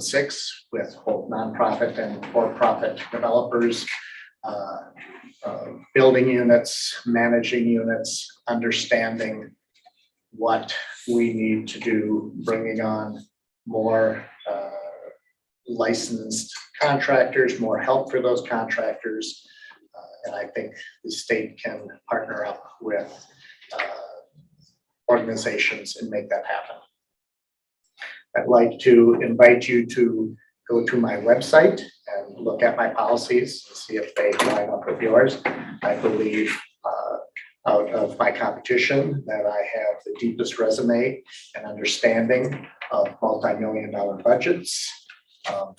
2006 with both nonprofit and for-profit developers, building units, managing units, understanding what we need to do, bringing on more licensed contractors, more help for those contractors. And I think the state can partner up with organizations and make that happen. I'd like to invite you to go to my website and look at my policies and see if they line up with yours. I believe out of my competition that I have the deepest resume and understanding of multi-million-dollar budgets, of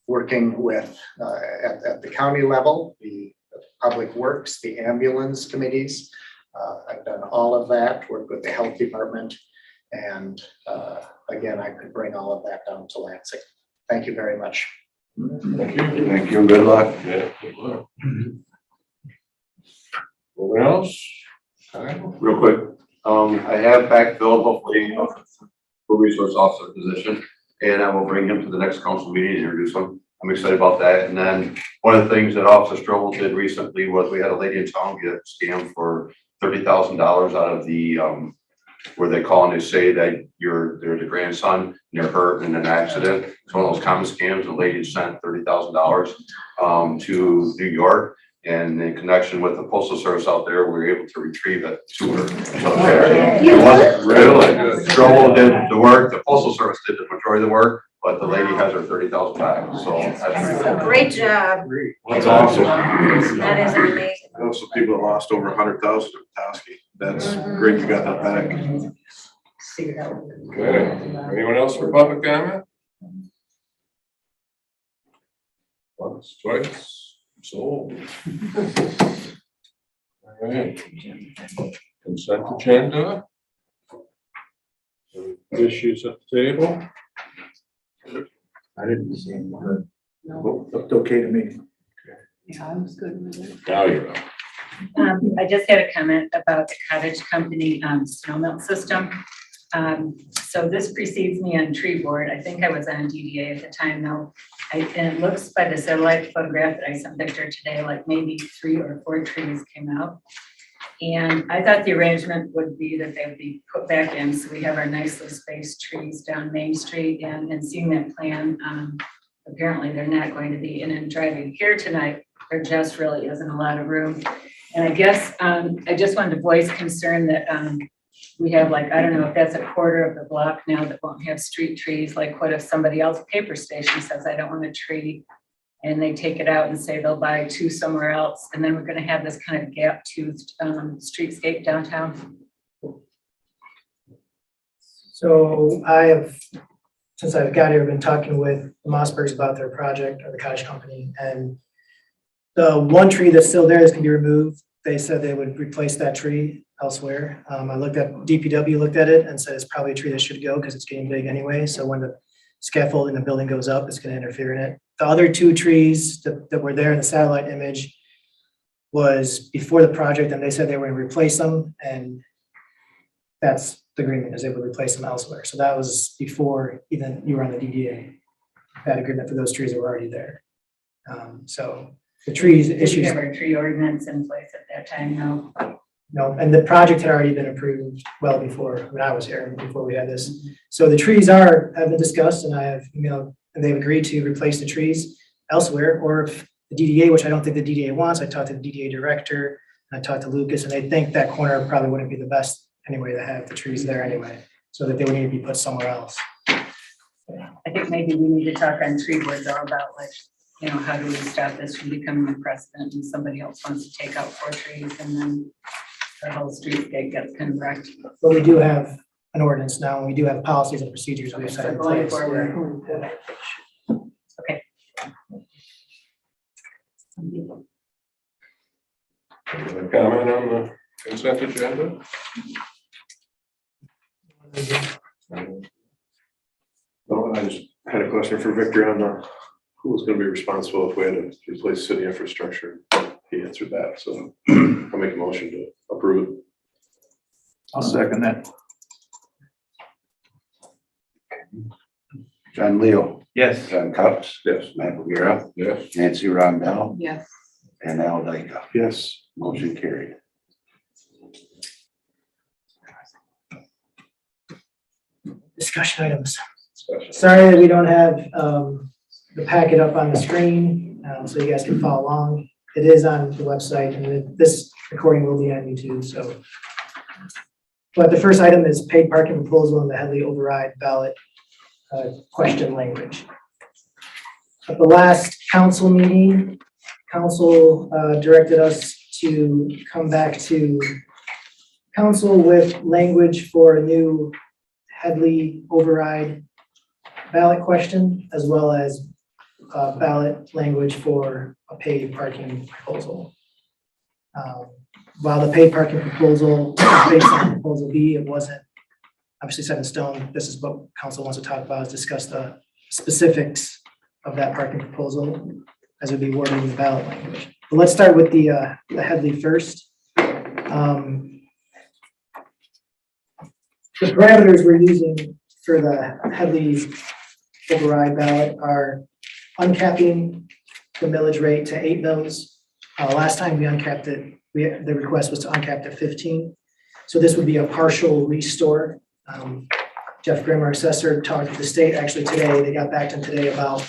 working with at the county level, the public works, the ambulance committees. I've done all of that, worked with the health department, and again, I could bring all of that down to Lansing. Thank you very much. Thank you. Thank you. Good luck. Yeah, good luck. Anyone else? Real quick, I have backfilled hopefully a resource officer position, and I will bring him to the next council meeting and introduce him. I'm excited about that. And then one of the things that Officer Strobel did recently was we had a lady in town get scammed for $30,000 out of the where they call and they say that they're the grandson and they're hurt in an accident. It's one of those common scams. The lady sent $30,000 to New York, and in connection with the postal service out there, we were able to retrieve it to her. So it wasn't really good. Strobel did the work, the postal service did the majority of the work, but the lady has her $30,000 back. So that's pretty cool. Great job. That's awesome. That is amazing. I know some people have lost over 100,000 to Petoskey. That's great you got that back. Okay. Anyone else for public comment? Once, twice, sold. All right. Consent agenda. Any issues at the table? I didn't see him. Looked okay to me. Yeah, I was good with it. Now you're up. I just had a comment about the cottage company snow melt system. So this precedes me on tree board. I think I was on DDA at the time though. And it looks by the satellite photograph that I sent Victor today, like maybe 3 or 4 trees came out. And I thought the arrangement would be that they would be put back in. So we have our nicely spaced trees down Main Street, and seeing that plan, apparently they're not going to be. And in driving here tonight, there just really isn't a lot of room. And I guess I just wanted to voice concern that we have, like, I don't know if that's a quarter of the block now that won't have street trees. Like, what if somebody else, paper station, says, I don't want a tree, and they take it out and say they'll buy 2 somewhere else, and then we're going to have this kind of gap-toothed streetscape downtown. So I have, since I've got here, been talking with the Mossbergs about their project, or the cottage company, and the one tree that's still there is going to be removed. They said they would replace that tree elsewhere. I looked at, DPW looked at it and said it's probably a tree that should go because it's getting big anyway. So when the scaffolding in the building goes up, it's going to interfere in it. The other 2 trees that were there in the satellite image was before the project, and they said they were going to replace them, and that's the agreement, is they would replace them elsewhere. So that was before even you were on the DDA. That agreement for those trees that were already there. So the trees Did we issues, have our tree ordinance in place at that time? No. and the project had already been approved well before, when I was here, before we had this. So the trees have been discussed, and I have emailed, and they've agreed to replace the trees elsewhere, or if the DDA, which I don't think the DDA wants, I talked to the DDA director, and I talked to Lucas, and they think that corner probably wouldn't be the best anyway to have the trees there anyway, so that they would need to be put somewhere else. I think maybe we need to talk on tree board though about, like, you know, how do we stop this from becoming a precedent and somebody else wants to take out 4 trees and then the whole streetscape gets kind of wrecked. But we do have an ordinance now, and we do have policies and procedures we've set in So going place. forward. Yeah. Okay. Any comment on the consent agenda? No, I just had a question for Victor on who was going to be responsible if we had to replace city infrastructure. He answered that, so I'll make a motion to approve it. I'll second that. John Leo, Yes. John Cox, Yes. Matt Bagheera, Yes. Nancy Rondell, Yes. and Al Dyka. Yes. Motion carried. Discussion items. Sorry that we don't have the packet up on the screen, so you guys can follow along. It is on the website, and this recording will be on YouTube, so. But the first item is paid parking proposal in the Headley override ballot question language. At the last council meeting, council directed us to come back to council with language for a new Headley override ballot question, as well as ballot language for a paid parking proposal. While the paid parking proposal was based on proposal B, it wasn't obviously set in stone. This is what council wants to talk about, is discuss the specifics of that parking proposal as it would be worded in the ballot language. But let's start with the Headley first. The parameters we're using for the Headley override ballot are uncapping the millage rate to 8 mils. Last time we uncapped it, the request was to uncap to 15. So this would be a partial restore. Jeff Grimm, our assessor, talked to the state actually today. They got back to him today about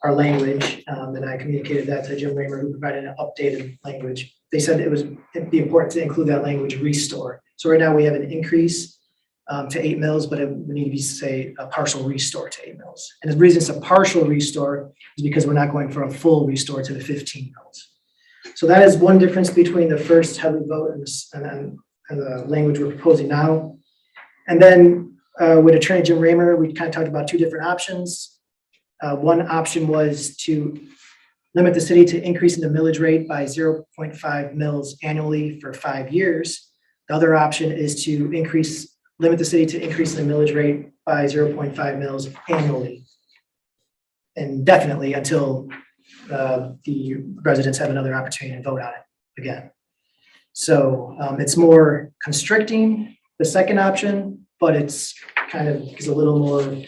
our language, and I communicated that to Jim Raymer, who provided an updated language. They said it'd be important to include that language restore. So right now we have an increase to 8 mils, but it would need to be, say, a partial restore to 8 mils. And the reason it's a partial restore is because we're not going for a full restore to the 15 mils. So that is one difference between the first Headley vote and the language we're proposing now. And then with Attorney Jim Raymer, we kind of talked about two different options. One option was to limit the city to increasing the millage rate by 0.5 mils annually for 5 years. The other option is to limit the city to increase the millage rate by 0.5 mils annually, indefinitely, until the residents have another opportunity to vote on it again. So it's more constricting, the second option, but it's kind of gives a little more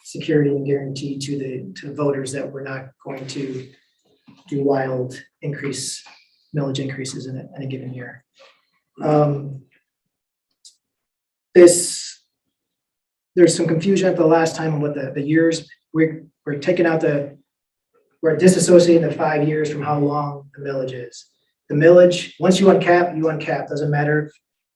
security and guarantee to the voters that we're not going to do wild millage increases in a given year. There's some confusion at the last time on what the years, we're taking out we're disassociating the 5 years from how long the millage is. The millage, once you uncap, doesn't matter,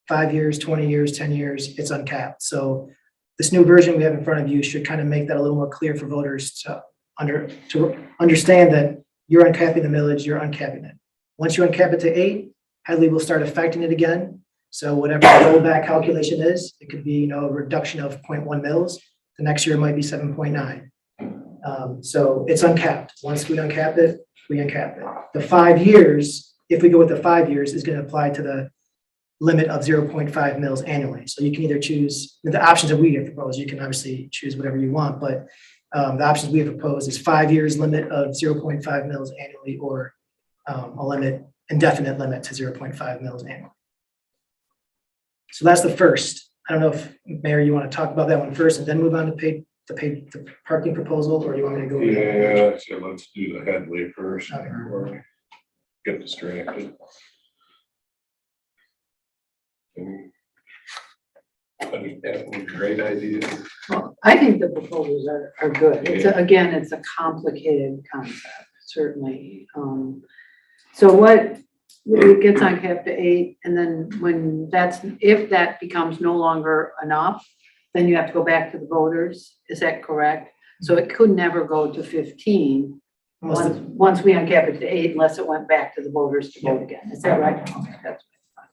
5 years, 20 years, 10 years, it's uncapped. So this new version we have in front of you should kind of make that a little more clear for voters to understand that you're uncapping the millage, you're uncapping it. Once you uncap it to 8, Headley will start affecting it again. So whatever the rollback calculation is, it could be, a reduction of 0.1 mils. The next year it might be 7.9. So it's uncapped. Once we uncap it, we uncap it. The 5 years, if we go with the 5 years, is going to apply to the limit of 0.5 mils annually. So you can either choose the options that we have proposed. You can obviously choose whatever you want, but the options we have proposed is 5 years limit of 0.5 mils annually, or a indefinite limit to 0.5 mils annually. So that's the first. I don't know if, Mayor, you want to talk about that one first and then move on to the parking proposal, or do you want me to go? Yeah, so let's do the Headley first Okay. before we get distracted. I have any great ideas. Well, I think the proposals are good. Again, it's a complicated concept, certainly. So it gets on cap to 8, and then if that becomes no longer enough, then you have to go back to the voters. Is that correct? So it could never go to 15 once we uncap it to 8, unless it went back to the voters to vote again. Is that right? Okay, that's right.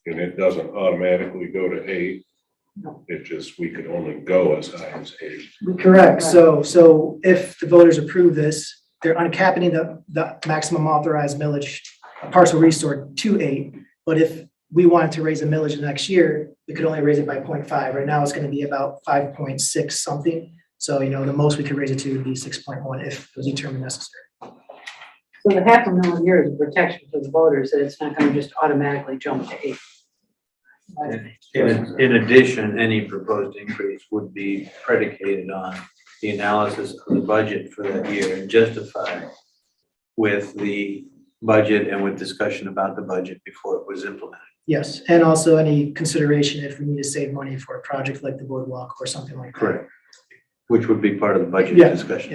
And it doesn't automatically go to 8. No. It just, we could only go as high as 8. Correct. So if the voters approve this, they're uncapping the maximum authorized millage, partial restore to 8. But if we wanted to raise a millage the next year, we could only raise it by 0.5. Right now, it's going to be about 5.6 something. So, the most we could raise it to would be 6.1 if it was determined necessary. So the $500,000 a year is a protection for the voters, that it's not going to just automatically jump to 8. In addition, any proposed increase would be predicated on the analysis of the budget for that year and justified with the budget and with discussion about the budget before it was implemented. Yes, and also any consideration if we need to save money for a project like the boardwalk or something like that. Correct. Which would be part of the budget Yeah, discussion.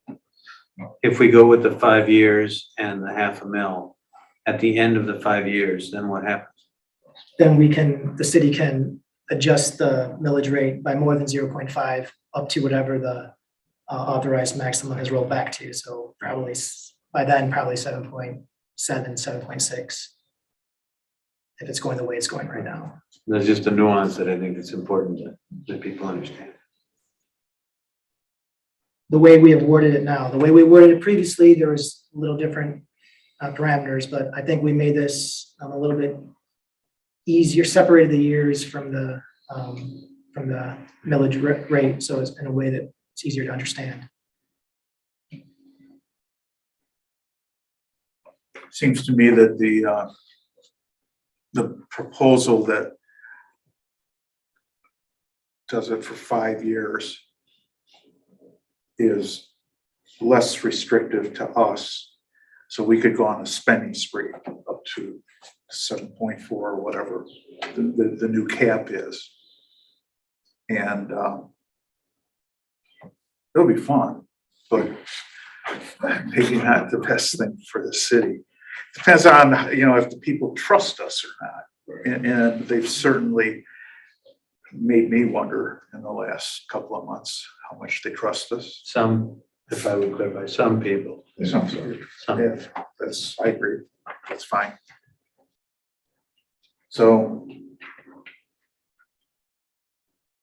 yeah. If we go with the 5 years and the $500,000, at the end of the 5 years, then what happens? Then the city can adjust the millage rate by more than 0.5 up to whatever the authorized maximum has rolled back to. So probably by then, probably 7.7, 7.6. If it's going the way it's going right now. There's just a nuance that I think it's important that people understand. The way we have worded it now, the way we worded it previously, there was a little different parameters, but I think we made this a little bit easier, separated the years from the millage rate, so it's in a way that it's easier to understand. Seems to me that the proposal that does it for 5 years is less restrictive to us. So we could go on a spending spree up to 7.4 or whatever the new cap is. And it'll be fun, but maybe not the best thing for the city. Depends on, you know, if the people trust us or not. And they've certainly made me wonder in the last couple of months how much they trust us. Some, if I would clarify, some people. Some, Some. yeah, I agree, that's fine. So,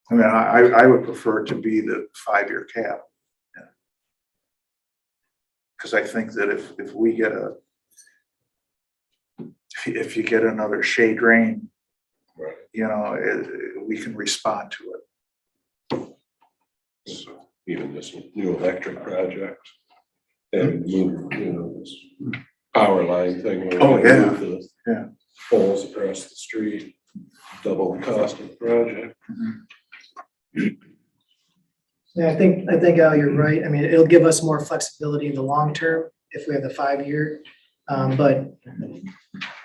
I mean, I would prefer it to be the 5-year cap. Because I think that if we get if you get another shade rain, Right. you know, we can respond to it. So even this new electric project, and move, you know, this power line thing. where we Oh, yeah. move the Yeah. poles across the street, double the cost of the project. Yeah, I think Al, you're right. I mean, it'll give us more flexibility in the long term if we have the 5-year. But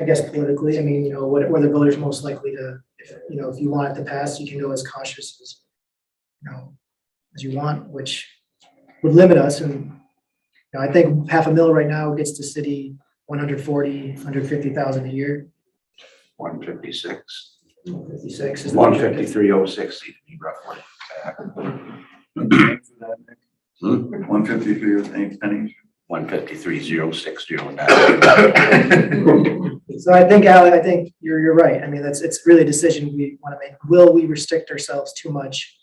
I guess politically, I mean, you know, what are the voters most likely to, if you want it to pass, you can go as cautious as, as you want, which would limit us. And, I think $500,000 right now gets the city 150,000 a year. 156. 56 is the 153.06 to be roughly. 153 with 8 pennies. 153.060 now. So I think, Al, you're right. I mean, it's really a decision we want to make. Will we restrict ourselves too much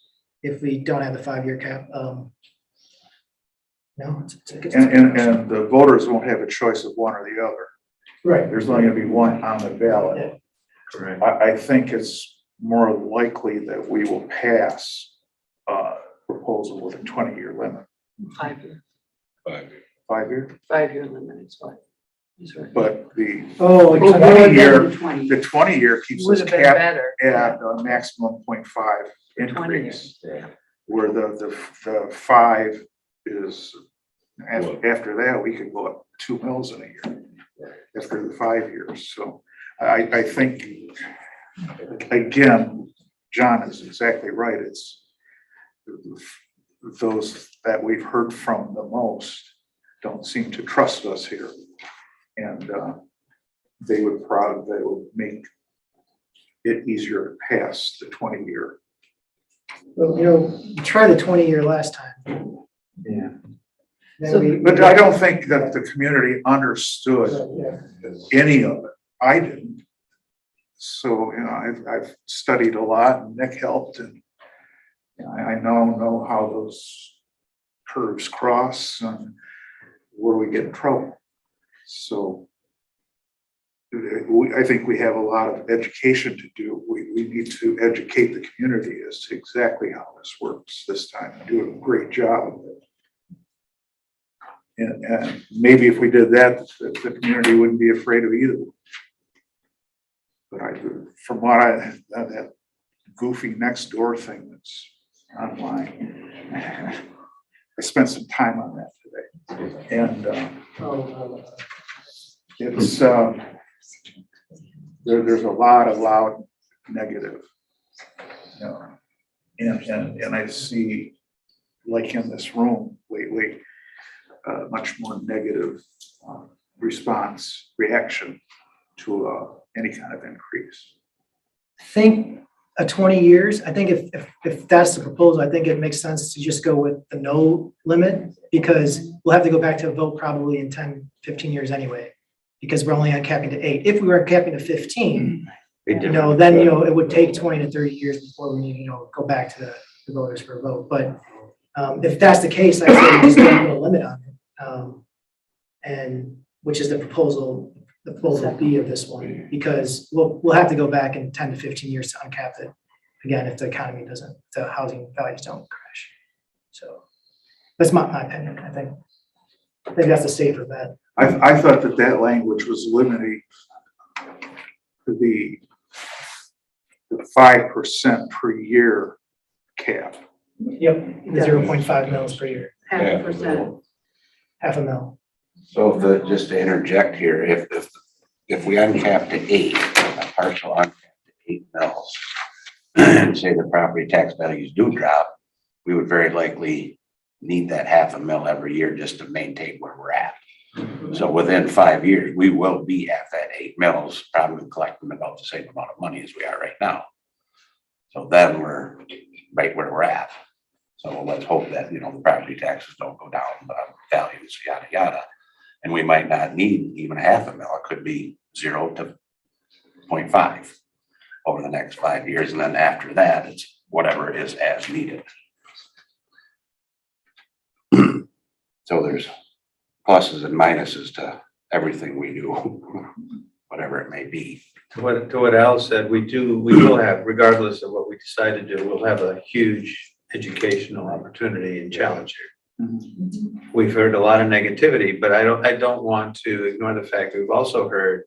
if we don't have the 5-year cap? No. And the voters won't have a choice of one or the other. Right. There's only gonna be one on the ballot. Yeah. Correct. I think it's more likely that we will pass a proposal with a 20-year limit. 5-year, 5-year. 5-year, 5-year limit is what he's right. but the Oh, The 20-year 20. the 20-year keeps Would us have been capped better. at a maximum 0.5 20 increase. years, yeah. Where the 5 is, after that, we could go up 2 mils in a year. After the 5 years, so I think, again, John is exactly right, it's those that we've heard from the most don't seem to trust us here. And they would make it easier to pass the 20-year. Well, try the 20-year last time. Yeah. But I don't think that the community understood any of it. I didn't. So, I've studied a lot and Nick helped, and I now know how those curves cross and where we get in trouble. So I think we have a lot of education to do. We need to educate the community as to exactly how this works this time and do a great job of it. And maybe if we did that, the community wouldn't be afraid of either. But from what that goofy next door thing that's online, I spent some time on that today. And it's, there's a lot of loud negative. You know, and I see, like in this room lately, much more negative reaction to any kind of increase. I think 20 years, I think if that's the proposal, I think it makes sense to just go with the no limit, because we'll have to go back to a vote probably in 10, 15 years anyway, because we're only uncapping to 8. If we were capping to 15, then, it would take 20 to 30 years before we need, go back to the voters for a vote. But if that's the case, I say we just don't put a limit on it. And which is the proposal B of this one, because we'll have to go back in 10 to 15 years to uncap it again if the economy doesn't, the housing values don't crash. So that's my opinion. I think that's a safer bet. I thought that language was limiting the 5% per year cap. Yep, the 0.5 mils per year, 0.5%. half a mil. So just to interject here, if we uncap to 8, a partial uncap to 8 mils, and say the property tax values do drop, we would very likely need that half a mil every year just to maintain where we're at. So within 5 years, we will be at that 8 mils, probably collecting about the same amount of money as we are right now. So then we're right where we're at. So let's hope that, the property taxes don't go down, values, yada, yada. And we might not need even half a mil. It could be 0 to 0.5 over the next 5 years. And then after that, it's whatever is as needed. So there's pluses and minuses to everything we do, whatever it may be. To what Al said, we will have, regardless of what we decide to do, we'll have a huge educational opportunity and challenge here. We've heard a lot of negativity, but I don't want to ignore the fact that we've also heard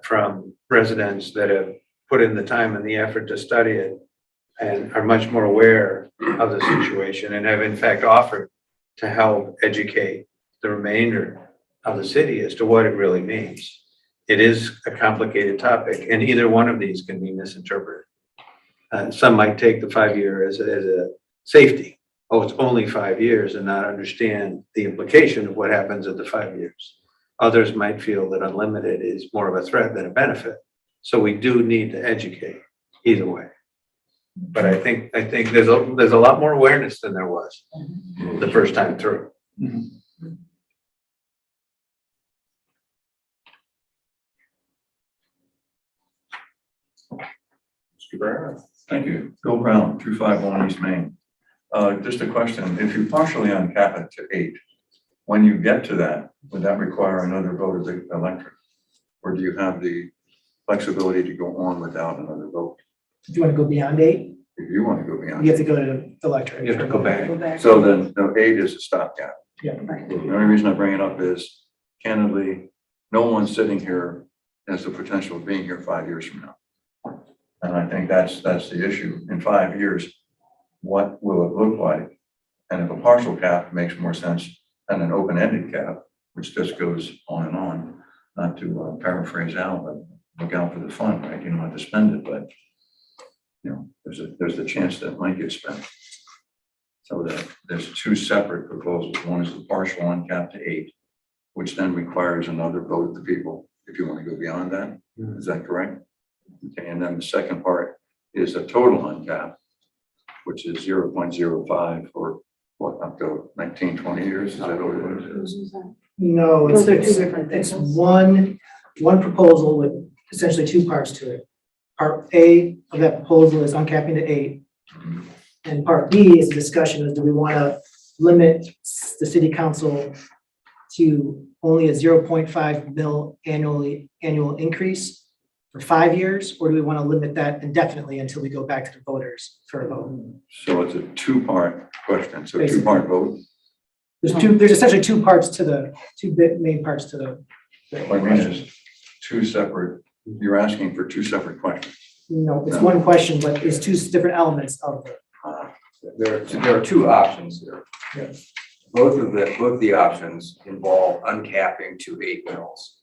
from residents that have put in the time and the effort to study it and are much more aware of the situation and have in fact offered to help educate the remainder of the city as to what it really means. It is a complicated topic, and either one of these can be misinterpreted. Some might take the 5 year as a safety. Oh, it's only 5 years, and not understand the implication of what happens at the 5 years. Others might feel that unlimited is more of a threat than a benefit. So we do need to educate either way. But I think there's a lot more awareness than there was the first time through. Mr. Barrett. Thank you. Bill Brown, 251 East Main. Just a question. If you partially uncap it to 8, when you get to that, would that require another vote of the electorate? Or do you have the flexibility to go on without another vote? Do you want to go beyond 8? If you want to go beyond. You have to go to the electorate. You have to go back. So then, no, 8 is a stopgap. Yeah. The only reason I bring it up is, candidly, no one sitting here has the potential of being here 5 years from now. And I think that's the issue. In 5 years, what will it look like? And if a partial cap makes more sense than an open-ended cap, which just goes on and on, not to paraphrase Al, but look out for the fun, right? You don't have to spend it, but there's the chance that it might get spent. So there's 2 separate proposals. One is the partial uncap to 8, which then requires another vote of the people if you want to go beyond that. Is that correct? Okay, and then the second part is a total uncap, which is 0.05 for what, up to 19, 20 years? Is that what it is? No, Those are two different it's things. one proposal with essentially 2 parts to it. Part A of that proposal is uncapping to 8. And part B is a discussion of, do we want to limit the city council to only a 0.5 mil annual increase for 5 years, or do we want to limit that indefinitely until we go back to the voters for a vote? So it's a 2-part question, so 2-part vote. There's essentially 2 parts to the, 2 main parts to the. What I mean is 2 separate You're asking for two separate questions. No, it's one question, but it's two different elements of it. There are two options here. Yes. Both the options involve uncapping to 8 mils.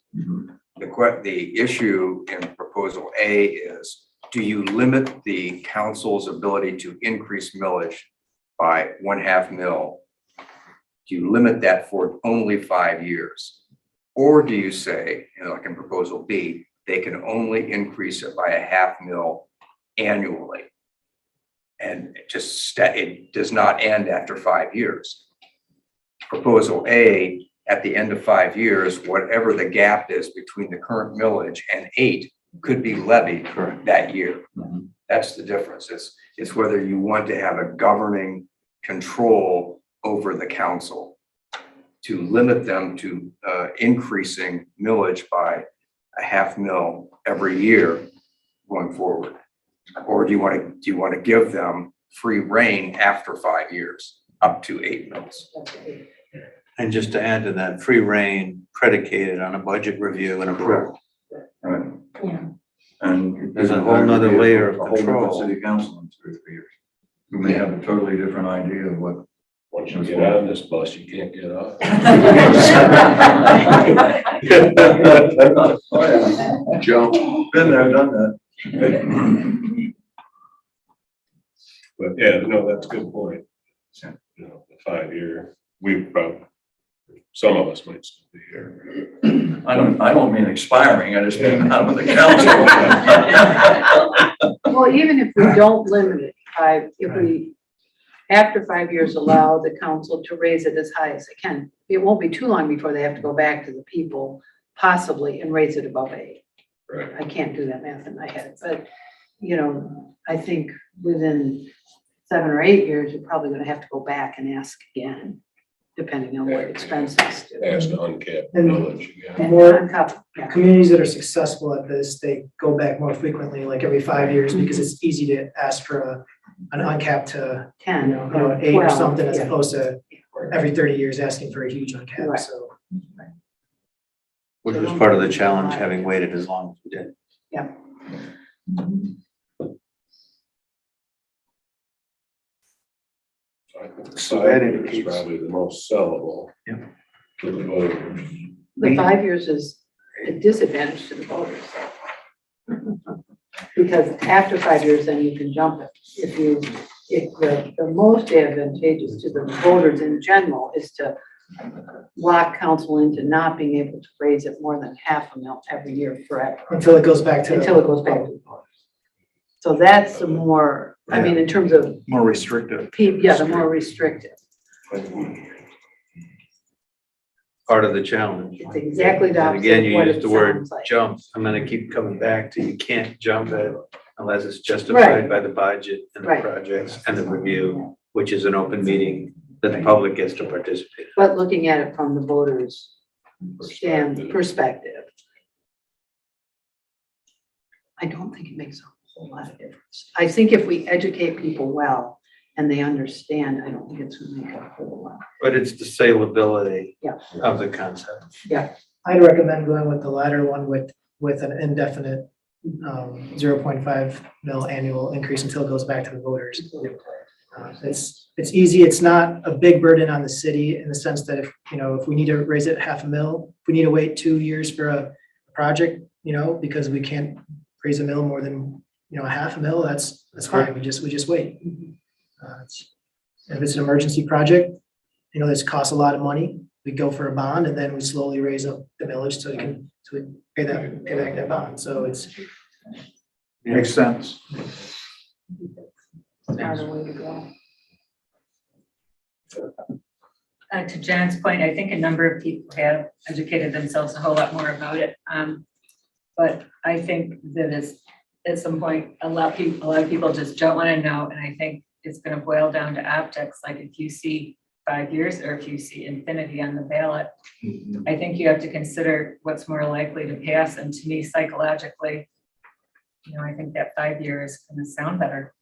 The issue in proposal A is, do you limit the council's ability to increase millage by 1/2 mil? Do you limit that for only 5 years? Or do you say, like in proposal B, they can only increase it by 1/2 mil annually? And it does not end after 5 years. Proposal A, at the end of 5 years, whatever the gap is between the current millage and 8 could be levied that year. That's the difference. It's whether you want to have a governing control over the council to limit them to increasing millage by 1/2 mil every year going forward. Or do you want to give them free rein after 5 years, up to 8 mils? And just to add to that, free reign predicated on a budget review and approval. Right. Yeah. And There's a whole nother layer of a whole different control. City council in 2 or 3 years. We may have a totally different idea of what. Once you get on this bus, you can't get off. Joe, been there, done that. But yeah, no, that's a good point. You know, the 5-year, we probably, some of us might still be here. I don't mean expiring, I just mean out of the council. Well, even if we don't limit it, if we, after 5 years, allow the council to raise it as high as they can, it won't be too long before they have to go back to the people possibly and raise it above 8. Right. I can't do that math in my head, but, I think within 7 or 8 years, you're probably gonna have to go back and ask again, depending on what expenses do. As to uncapped And- village again. And More- on top, yeah. Communities that are successful at this, they go back more frequently, like every 5 years, because it's easy to ask for an uncapped to, 10 or 8 or 12, something, as yeah. opposed to every 30 years asking for a huge uncapped, Right. so. Which was part of the challenge, having waited as long as we did. I think So 5 that years is indicates- probably the most sellable. Yeah. To the voters. The 5 years is a disadvantage to the voters. Because after 5 years, then you can jump it. If the most advantageous to the voters in general is to lock council into not being able to raise it more than 1/2 mil every year forever, Until it goes back to. until it goes back to the voters. So that's the more, I mean, in terms of, More restrictive. the more restrictive. Part of the challenge. It's exactly the And opposite again, of you what used it the word sounds like. jump. I'm gonna keep coming back to, you can't jump it unless it's justified by the budget and the Right. projects and the review, which is an open meeting that the public gets to participate in. But looking at it from the voters' perspective, I don't think it makes a whole lot of difference. I think if we educate people well and they understand, I don't think it's gonna make a whole lot. But it's the saleability Yeah. of the concept. I'd recommend going with the latter one with an indefinite 0.5 mil annual increase until it goes back to the voters. It's easy, it's not a big burden on the city in the sense that if we need to raise it 1/2 mil, if we need to wait 2 years for a project, because we can't raise a mill more than, 1/2 mil, that's fine, we just wait. If it's an emergency project, this costs a lot of money, we go for a bond and then we slowly raise up the millage so we pay back that bond, so it's. Makes sense. Smarter way to go. To John's point, I think a number of people have educated themselves a whole lot more about it. But I think that it's, at some point, a lot of people just don't want to know. And I think it's going to boil down to optics. Like if you see 5 years or if you see infinity on the ballot, I think you have to consider what's more likely to pass. And to me, psychologically, I think that 5 years is going to sound better.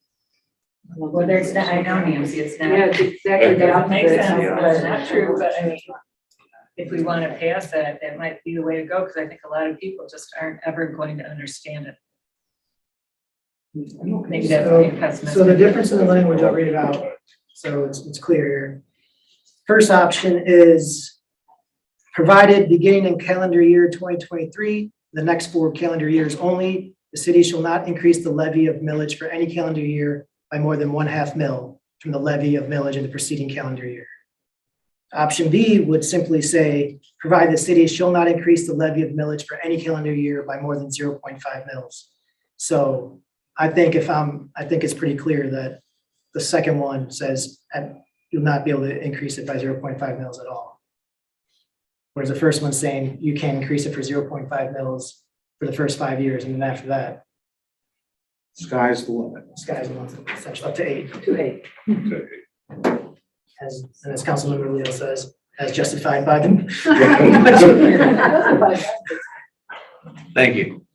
Whether it's not, I know, Nancy, it's not. Yeah, it's exactly It the doesn't make opposite. sense, but it's not true, but I mean, if we want to pass that, that might be the way to go, because I think a lot of people just aren't ever going to understand it. Maybe that's being pessimistic. So the difference in the language, I'll read it out, so it's clear here. First option is provided beginning in calendar year 2023, the next 4 calendar years only, the city shall not increase the levy of millage for any calendar year by more than 1/2 mil from the levy of millage in the preceding calendar year. Option B would simply say, provide the city shall not increase the levy of millage for any calendar year by more than 0.5 mils. So I think I think it's pretty clear that the second one says you'll not be able to increase it by 0.5 mils at all. Whereas the first one's saying you can increase it for 0.5 mils for the first 5 years, and then after that, Sky's the limit. sky's the limit, essentially up to 8. To 8. As Councilmember Leo says, as justified by them. Thank you.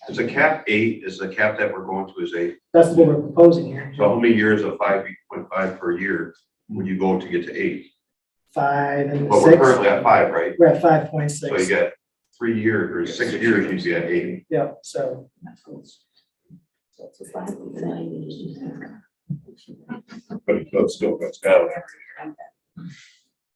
Is the cap 8, is the cap that we're going to is 8? That's what we're proposing here. So how many years of 5.5 per year would you go to get to 8? 5 and But we're 6. currently at 5, right? We're at 5.6. So you got 3 years or 6 years, you'd be at 8. Yep, so. But it still goes down every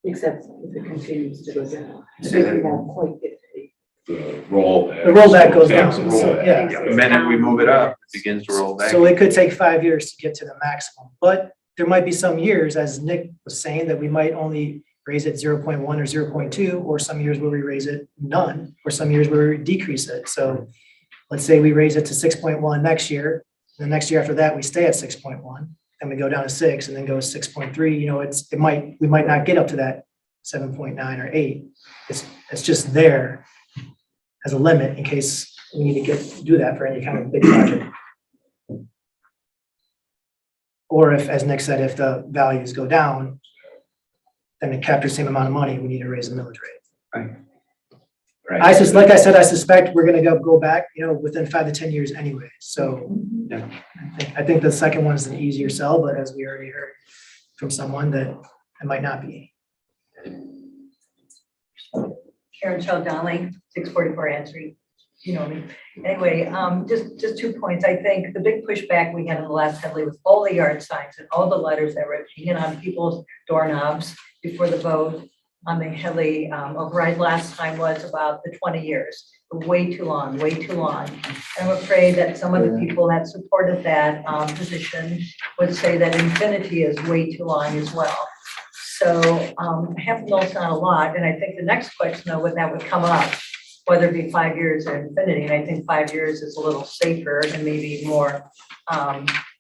Except if it continues to go down. Say So that we won't quite get to 8. year. The rollback. The rollback goes down, Tax and so, rollback. yeah. The minute we move it up, it begins to roll back. So it could take 5 years to get to the maximum, but there might be some years, as Nick was saying, that we might only raise it 0.1 or 0.2, or some years where we raise it none, or some years where we decrease it. So let's say we raise it to 6.1 next year, and the next year after that, we stay at 6.1, then we go down to 6 and then go to 6.3, you know, we might not get up to that 7.9 or 8. It's just there as a limit in case we need to do that for any kind of big project. Or if, as Nick said, if the values go down, then to capture the same amount of money, we need to raise the millage rate. Right. Like I said, I suspect we're gonna go back, you know, within 5 to 10 years anyway, so. Yeah. I think the second one is an easier sell, but as we already heard from someone, that it might not be. Karen Shell Donnelly, 644 Ann Street. You know me. Anyway, just 2 points. I think the big pushback we had in the last heavily was all the yard signs and all the letters that were hanging on people's doorknobs before the vote on the Headley override last time was about the 20 years. Way too long, way too long. And I'm afraid that some of the people that supported that position would say that infinity is way too long as well. So half a mil's not a lot, and I think the next question though, when that would come up, whether it be 5 years or infinity, and I think 5 years is a little safer and maybe more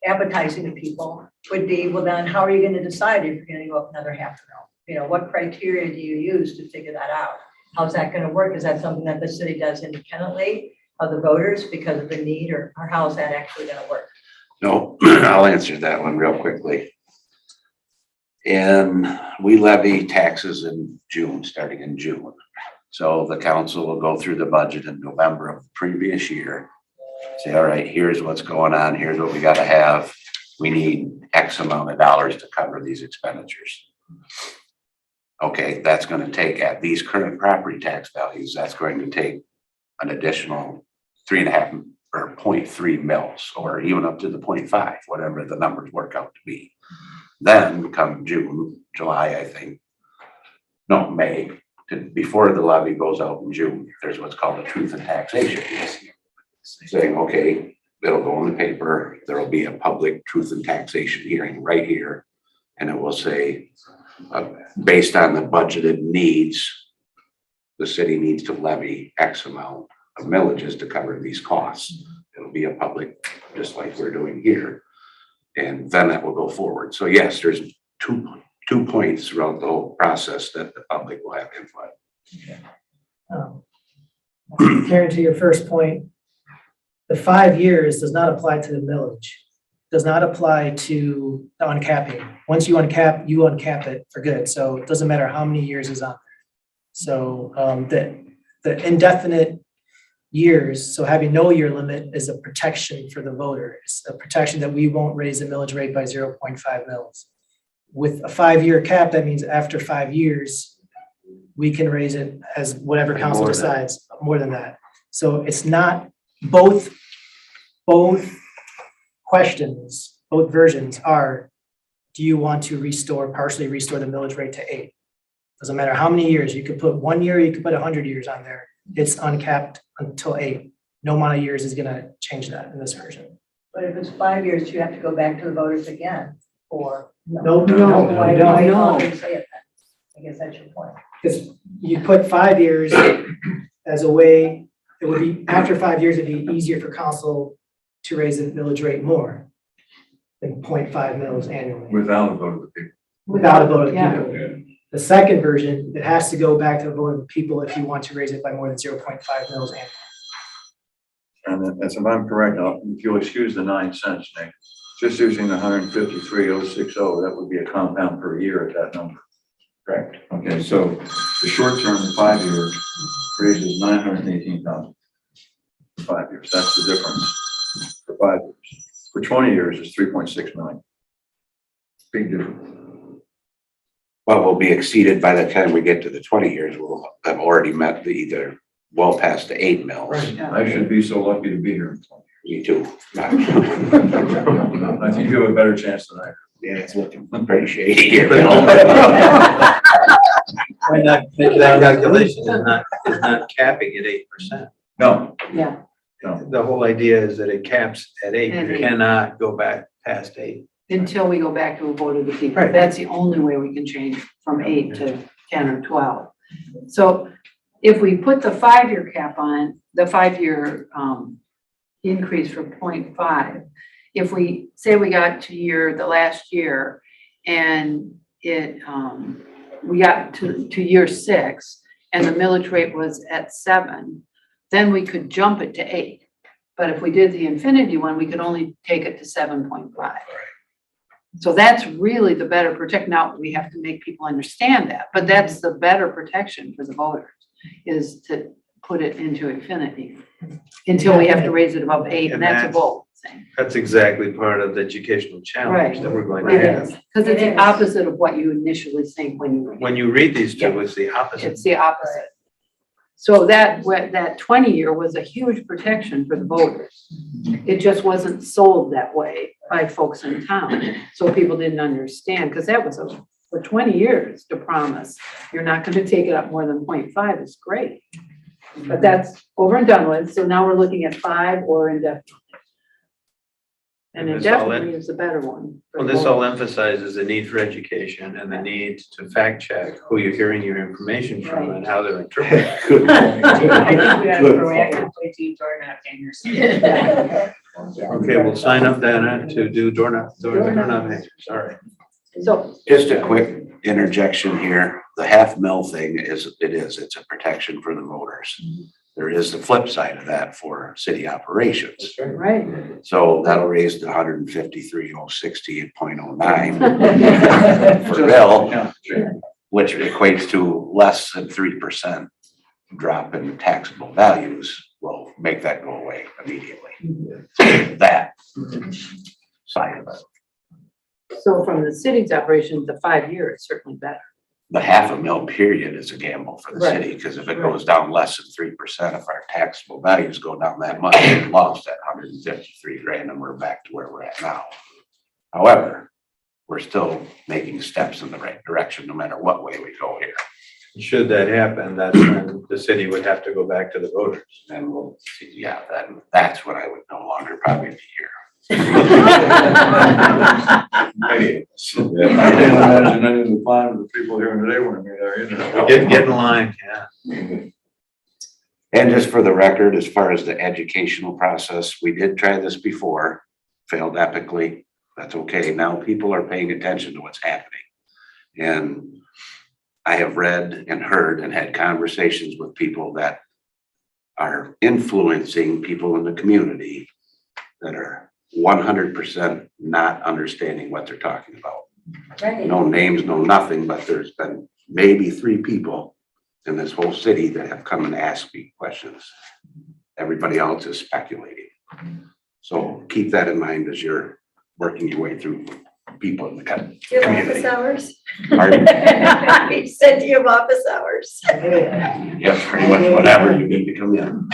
appetizing to people, would be, well then, how are you gonna decide if you're gonna go up another half a mil? You know, what criteria do you use to figure that out? How's that gonna work? Is that something that the city does independently of the voters because of the need, or how is that actually gonna work? No, I'll answer that one real quickly. And we levy taxes in June, starting in June. So the council will go through the budget in November of the previous year. Say, all right, here's what's going on. Here's what we gotta have. We need X amount of dollars to cover these expenditures. Okay, that's gonna take, at these current property tax values, that's going to take an additional 3.5 or 0.3 mils, or even up to the 0.5, whatever the numbers work out to be. Then come June, July, I think, no, May, before the levy goes out in June, there's what's called a truth in taxation. Saying, okay, it'll go in the paper, there'll be a public truth in taxation hearing right here. And it will say, based on the budgeted needs, the city needs to levy X amount of millages to cover these costs. It'll be a public, just like we're doing here. And then that will go forward. So yes, there's two points throughout the whole process that the public will have input. Karen, to your first point, the 5 years does not apply to the millage, does not apply to the uncapping. Once you uncap it for good. So it doesn't matter how many years is on there. So the indefinite years, so having no year limit is a protection for the voter. It's a protection that we won't raise the millage rate by 0.5 mils. with a 5-year cap, that means after 5 years, we can raise it as whatever council More than that. decides, more than that. So it's not, both questions, both versions are, do you want to partially restore the millage rate to 8? Doesn't matter how many years, you could put 1 year, you could put 100 years on there. It's uncapped until 8. No amount of years is gonna change that in this version. But if it's 5 years, you have to go back to the voters again for. No, Why no. don't they say it then? I guess that's your point. Because you put 5 years as a way, it would be, after 5 years, it'd be easier for council to raise the millage rate more than 0.5 mils annually, Without a vote of the people. without a vote of the Yeah. people. The second version, it has to go back to a vote of the people if you want to raise it by more than 0.5 mils annually. And that's, if I'm correct, if you'll excuse the 9 cents, Nick, just using the 153,060, that would be a compound per year at that number. Correct. Okay, so the short term, the 5 years, raises 918,000. For 5 years, that's the difference for 5 years. For 20 years, it's 3.6 million. Big difference. But will be exceeded by the time we get to the 20 years. We'll have already met the either well past the 8 mils. I should be so lucky to be here. Me too. I think you have a better chance than I do. Yeah, it's looking pretty shady here. That calculation is not capping at 8%. No, Yeah, no. The whole idea is that it caps at 8. At You 8. cannot go back past 8. until we go back to a vote of the people. Right. That's the only way we can change from 8 to 10 or 12. So if we put the 5-year cap on, the 5-year increase for 0.5, if we say we got to the last year and we got to year 6 and the millage rate was at 7, then we could jump it to 8. But if we did the infinity one, we could only take it to 7.5. So that's really the better protection. Now, we have to make people understand that, but that's the better protection for the voters, is to put it into infinity until we have to raise it above 8, and And that's a that's- vote thing. That's exactly part of the educational challenge Right. that we're going to It have. is, because it's the opposite of what you initially think when you read it. When you read these two, it's the opposite. It's the opposite. So that 20-year was a huge protection for the voters. It just wasn't sold that way by folks in town. So people didn't understand, because that was for 20 years to promise you're not going to take it up more than 0.5 is great. But that's over and done with. So now we're looking at 5 or indefinitely. And And this all indefinitely is the better one. for Well, the this all voters. emphasizes the need for education and the need to fact check who you're hearing your information from and how they're interpreting. I think we have to proactively do door knocking. Okay, we'll sign up then to do door knocking. Sorry. So, Just a quick interjection here. The half mil thing it's a protection for the voters. There is the flip side of that for city operations. right. So that'll raise the 153,060 at 0.09 for Bill, which equates to less than 3% drop in taxable values. Will make that go away immediately. That side of it. So from the city's operation, the 5-year is certainly better. The half a mil period is a gamble for the Right. city, because if it goes down less than 3%, if our taxable values go down that much, we lost that 153 grand and we're back to where we're at now. However, we're still making steps in the right direction, no matter what way we go here. Should that happen, that's when the city would have to go back to the voters. And we'll see, yeah, that's when I would no longer probably be here. I can't imagine any of the 5 of the people here today want to be there either. Get in line, yeah. And just for the record, as far as the educational process, we did try this before, failed epically. That's okay. Now people are paying attention to what's happening. And I have read and heard and had conversations with people that are influencing people in the community that are 100% not understanding what they're talking about. Right. No names, no nothing, but there's been maybe 3 people in this whole city that have come and asked me questions. Everybody else is speculating. So keep that in mind as you're working your way through people in the Do you have office community. hours? Pardon? He said, do you have office hours? Yes, pretty much whatever you need to come in.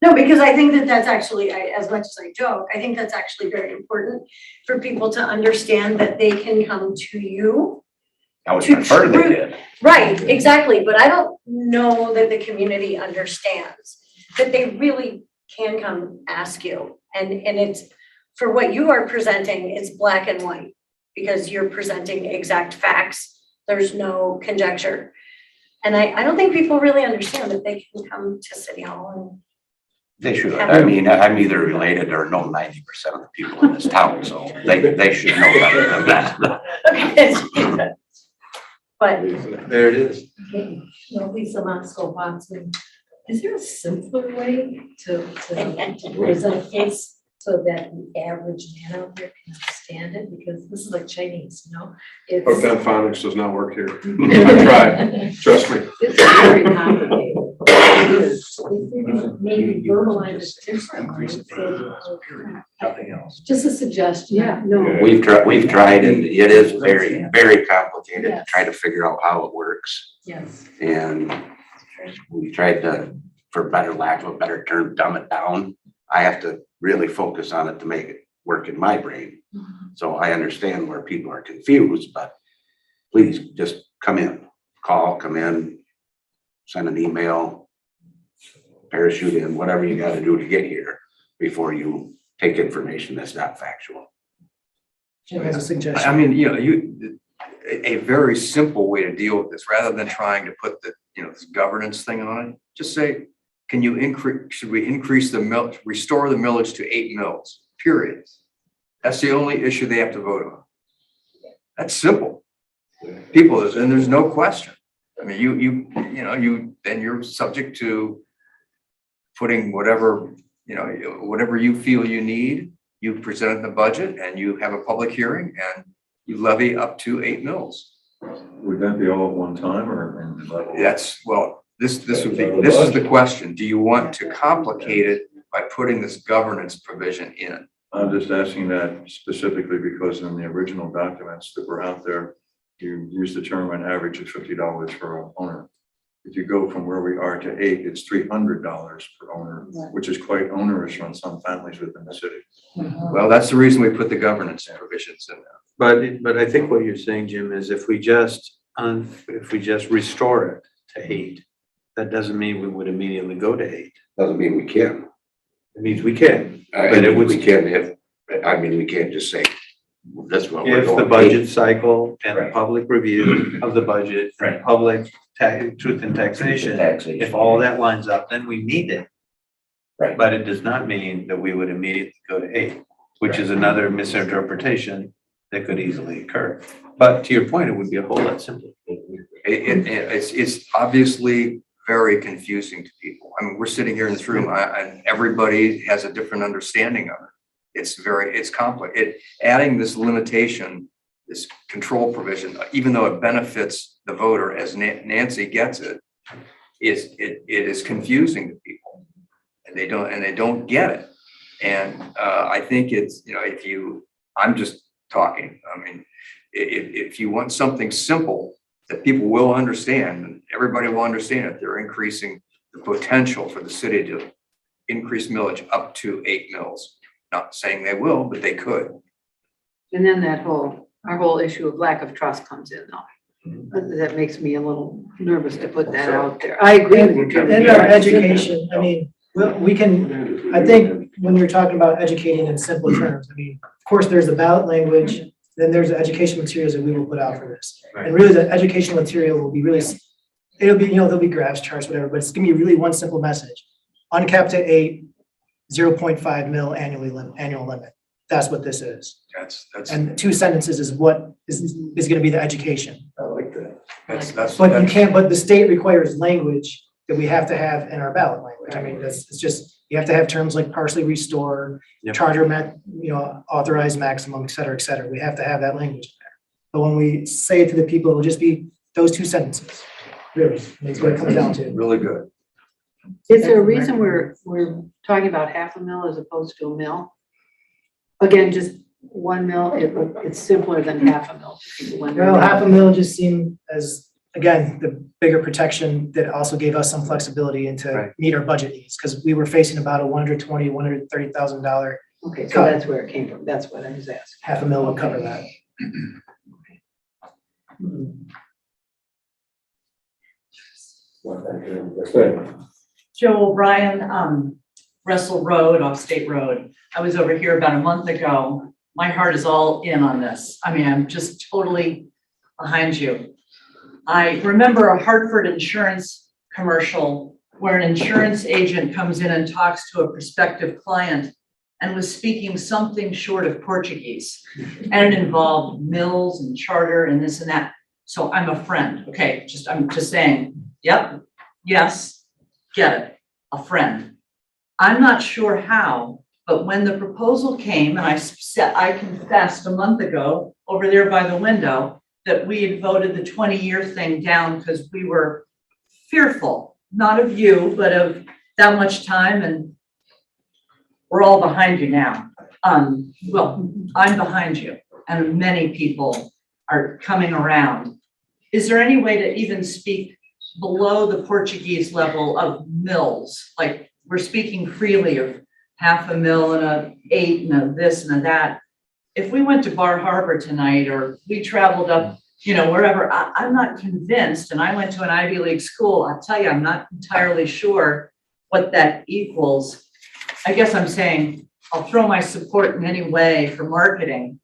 No, because I think that that's actually, as much as I joke, I think that's actually very important for people to understand that they can come to you. I would prefer they did. Right, exactly, but I don't know that the community understands that they really can come ask you. And it's, for what you are presenting, it's black and white, because you're presenting exact facts. There's no conjecture. And I don't think people really understand that they can come to City Hall They should. I mean, I'm either related or know 90% of the people in this town, so they should know better than that. but There it is. Lisa Moxco Watson, is there a simpler way to present this so that the average man out there can understand it? Because this is like Chinese, you know? It's- But phonics does not work here. I tried, trust me. It's very complicated. It is. If you can maybe verbalize it differently. Nothing else. Just a suggestion. Yeah, no. We've tried and it is very, very complicated to try to figure out how it works. Yes. And we tried to, for better lack of a better term, dumb it down. I have to really focus on it to make it work in my brain. So I understand where people are confused, but please just come in, come in, send an email, parachute in, whatever you gotta do to get here before you take information that's not factual. Jim has a suggestion. I mean, a very simple way to deal with this, rather than trying to put the, this governance thing on it, just say, can you should we increase restore the millage to 8 mills, period. That's the only issue they have to vote on. That's simple. People, and there's no question. I mean, then you're subject to putting whatever you feel you need, you present in the budget and you have a public hearing and you levy up to 8 mills. Would that be all at one time or in level? This is the question. Do you want to complicate it by putting this governance provision in? I'm just asking that specifically because in the original documents that were out there, you use the term an average of $50 per owner. If you go from where we are to 8, it's $300 per owner, which is quite onerous on some families within the city. Well, that's the reason we put the governance provisions in there. But I think what you're saying, Jim, is if we just restore it to 8, that doesn't mean we would immediately go to 8. Doesn't mean we can. It means we can. But it would, we can't just say, that's what we're If going the to budget cycle and the Right. public review of the budget and public truth and taxation, if all that lines up, then we need it. Right. But it does not mean that we would immediately go to 8, which is another misinterpretation that could easily occur. But to your point, it would be a whole lot simpler. It's obviously very confusing to people. I mean, we're sitting here in this room and everybody has a different understanding of it. It's complicated. Adding this limitation, this control provision, even though it benefits the voter as Nancy gets it, it is confusing to people. And they don't get it. And I think it's, I'm just talking. I mean, if you want something simple that people will understand, and everybody will understand it, they're increasing the potential for the city to increase millage up to 8 mills. Not saying they will, but they could. And then our whole issue of lack of trust comes in though. That makes me a little nervous to put that out there. I agree with you, Jim. And our education, I mean, we can, I think when you're talking about educating in simple terms, I mean, of course, there's the ballot language, then there's the education materials that we will put out for this. And really the educational material will be really, it'll be, there'll be graphs, charts, whatever, but it's gonna be really one simple message. Uncapped at 8, 0.5 mil annual limit. That's what this is. That's And 2 sentences is what is gonna be the education. I like that. But you can't, but the state requires language that we have to have in our ballot language. I mean, it's just, you have to have terms like partially restore, Yep. charter authorized maximum, et cetera, et cetera. We have to have that language in there. But when we say it to the people, it'll just be those 2 sentences. Really, that's what it comes down to. really good. Is there a reason we're talking about half a mil as opposed to a mil? Again, just 1 mil, it's simpler than half a mil. Well, half a mil just seemed as, again, the bigger protection that also gave us some flexibility and to Right. meet our budget needs, because we were facing about a $130,000. Okay, so that's where it came from. That's what I was asking. Half a mil would cover that. Joe O'Brien, Russell Road, off State Road. I was over here about a month ago. My heart is all in on this. I mean, I'm just totally behind you. I remember a Hartford insurance commercial where an insurance agent comes in and talks to a prospective client and was speaking something short of Portuguese. And it involved mills and charter and this and that. So I'm a friend. Okay, I'm just saying, yep, yes, get it, a friend. I'm not sure how, but when the proposal came, and I confessed a month ago over there by the window that we had voted the 20-year thing down because we were fearful, not of you, but of that much time, and we're all behind you now. Well, I'm behind you, and many people are coming around. Is there any way to even speak below the Portuguese level of mills? Like, we're speaking freely of half a mil and a 8 and a this and a that. If we went to Bar Harbor tonight, or we traveled up, wherever, I'm not convinced, and I went to an Ivy League school, I'll tell you, I'm not entirely sure what that equals. I guess I'm saying, I'll throw my support in any way for marketing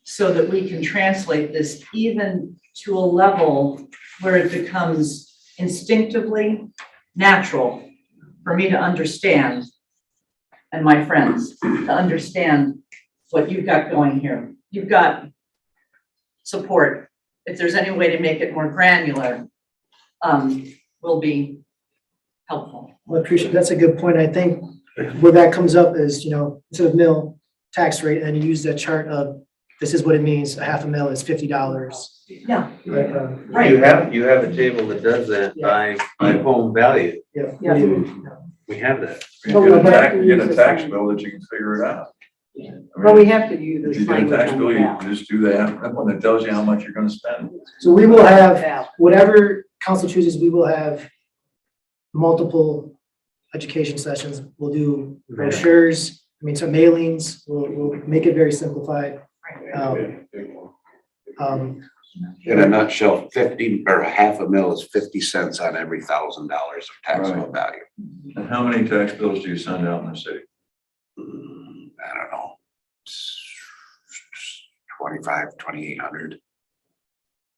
so that we can translate this even to a level where it becomes instinctively natural for me to understand, and my friends to understand what you've got going here. You've got support. If there's any way to make it more granular, will be helpful. Well, I appreciate, that's a good point. I think where that comes up is, instead of mil tax rate, and you use that chart of, this is what it means, a half a mil is $50. Yeah. Right. You have a table that does that by home value. Yeah. We have that. You get a tax bill that you can figure it out. But we have to use If this you get a language tax on bill, you that. can just do that one that tells you how much you're gonna spend. So we will have, whatever council chooses, we will have multiple education sessions. We'll do brochures, some mailings, we'll make it very simplified. In a nutshell, 50 or half a mil is 50 cents on every $1,000 of taxable value. And how many tax bills do you send out in the city? I don't know. 2,800.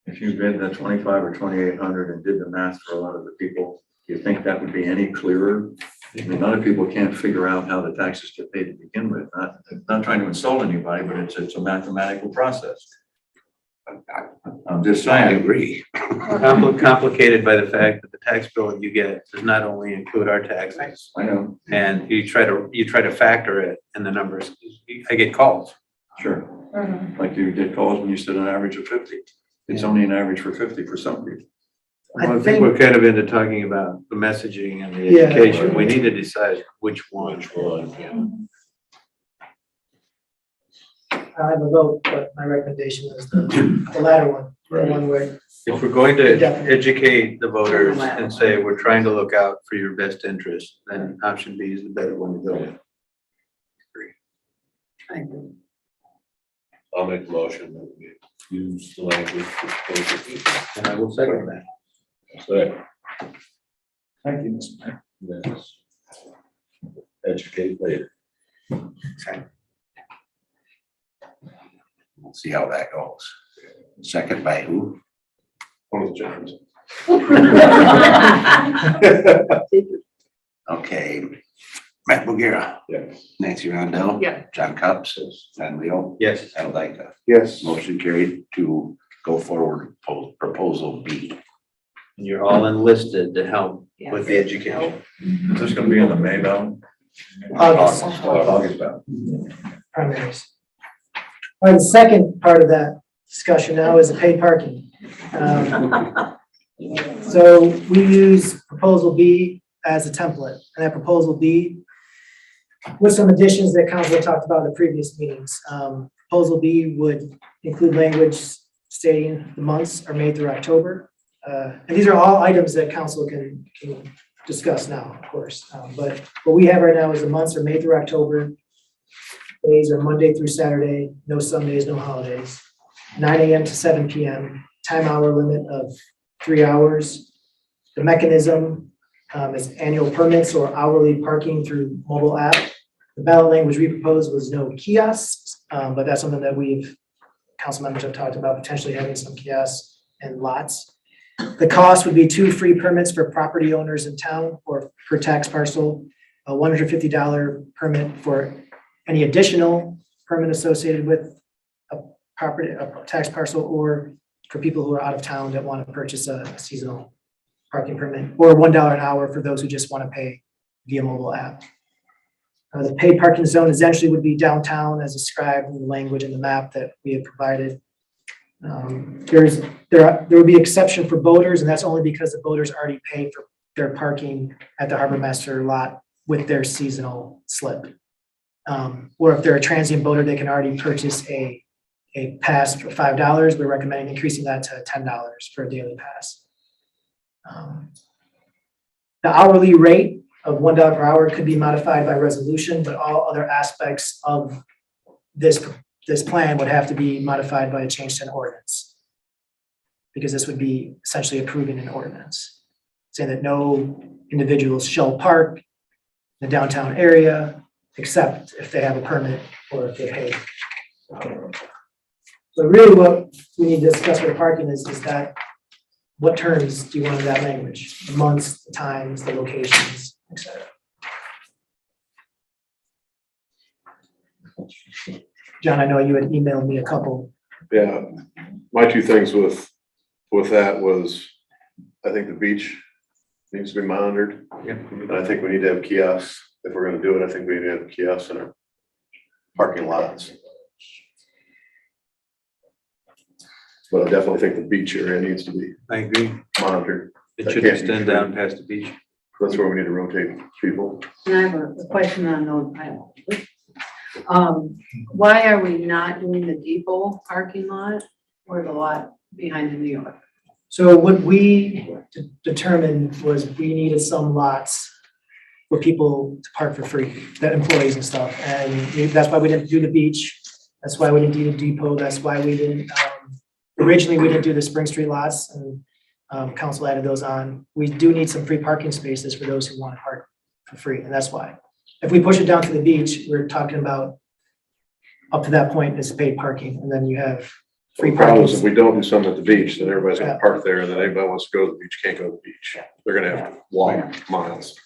If you did the 2,500 or 2,800 and did the math for a lot of the people, do you think that would be any clearer? I mean, a lot of people can't figure out how the taxes get paid to begin with. Not trying to insult anybody, but it's a mathematical process. I'm just I saying. agree. Complicated by the fact that the tax bill you get does not only include our taxes. I know. And you try to factor it in the numbers. I get calls. Sure. Like you get calls when you said an average of 50. It's only an average for 50 for some people. I think we're kind of into talking about the messaging and the education. We need to decide which one. I have a vote, but my recommendation is the latter one, the one where. If we're going to educate the voters and say, we're trying to look out for your best interest, then option B is the better one to go with. I agree. I'll make a motion that we use the language for proposal. And I will second that. So, Thank you, Mr. Mayor. yes. Educate later. We'll see how that goes. Second by who? One of the Johns. Okay. Matt Bogira, Yes. Nancy Rondell. Yeah. John Cups, Van Leo. Yes. Al Dika. Yes. Motion carried to go forward, proposal B. You're all enlisted to help with the education. Is this gonna be in the May ballot? August. August ballot. Primaries. All right, the second part of that discussion now is the paid parking. So we use proposal B as a template, and that proposal B with some additions that council talked about in the previous meetings. Proposal B would include language stating the months are May through October. And these are all items that council can discuss now, of course. But what we have right now is the months are May through October. Days are Monday through Saturday, no Sundays, no holidays. 9 a.m. to 7 p.m., time hour limit of 3 hours. The mechanism is annual permits or hourly parking through mobile app. The ballot language we proposed was no kiosks, but that's something that council members have talked about, potentially having some kiosks and lots. The cost would be 2 free permits for property owners in town or per tax parcel, a $150 permit for any additional permit associated with a tax parcel, or for people who are out of town that want to purchase a seasonal parking permit, or $1 an hour for those who just want to pay via mobile app. The paid parking zone essentially would be downtown as described in the language in the map that we have provided. There would be exception for boaters, and that's only because the boaters already pay for their parking at the Harbor Master lot with their seasonal slip. Or if they're a transient boater, they can already purchase a pass for $5. We're recommending increasing that to $10 for a daily pass. The hourly rate of $1 per hour could be modified by resolution, but all other aspects of this plan would have to be modified by a change to an ordinance. Because this would be essentially approving an ordinance, saying that no individuals shall park in the downtown area, except if they have a permit or if they pay. So really what we need to discuss with parking is that what terms do you want in that language? The months, the times, the locations, etc. John, I know you had emailed me a couple. Yeah, my 2 things with that was, I think the beach needs to be monitored. And I think we need to have kiosks. If we're gonna do it, I think we need to have kiosks in our parking lots. But I definitely think the beach area needs to be I agree. monitored. It That should can't be extend free. down past the beach. That's where we need to rotate people. And I have a question on those. Why are we not doing the depot parking lot or the lot behind the New York? So what we determined was we needed some lots for people to park for free, that employees and stuff. And that's why we didn't do the beach. That's why we didn't do the depot. That's why we didn't, originally we didn't do the Spring Street lots, and council added those on. We do need some free parking spaces for those who want to park for free, and that's why. If we push it down to the beach, we're talking about up to that point is paid parking, and then you have free The problem is if parking. we don't do something at the beach, then everybody's gonna park there, and then anybody wants to go to the beach, can't go to the beach. They're gonna have to walk miles.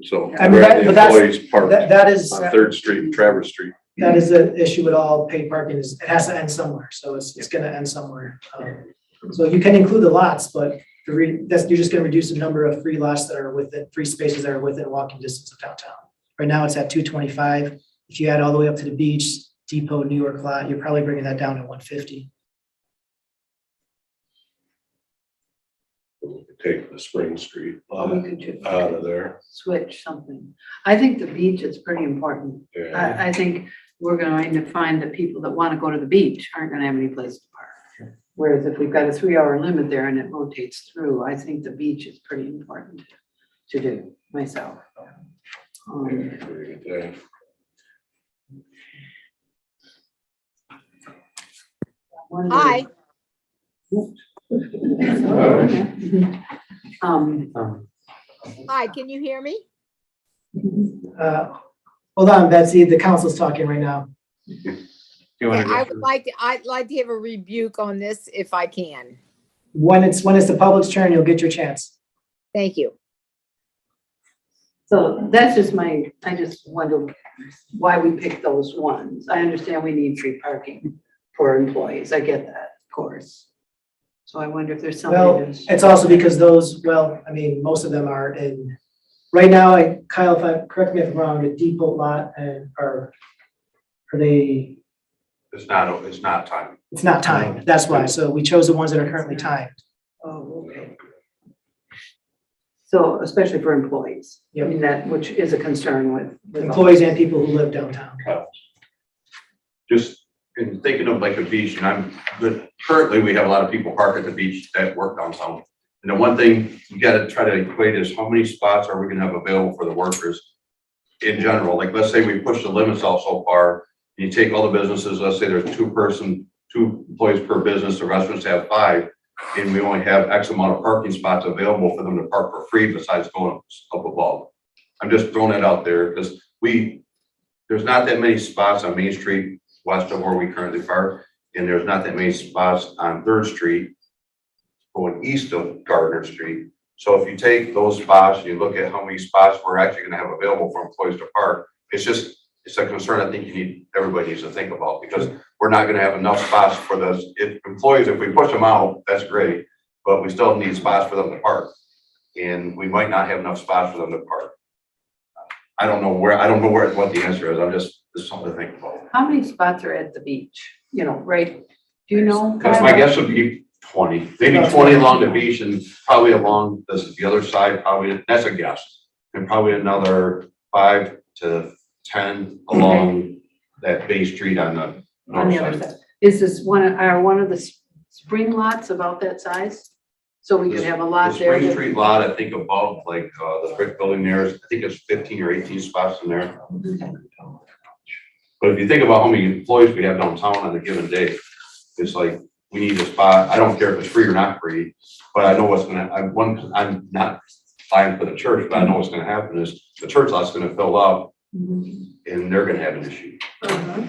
So. I mean, rather but the employees park that is. on Third Street, and Traverse Street. That is the issue with all paid parking, is it has to end somewhere, so it's gonna end somewhere. So you can include the lots, but you're just gonna reduce the number of free lots that are within, free spaces that are within walking distance of downtown. Right now, it's at 225. If you add all the way up to the beach, depot, New York lot, you're probably bringing that down to 150. We could take the Spring Street We could just out of there. switch something. I think the beach is pretty important. Yeah. I think we're going to find that people that want to go to the beach aren't gonna have any place to park. Whereas if we've got a 3-hour limit there and it rotates through, I think the beach is pretty important to do myself. Yeah. Hi. Hi, can you hear me? Hold on, Betsy, the council's talking right now. I'd like to have a rebuke on this if I can. When it's the public's turn, you'll get your chance. Thank you. So that's just I just wonder why we picked those ones. I understand we need free parking for employees. I get that, of course. So I wonder if there's Well, something. it's also because those, I mean, most of them are in, right now, Kyle, correct me if I'm wrong, the depot lot are they? It's not time. It's not timed, that's why. So we chose the ones that are currently timed. Oh, okay. So especially for employees, I mean, that, which is a concern with. Employees and people who live downtown. Just And thinking of like a beach, and currently we have a lot of people park at the beach that work downtown. And the one thing we gotta try to equate is how many spots are we gonna have available for the workers in general? Like, let's say we push the limits out so far, you take all the businesses, let's say there's two employees per business, the restaurants have 5, and we only have X amount of parking spots available for them to park for free besides going up above. I'm just throwing it out there because there's not that many spots on Main Street west of where we currently park, and there's not that many spots on 3rd Street going east of Gardner Street. So if you take those spots, and you look at how many spots we're actually gonna have available for employees to park, it's a concern I think everybody needs to think about, because we're not gonna have enough spots for those. If we push them out, that's great, but we still need spots for them to park. And we might not have enough spots for them to park. I don't know what the answer is. It's something to think about. How many spots are at the beach? You know, right, do you know? Because my guess would be 20, maybe 20 along the beach and probably along the other side, probably, that's a guess. And probably another 5 to 10 along that Bay Street on the On north the other side. side. Is this one of the spring lots about that size? So we could have a lot The there. Spring that- Street lot, I think above like the brick building there, I think it's 15 or 18 spots in there. Okay. But if you think about how many employees we have downtown on a given day, it's like, we need a spot. I don't care if it's free or not free, but I know I'm not buying for the church, but I know what's gonna happen is the church lot's gonna fill up Mhm. and they're gonna have an issue. Uh-huh.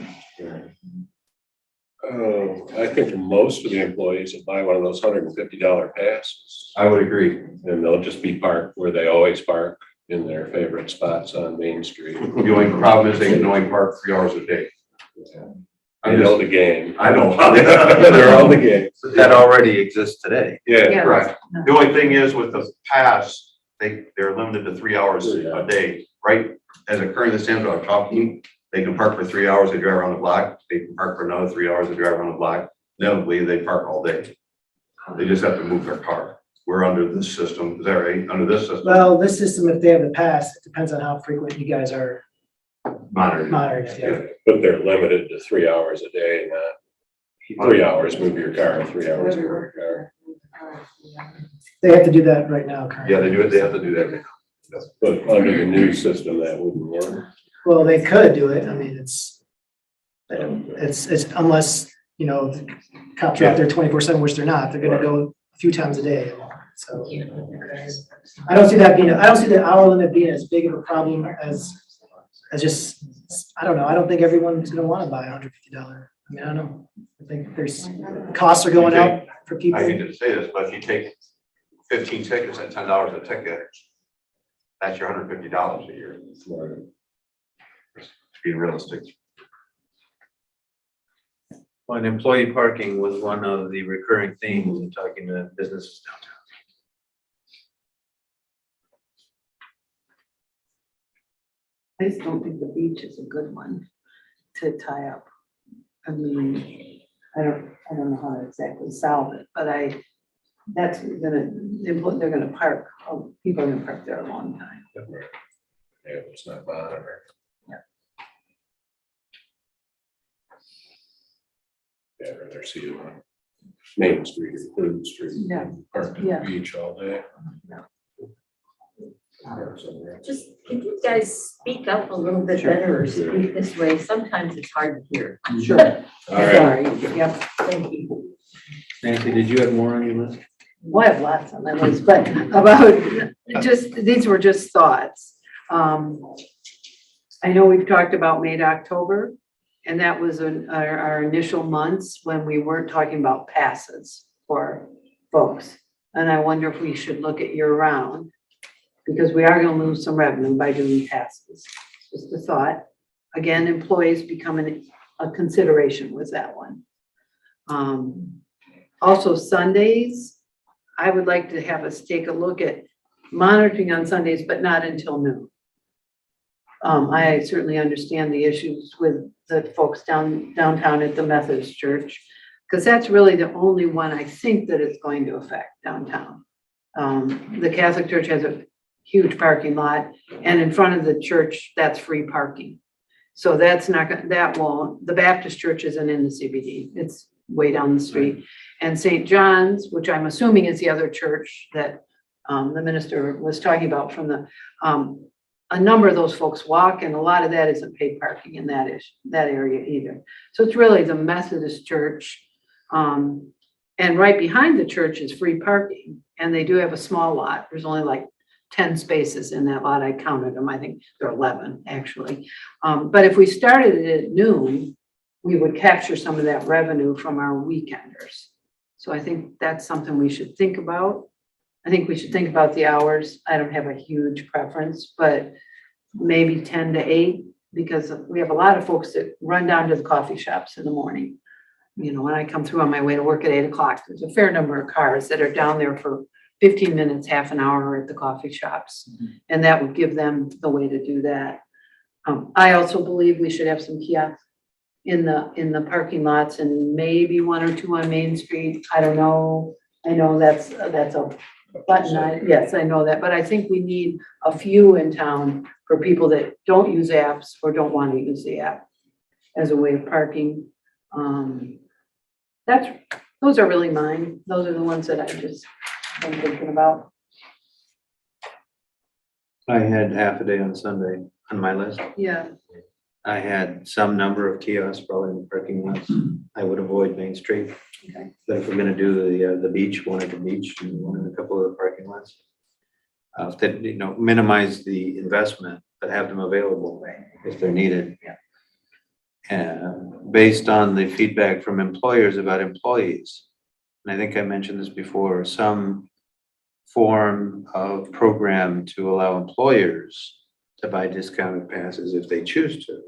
I think most of the employees will buy one of those $150 passes, I would agree. and they'll just be parked where they always park in their favorite spots on Main Street. The only problem is they can only park 3 hours a day. I know the game. I know. They're all the game. That already exists today. Yeah, Yeah. Correct. The only thing is with the pass, they're limited to 3 hours a day, right? As it currently stands, what I'm talking, they can park for 3 hours, they drive around the block, they can park for another 3 hours, they drive around the block. Inevitably, they park all day. They just have to move their car. We're under this system, is that right? Under this system, Well, this system, if they have the pass, it depends on how frequent you guys are monitoring. monitoring it, yeah. but they're limited to 3 hours a day, not 3 hours move your car, 3 hours move your car. They have to do that right now currently. Yeah, they have to do that. But under the new system, that wouldn't work. Well, they could do it. I mean, it's unless, you know, the cops are out there 24/7, which they're not. They're gonna go a few times a day. So I don't see the hour limit being as big of a problem as just, I don't know. I don't think everyone's gonna wanna buy $150. I mean, I don't know. I think there's, costs are going up for people. I hate to say this, but if you take 15 tickets at $10 a ticket, that's your $150 a year. To be realistic. Well, and employee parking was one of the recurring themes in talking to businesses downtown. I just don't think the beach is a good one to tie up. I mean, I don't know how to exactly solve it, but they're gonna park, people are gonna park there a long time. Yeah, it's not monitored. Yeah, I'd rather see it on Main Street or 3rd Street. Yeah. Parked at Yeah. the beach all day. Yeah. Park somewhere. Just, can you guys speak up a little bit Sure. better or speak this way? Sometimes it's hard to hear. Sure. All right. Sorry, yep. Thank you. Nancy, did you have more on your list? Well, I have lots on my list, but these were just thoughts. I know we've talked about May to October, and that was our initial months when we weren't talking about passes for folks. And I wonder if we should look at year round, because we are gonna lose some revenue by doing passes. Just a thought. Again, employees becoming a consideration was that one. Also Sundays, I would like to have us take a look at monitoring on Sundays, but not until noon. I certainly understand the issues with the folks downtown at the Methodist Church, because that's really the only one I think that it's going to affect downtown. The Catholic Church has a huge parking lot, and in front of the church, that's free parking. So that's not, that won't, the Baptist church isn't in the CBD. It's way down the street. And St. John's, which I'm assuming is the other church that the minister was talking about from the, a number of those folks walk, and a lot of that isn't paid parking in that area either. So it's really the Methodist church. And right behind the church is free parking, and they do have a small lot. There's only like 10 spaces in that lot. I counted them. I think there are 11 actually. But if we started it at noon, we would capture some of that revenue from our weekenders. So I think that's something we should think about. I think we should think about the hours. I don't have a huge preference, but maybe 10 to 8, because we have a lot of folks that run down to the coffee shops in the morning. You know, when I come through on my way to work at 8 o'clock, there's a fair number of cars that are down there for 15 minutes, half an hour at the coffee shops. And that would give them the way to do that. I also believe we should have some kiosks in the parking lots, and maybe 1 or 2 on Main Street. I don't know. I know that's a button. Yes, I know that, but I think we need a few in town for people that don't use apps or don't want to use the app as a way of parking. Those are really mine. Those are the ones that I just am thinking about. I had half a day on Sunday on my list. Yeah. I had some number of kiosks probably in the parking lots. I would avoid Main Street. Okay. But if we're gonna do the beach, one at the beach and one in a couple of the parking lots. That, you know, minimize the investment, but have them available if they're needed. Yeah. And based on the feedback from employers about employees, and I think I mentioned this before, some form of program to allow employers to buy discounted passes if they choose to,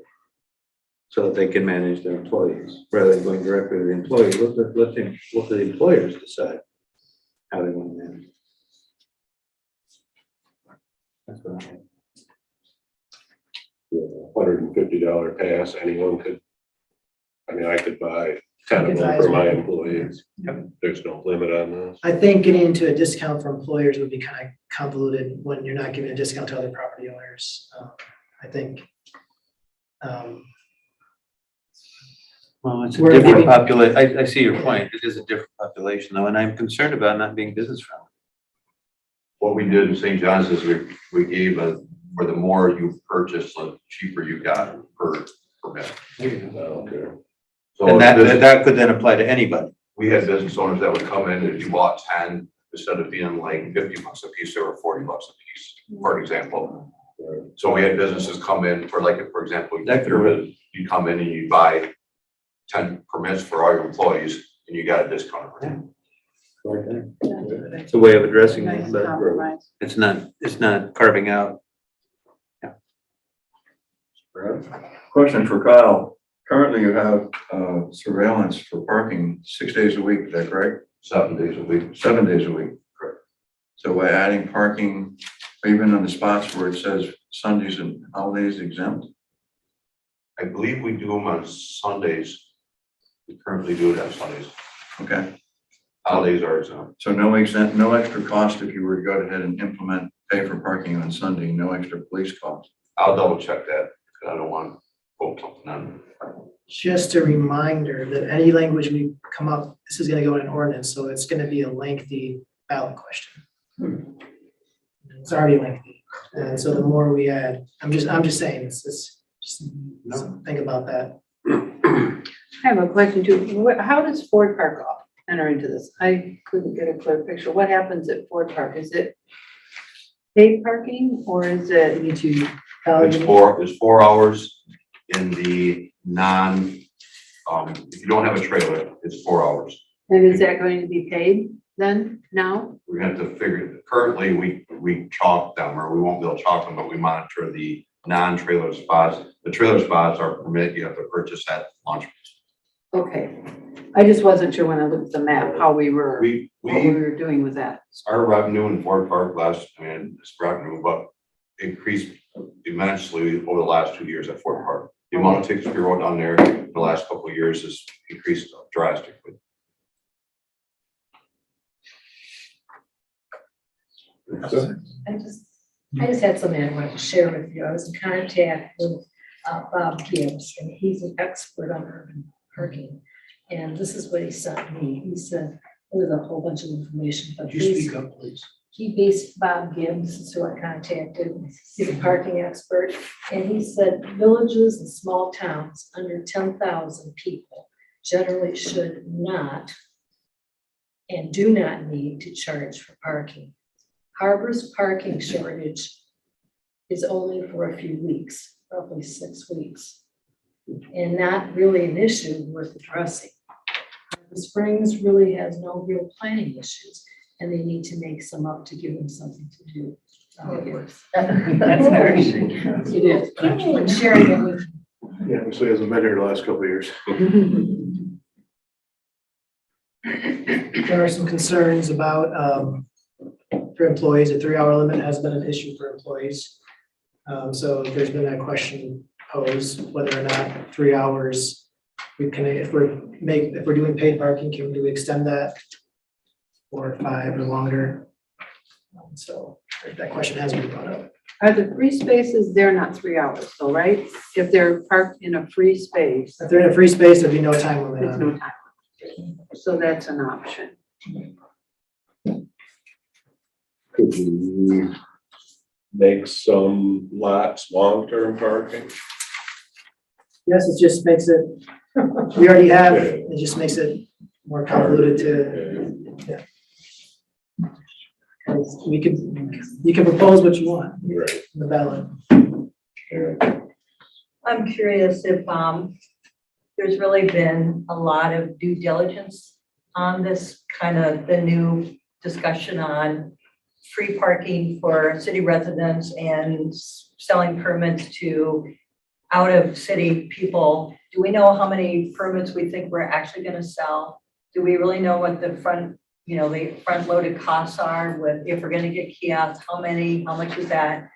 so that they can manage their employees, rather than going directly to the employees. Let the employers decide how they want to manage. That's what I have. $150 pass, anyone could, I mean, I could buy 10 of You could them buy for as my many. employees. There's no limit on this. I think getting into a discount for employers would be kind of convoluted when you're not giving a discount to other property owners. I think. Well, it's a We're different giving- population. I see your point. It is a different population though, and I'm concerned about not being business friendly. What we did in St. John's is we gave for the more you purchase, the cheaper you got per permit. Okay. So And that could then apply to anybody. we had business owners that would come in, and if you bought 10, instead of being like $50 a piece, they were $40 a piece, for example. So we had businesses come in for like, for example, you come in and you buy 10 permits for all your employees and you got a discount. It's a way of addressing it, Nice but compromise. it's not carving out. Question for Kyle. Currently you have surveillance for parking 6 days a week, is that correct? 7 days a week. 7 days a week. Correct. So by adding parking, even on the spots where it says Sundays and holidays exempt? I believe we do them on Sundays. We currently do it on Sundays. Okay, Holidays are exempt. so no extra cost if you were to go ahead and implement pay for parking on Sunday, no extra police cost. I'll double check that, because I don't want to quote something on. Just a reminder that any language we come up, this is gonna go in an ordinance, so it's gonna be a lengthy ballot question. It's already lengthy, and so the more we add, I'm just saying, just think about that. I have a question too. How does Ford Park enter into this? I couldn't get a clear picture. What happens at Ford Park? Is it paid parking or is it? It's 4 hours in the if you don't have a trailer, it's 4 hours. And is that going to be paid then, now? We're gonna have to figure, currently, we chalk them, or we won't be able to chalk them, but we monitor the non-trailer spots. The trailer spots are permitted, you have to purchase at launch. Okay. I just wasn't sure when I looked at the map, how we were, We what we were doing with that. our revenue in Ford Park it's revenue, but increased immensely over the last 2 years at Ford Park. The amount of tickets we wrote down there in the last couple of years has increased drastically. I just had something I wanted to share with you. I was in contact with Bob Gibbs, and he's an expert on urban parking. And this is what he sent me. He said, there's a whole bunch of information, but Could you speak up, please? Bob Gibbs is who I contacted. He's a parking expert. And he said villages and small towns under 10,000 people generally should not and do not need to charge for parking. Harbor's parking shortage is only for a few weeks, roughly 6 weeks, and not really an issue worth addressing. Harbor Springs really has no real planning issues, and they need to make some up to give them something to do. That's harsh. It is. I'm sharing it with Yeah, obviously hasn't been here the last couple of years. There are some concerns about, for employees, a 3-hour limit has been an issue for employees. So there's been that question posed, whether or not 3 hours, we can, if we're doing paid parking, can we extend that? Or 5 or longer? So that question has been brought up. Are the free spaces, they're not 3 hours though, right? If they're parked in a free space, If they're in a free space, there'd be no time limit there's on no it. time. So that's an option. Could we make some lots long-term parking? Yes, it just makes it, we already have, it just makes it more convoluted to, we could, you can propose what you want Right. in the ballot. I'm curious if there's really been a lot of due diligence on this kind of the new discussion on free parking for city residents and selling permits to out of city people. Do we know how many permits we think we're actually going to sell? Do we really know what the front loaded costs are with, if we're going to get kiosks, how much is that?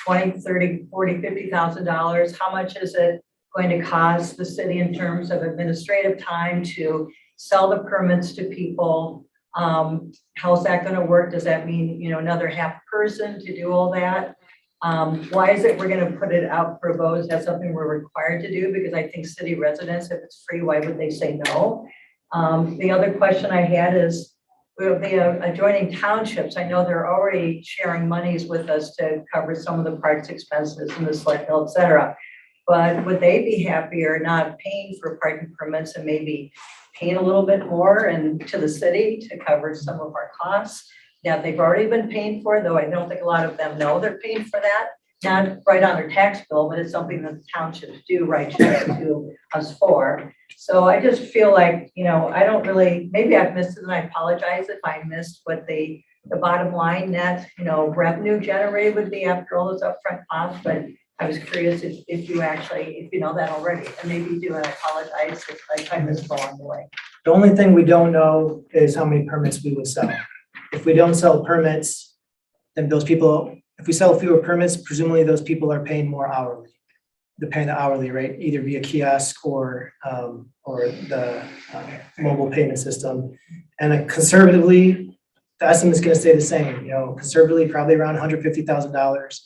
20, 30, 40, $50,000. How much is it going to cost the city in terms of administrative time to sell the permits to people? How's that going to work? Does that mean, another half person to do all that? Why is it we're going to put it out for a vote? Is that something we're required to do? Because I think city residents, if it's free, why would they say no? The other question I had is, the adjoining townships, I know they're already sharing monies with us to cover some of the parks expenses and the select bill, et cetera. But would they be happier not paying for parking permits and maybe paying a little bit more and to the city to cover some of our costs that they've already been paying for, though I don't think a lot of them know they're paying for that. Not right on their tax bill, but it's something that the townships do write checks to us for. So I just feel like, I don't really, maybe I've missed it and I apologize if I missed what the bottom line net, revenue generated would be after all those upfront costs, but I was curious if you know that already, and maybe you do, and I apologize if I missed along the way. The only thing we don't know is how many permits we would sell. If we don't sell permits, then those people, if we sell fewer permits, presumably those people are paying more hourly. They're paying the hourly rate, either via kiosk or the mobile payment system. And conservatively, the estimate is going to stay the same. Conservatively, probably around $150,000.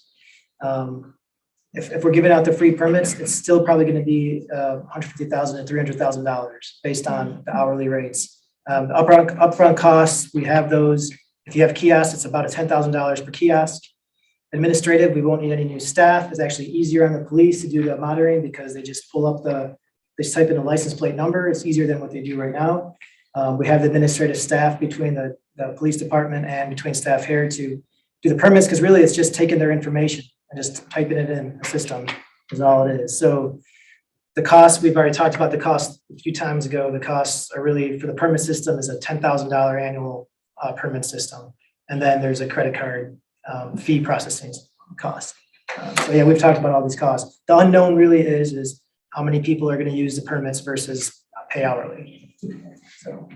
If we're giving out the free permits, it's still probably going to be $150,000 to $300,000 based on the hourly rates. Upfront costs, we have those. If you have kiosks, it's about $10,000 per kiosk. Administrative, we won't need any new staff. It's actually easier on the police to do the monitoring because they just pull up they just type in a license plate number. It's easier than what they do right now. We have the administrative staff between the police department and between staff here to do the permits, because really it's just taking their information and just typing it in the system is all it is. So the cost, we've already talked about the cost a few times ago. The costs are really, for the permit system, is a $10,000 annual permit system. And then there's a credit card fee processing cost. So yeah, we've talked about all these costs. The unknown really is how many people are going to use the permits versus pay hourly. So.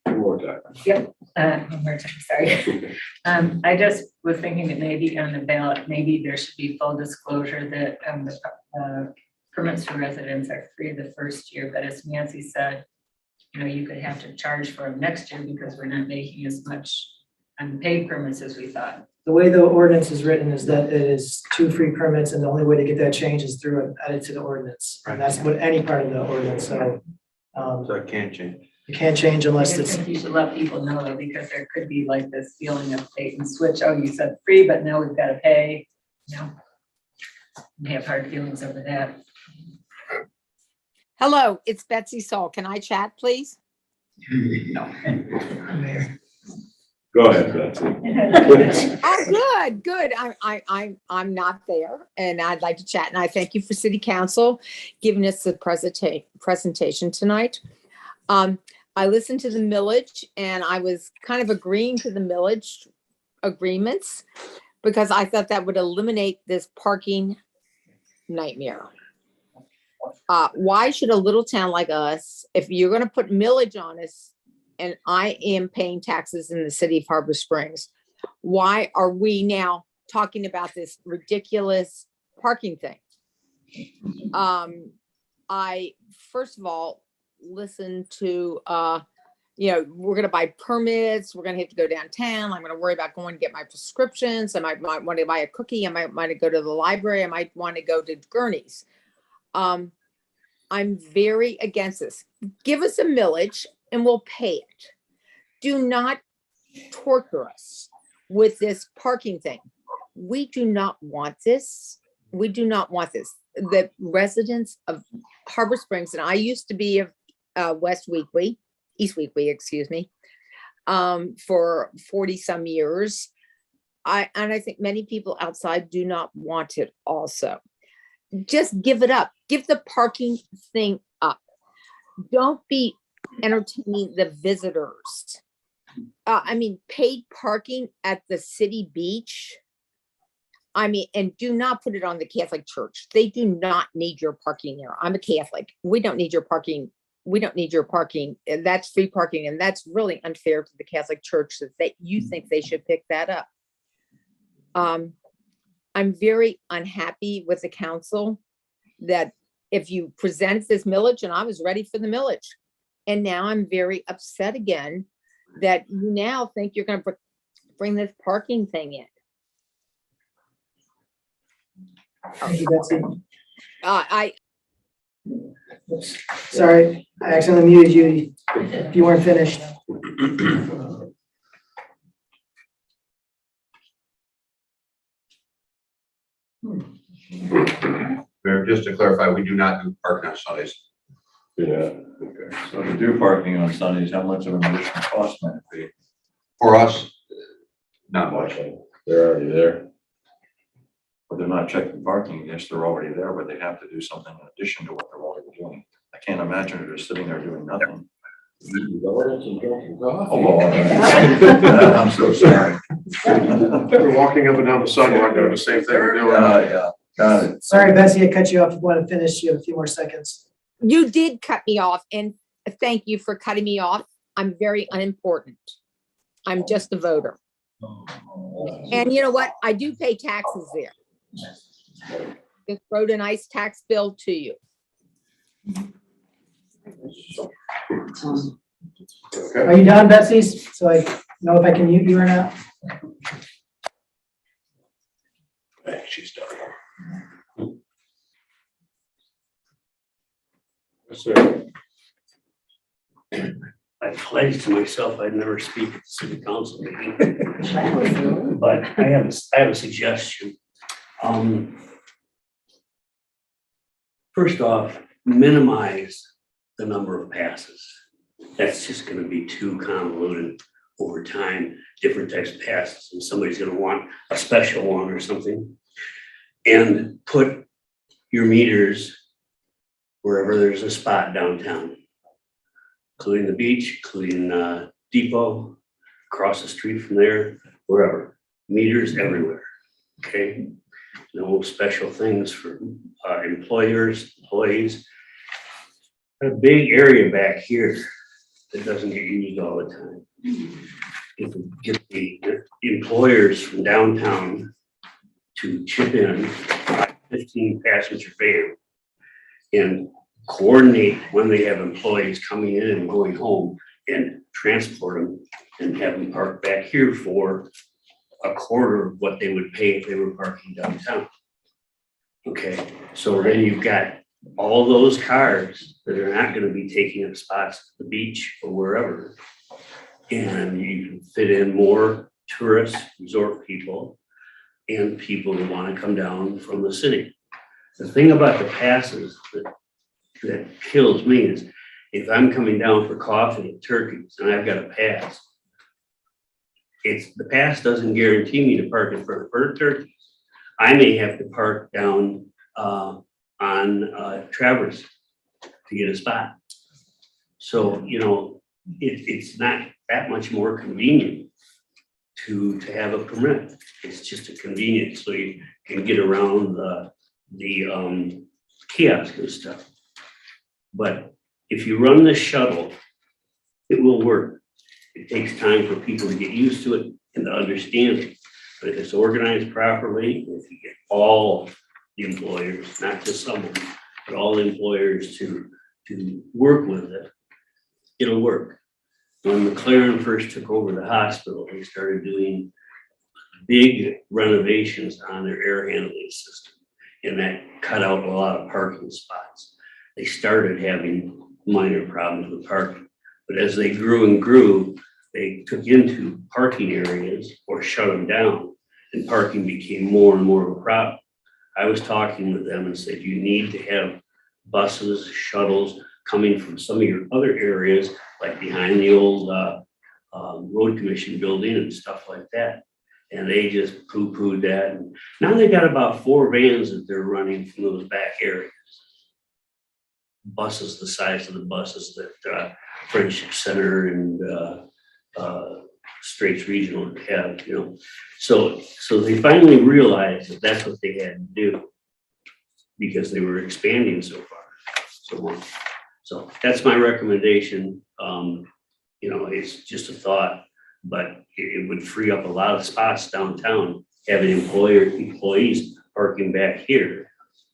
One more time. Yep, one more time, sorry. I just was thinking that maybe on the ballot, maybe there should be full disclosure that the permits for residents are free the first year, but as Nancy said, you could have to charge for them next year because we're not making as much on paid permits as we thought. the way the ordinance is written is that it is 2 free permits, and the only way to get that changed is through an edit to the ordinance. And that's what any part of the ordinance, so, So it can't change. you can't change I unless just it's, think you should let people know though, because there could be like this feeling of bait and switch. Oh, you said free, but now we've got to pay, you know. We have hard feelings over that. Hello, it's Betsy Saul. Can I chat, please? Go ahead, Betsy. Oh, good. I'm not there and I'd like to chat. And I thank you for City Council giving us the presentation tonight. I listened to the millage and I was kind of agreeing to the millage agreements because I thought that would eliminate this parking nightmare. Why should a little town like us, if you're gonna put millage on us, and I am paying taxes in the city of Harbor Springs, why are we now talking about this ridiculous parking thing? I, first of all, listened to, we're gonna buy permits, we're gonna have to go downtown, I'm gonna worry about going to get my prescriptions, I might want to buy a cookie, I might want to go to the library, I might want to go to Gurney's. I'm very against this. Give us a millage and we'll pay it. Do not torture us with this parking thing. We do not want this. We do not want this. The residents of Harbor Springs, and I used to be of East Weekly, excuse me, for 40 some years. And I think many people outside do not want it also. Just give it up. Give the parking thing up. Don't be entertaining the visitors. Paid parking at the city beach. And do not put it on the Catholic Church. They do not need your parking there. I'm a Catholic. We don't need your parking. We don't need your parking. That's free parking. And that's really unfair to the Catholic Church that you think they should pick that up. I'm very unhappy with the council that if you present this millage, and I was ready for the millage, and now I'm very upset again that you now think you're going to bring this parking thing in. thank you, Betsy. Sorry, I accidentally muted you if you weren't finished. Mayor, just to clarify, we do not do parking on Sundays. Yeah, okay. So to do parking on Sundays, how much of an additional cost might it be? For us, not much. They're already there. But they're not checking parking, yes, they're already there, but they have to do something in addition to what they're already doing. I can't imagine they're just sitting there doing nothing. Oh, I'm so sorry. We're walking up and down the sidewalk doing the same thing we're doing. Yeah, got it. Sorry, Betsy, I cut you off. If you want to finish, you have a few more seconds. You did cut me off, and thank you for cutting me off. I'm very unimportant. I'm just a voter. And you know what? I do pay taxes there. Just wrote a nice tax bill to you. Are you done, Betsy? So I know if I can mute you or not. She's done. Yes, sir. I pledged to myself I'd never speak at the city council meeting. But I have a suggestion. First off, minimize the number of passes. That's just gonna be too convoluted over time, different types of passes, and somebody's gonna want a special one or something. And put your meters wherever there's a spot downtown, including the beach, including Depot, across the street from there, wherever. Meters everywhere, okay? No special things for employers, employees. A big area back here that doesn't get used all the time. If we get the employers from downtown to chip in a 15 passenger van and coordinate when they have employees coming in and going home and transport them and have them parked back here for a quarter of what they would pay if they were parking downtown. Okay, so then you've got all those cars that are not gonna be taking up spots at the beach or wherever. And you can fit in more tourists, resort people, and people that wanna come down from the city. The thing about the passes that kills me is if I'm coming down for coffee at Turkey's and I've got a pass, the pass doesn't guarantee me to park in front of Turkey's. I may have to park down on Traverse to get a spot. So, you know, it's not that much more convenient to have a permit. It's just a convenience, so you can get around the kiosk and stuff. But if you run the shuttle, it will work. It takes time for people to get used to it and to understand it. But if it's organized properly, if you get all the employers, not just some of them, but all the employers to work with it, it'll work. When McLaren first took over the hospital, they started doing big renovations on their air handling system, and that cut out a lot of parking spots. They started having minor problems with parking, but as they grew and grew, they took into parking areas or shut them down, and parking became more and more of a problem. I was talking with them and said, you need to have buses, shuttles coming from some of your other areas, like behind the old road commission building and stuff like that. And they just poo-pooed that. And now they got about 4 vans that they're running from those back areas. Buses the size of the buses that Friendship Center and Straits Regional have, you know. So they finally realized that that's what they had to do because they were expanding so far. So that's my recommendation. You know, it's just a thought, but it would free up a lot of spots downtown, having employees parking back here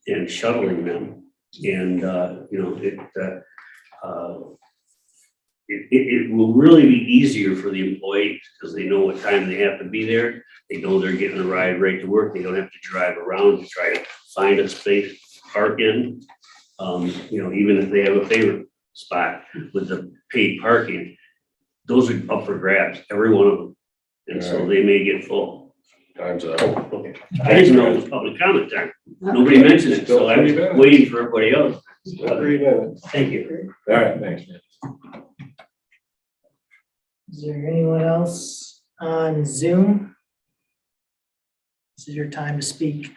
and shuttling them. And, you know, it will really be easier for the employees because they know what time they have to be there. They know they're getting a ride right to work. They don't have to drive around to try to find a space to park in. You know, even if they have a favorite spot with the paid parking, those are up for grabs, every one of them. And so they may get full. Time's up. Okay. I didn't know it was public comment time. Nobody mentioned it, so I was waiting for everybody else. 3 minutes. Thank you. All right, thanks, man. Is there anyone else on Zoom? This is your time to speak.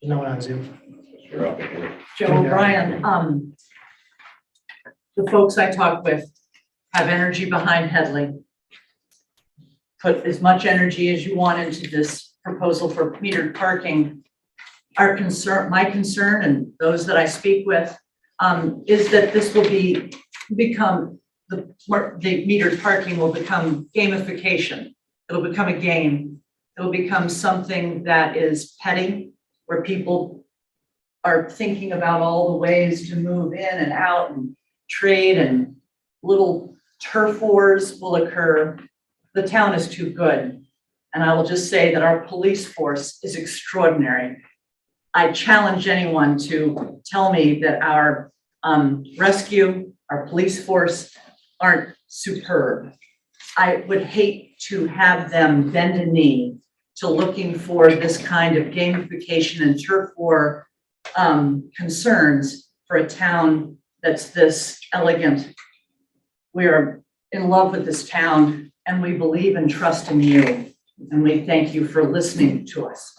There's no one on Zoom. You're up here. Joe O'Brien, the folks I talk with have energy behind Headley. Put as much energy as you want into this proposal for metered parking. My concern and those that I speak with, is that this will become the metered parking will become gamification. It'll become a game. It'll become something that is petty, where people are thinking about all the ways to move in and out and trade, and little turf wars will occur. The town is too good. And I will just say that our police force is extraordinary. I challenge anyone to tell me that our rescue, our police force aren't superb. I would hate to have them bend a knee to looking for this kind of gamification and turf war concerns for a town that's this elegant. We are in love with this town and we believe and trust in you. And we thank you for listening to us.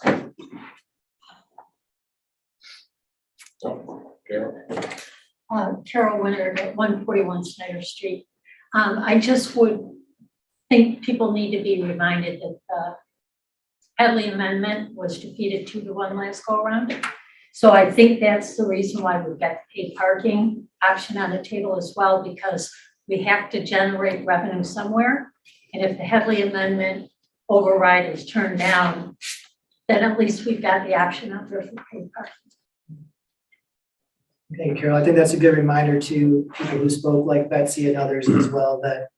Carol Winter at 141 Snyder Street. I just would think people need to be reminded that the Headley Amendment was defeated 2-1 last go around. So I think that's the reason why we've got the paid parking option on the table as well, because we have to generate revenue somewhere. And if the Headley Amendment override is turned down, then at least we've got the option out there for paid parking. Thank you, Carol. I think that's a good reminder to people who spoke, like Betsy and others as well, that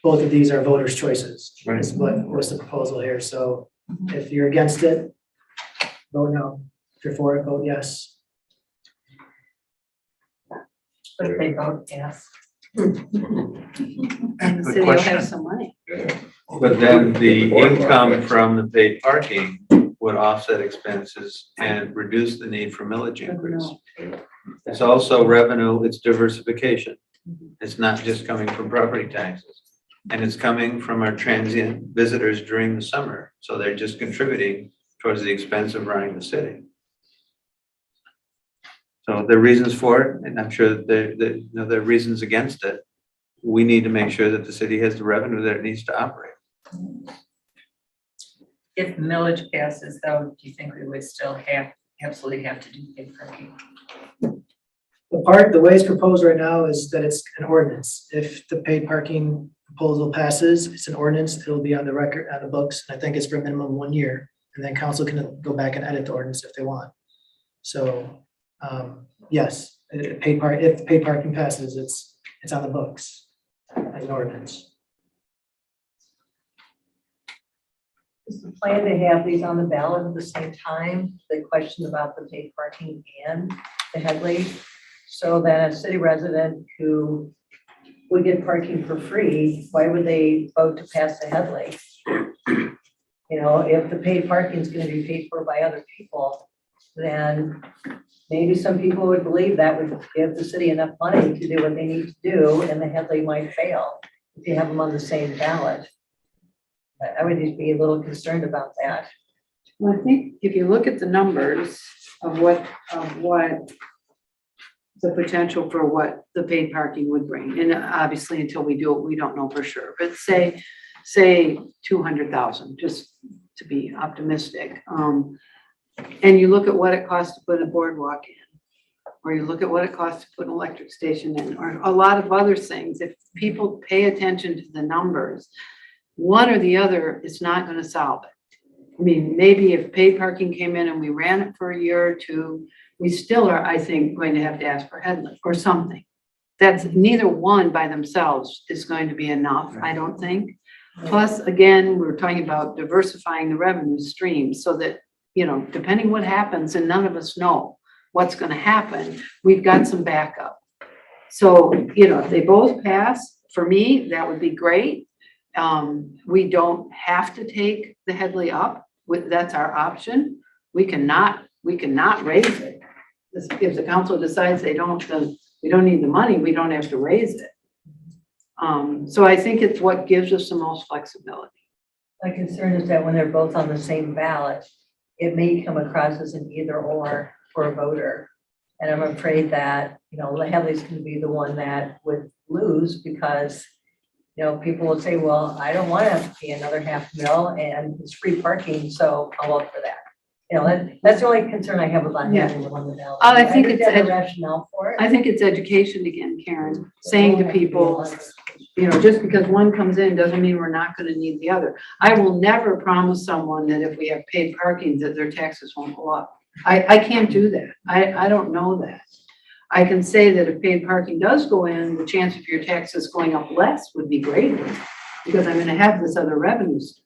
both of these are voters' choices. Right. Is what was the proposal here. So if you're against it, vote no. If you're for it, vote yes. But if they vote yes. And the Good city will question. have some money. But then the income from the paid parking would offset expenses and reduce the need for millage increase. It's also revenue, it's diversification. It's not just coming from property taxes. And it's coming from our transient visitors during the summer. So they're just contributing towards the expense of running the city. So there are reasons for it, and I'm sure that there are reasons against it. We need to make sure that the city has the revenue that it needs to operate. If millage passes though, do you think we would still absolutely have to do paid parking? The way it's proposed right now is that it's an ordinance. If the paid parking proposal passes, it's an ordinance, it'll be on the record, on the books. I think it's for a minimum of 1 year. And then council can go back and edit the ordinance if they want. So, yes, if paid parking passes, it's on the books as an ordinance. Is the plan to have these on the ballot at the same time, the question about the paid parking and the Headley? So that a city resident who would get parking for free, why would they vote to pass the Headley? You know, if the paid parking is gonna be paid for by other people, then maybe some people would believe that would give the city enough money to do what they need to do, and the Headley might fail if you have them on the same ballot. I would just be a little concerned about that. Well, I think if you look at the numbers of what the potential for what the paid parking would bring, and obviously until we do it, we don't know for sure, but say 200,000, just to be optimistic. And you look at what it costs to put a boardwalk in, or you look at what it costs to put an electric station in, or a lot of other things. If people pay attention to the numbers, one or the other is not going to solve it. I mean, maybe if paid parking came in and we ran it for a year or two, we still are, I think, going to have to ask for Headley or something. That's neither one by themselves is going to be enough, I don't think. Plus, again, we're talking about diversifying the revenue stream so that, you know, depending what happens, and none of us know what's going to happen, we've got some backup. So, you know, if they both pass, for me, that would be great. We don't have to take the Headley up. That's our option. We cannot raise it. If the council decides we don't need the money, we don't have to raise it. So I think it's what gives us the most flexibility. My concern is that when they're both on the same ballot, it may come across as an either or for a voter. And I'm afraid that, you know, the Headley's going to be the one that would lose because, you know, people will say, well, I don't want to pay another $500,000 and it's free parking, so I'll vote for that. You know, that's the only concern I have about having them on the ballot. I think it's understand the rationale for it. I think it's education again, Karen, saying to people, you know, just because one comes in doesn't mean we're not going to need the other. I will never promise someone that if we have paid parking that their taxes won't go up. I can't do that. I don't know that. I can say that if paid parking does go in, the chance of your taxes going up less would be greater because I'm going to have this other revenue stream.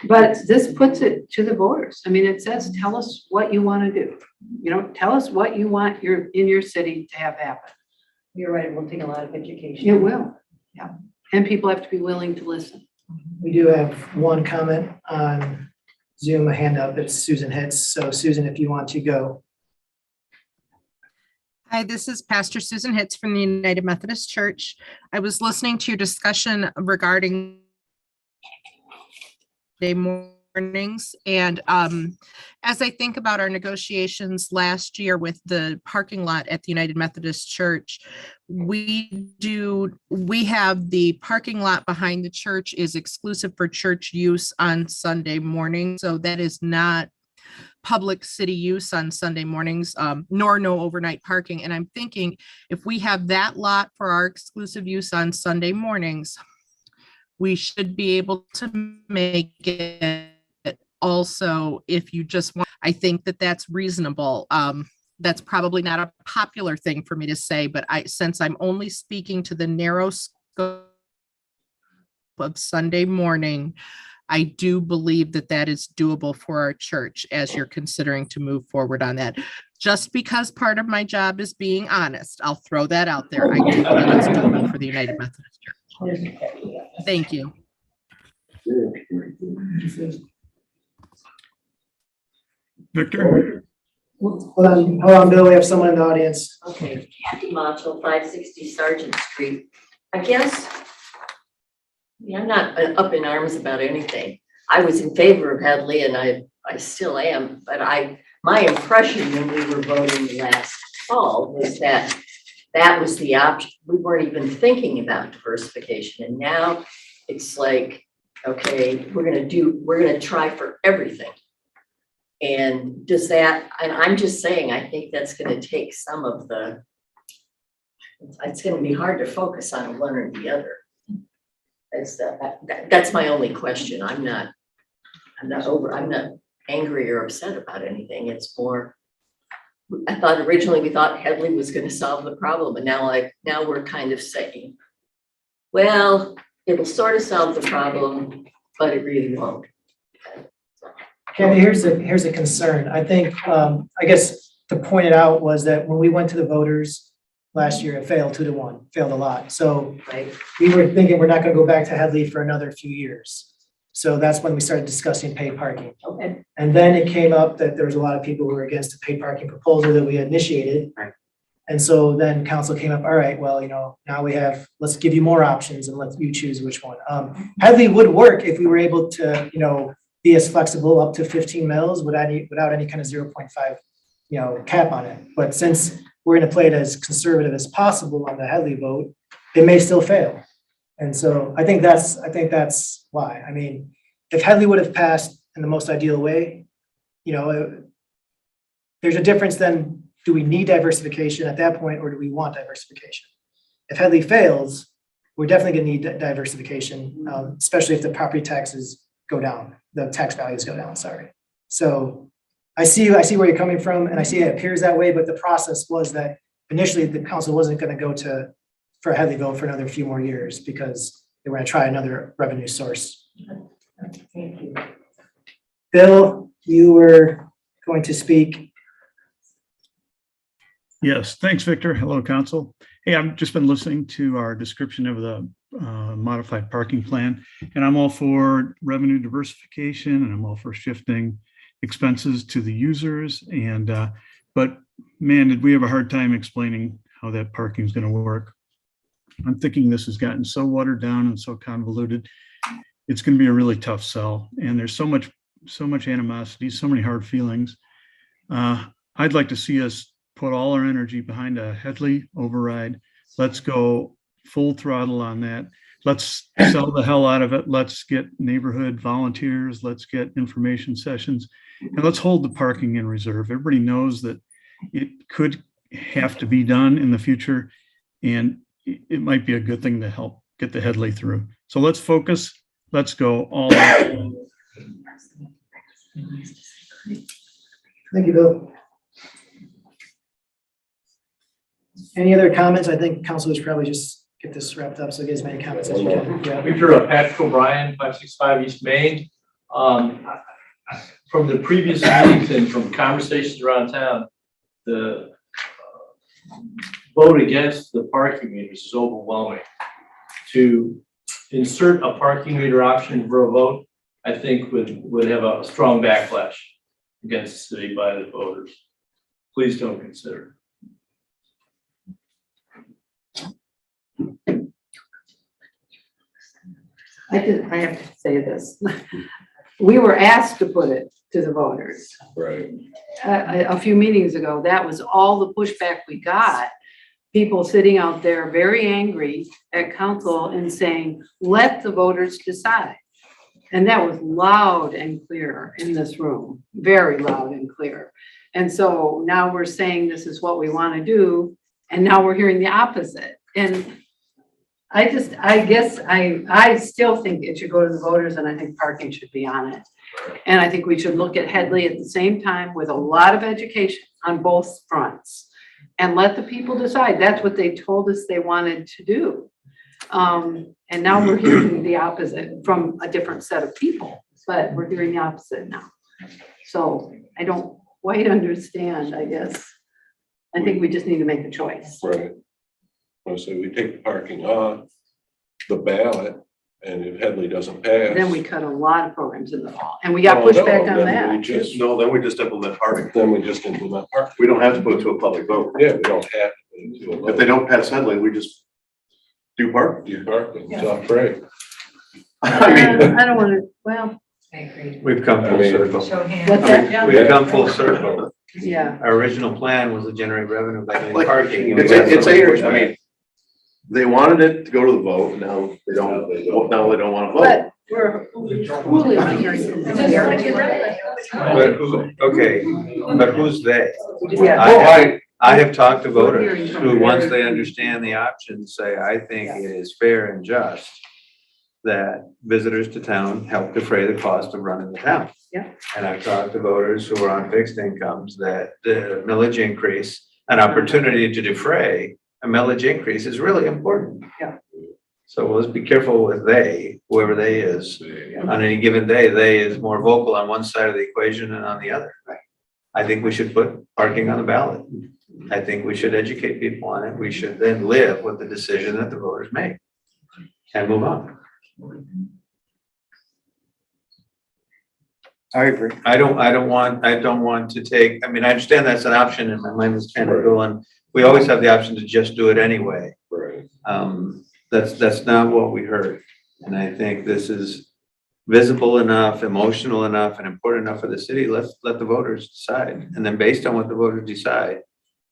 But this puts it to the voters. I mean, it says, tell us what you want to do. You know, tell us what you want in your city to have happen. You're right, it will take a lot of education. It will, yeah. And people have to be willing to listen. We do have one comment on Zoom, a hand up. It's Susan Hitz. So Susan, if you want to go. Hi, this is Pastor Susan Hitz from the United Methodist Church. I was listening to your discussion regarding day mornings. And as I think about our negotiations last year with the parking lot at the United Methodist Church, we have the parking lot behind the church is exclusive for church use on Sunday morning. So that is not public city use on Sunday mornings, nor no overnight parking. And I'm thinking if we have that lot for our exclusive use on Sunday mornings, we should be able to make it also if you just want. I think that that's reasonable. That's probably not a popular thing for me to say, but since I'm only speaking to the narrow scope of Sunday morning, I do believe that that is doable for our church as you're considering to move forward on that. Just because part of my job is being honest, I'll throw that out there. I do believe it's doable for the United Methodist Church. Thank you. Victor? Hold on, Bill, we have someone in the audience. Okay, Kathy Macho, 560 Sergeant Street. I guess, I'm not up in arms about anything. I was in favor of Headley and I still am, but my impression when we were voting last fall was that that was the option. We weren't even thinking about diversification. And now it's like, okay, we're gonna try for everything. And does that, and I'm just saying, I think that's gonna take some of the, it's gonna be hard to focus on one or the other. That's my only question. I'm not angry or upset about anything. It's more, I thought originally we thought Headley was gonna solve the problem, and now we're kind of saying, well, it'll sort of solve the problem, but it really won't. Kathy, here's a concern. I think, I guess to point it out was that when we went to the voters last year, it failed 2-1, failed a lot. So we were thinking we're not gonna go back to Headley for another few years. So that's when we started discussing paid parking. Okay. And then it came up that there was a lot of people who were against the paid parking proposal that we initiated. Right. And so then council came up, all right, well, now we have, let's give you more options and let you choose which one. Headley would work if we were able to, be as flexible up to 15 mils without any kind of 0.5, cap on it. But since we're gonna play it as conservative as possible on the Headley vote, it may still fail. And so I think that's why. I mean, if Headley would have passed in the most ideal way, there's a difference then, do we need diversification at that point or do we want diversification? If Headley fails, we're definitely gonna need diversification, especially if the property taxes go down, the tax values go down, sorry. So I see where you're coming from and I see it appears that way, but the process was that initially the council wasn't gonna go for a Headley vote for another few more years because they were gonna try another revenue source. Thank you. Bill, you were going to speak. Yes, thanks, Victor. Hello, council. Hey, I've just been listening to our description of the modified parking plan, and I'm all for revenue diversification, and I'm all for shifting expenses to the users. And but man, did we have a hard time explaining how that parking is going to work. I'm thinking this has gotten so watered down and so convoluted. It's going to be a really tough sell, and there's so much animosity, so many hard feelings. I'd like to see us put all our energy behind a Headley override. Let's go full throttle on that. Let's sell the hell out of it. Let's get neighborhood volunteers. Let's get information sessions, and let's hold the parking in reserve. Everybody knows that it could have to be done in the future, and it might be a good thing to help get the Headley through. So let's focus. Let's go all out. Thank you, Bill. Any other comments? I think council should probably just get this wrapped up, so get as many comments as you can. Yeah. Victor, Patrick O'Brien, 565 East Main. From the previous meetings and from conversations around town, the vote against the parking meters is overwhelming. To insert a parking meter option for a vote, I think would have a strong backlash against the city by the voters. Please don't consider. I have to say this. We were asked to put it to the voters. Right. A few meetings ago, that was all the pushback we got. People sitting out there very angry at council and saying, let the voters decide. And that was loud and clear in this room, very loud and clear. And so now we're saying this is what we want to do. And now we're hearing the opposite. And I guess I still think it should go to the voters, and I think parking should be on it. And I think we should look at Headley at the same time with a lot of education on both fronts and let the people decide. That's what they told us they wanted to do. And And now we're hearing the opposite from a different set of people, but we're hearing the opposite now. So I don't quite understand, I guess. I think we just need to make a choice. Right. Well, so we take the parking off the ballot, and if Headley doesn't pass. Then we cut a lot of programs in the fall, and we got pushback on that. No, then we just implement parking. Then we just implement parking. We don't have to put it to a public vote. Yeah, we don't have to. put it to a vote. If they don't pass Headley, we just do parking. Do parking, it's off rate. I mean, I don't want to, well, I agree. We've come full circle. Show hands. what's that? We've come full circle. Yeah. Our original plan was to generate revenue by doing like, parking. and we it's, got it's some a, I pushback. mean, they wanted it to go to the vote, now they don't, now they don't wanna vote. But we're truly hearing from the But who, okay, but who's they? Yeah. I have talked to voters who, once they understand the options, say, I think it is fair and just that visitors to town help defray the cost of running the town. Yeah. And I've talked to voters who are on fixed incomes that the millage increase, an opportunity to defray a millage increase is really important. Yeah. So let's be careful with they, whoever they is. On any given day, they is more vocal on one side of the equation than on the other. Right. I think we should put parking on the ballot. I think we should educate people on it. We should then live with the decision that the voters make and move on. I agree. I don't want to take, I mean, I understand that's an option and my mind was kind of going, we always have the option to just do it anyway. Right. That's not what we heard. And I think this is visible enough, emotional enough, and important enough for the city. Let's let the voters decide. And then based on what the voters decide,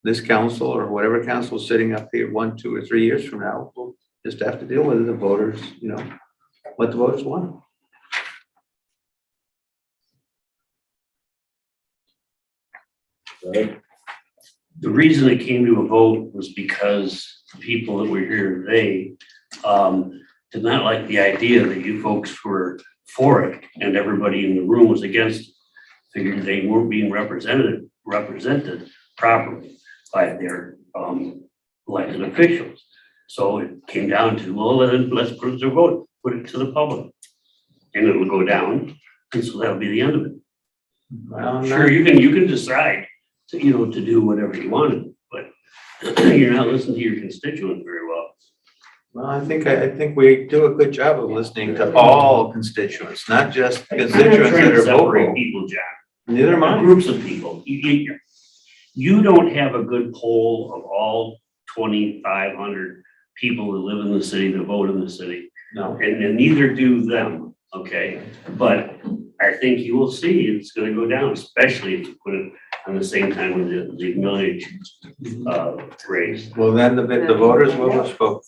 this council or whatever council is sitting up here 1, 2, or 3 years from now, we'll just have to deal with the voters, what the voters want. Right. The reason it came to a vote was because the people that were here today did not like the idea that you folks were for it and everybody in the room was against it. Figured they weren't being represented properly by their elected officials. So it came down to, well, let's put it to a vote, put it to the public. And it'll go down, and so that'll be the end of it. Well, Sure, you can decide to do whatever you want, but you're not listening to your constituents very well. Well, I think we do a good job of listening to all constituents, not just constituents that are vocal. People, John. Neither am I. Groups of people. You don't have a good poll of all 2,500 people who live in the city, that vote in the city. No. And neither do them, okay? But I think you will see it's gonna go down, especially if you put it on the same time with the millage raise. Well, then the voters will have spoken.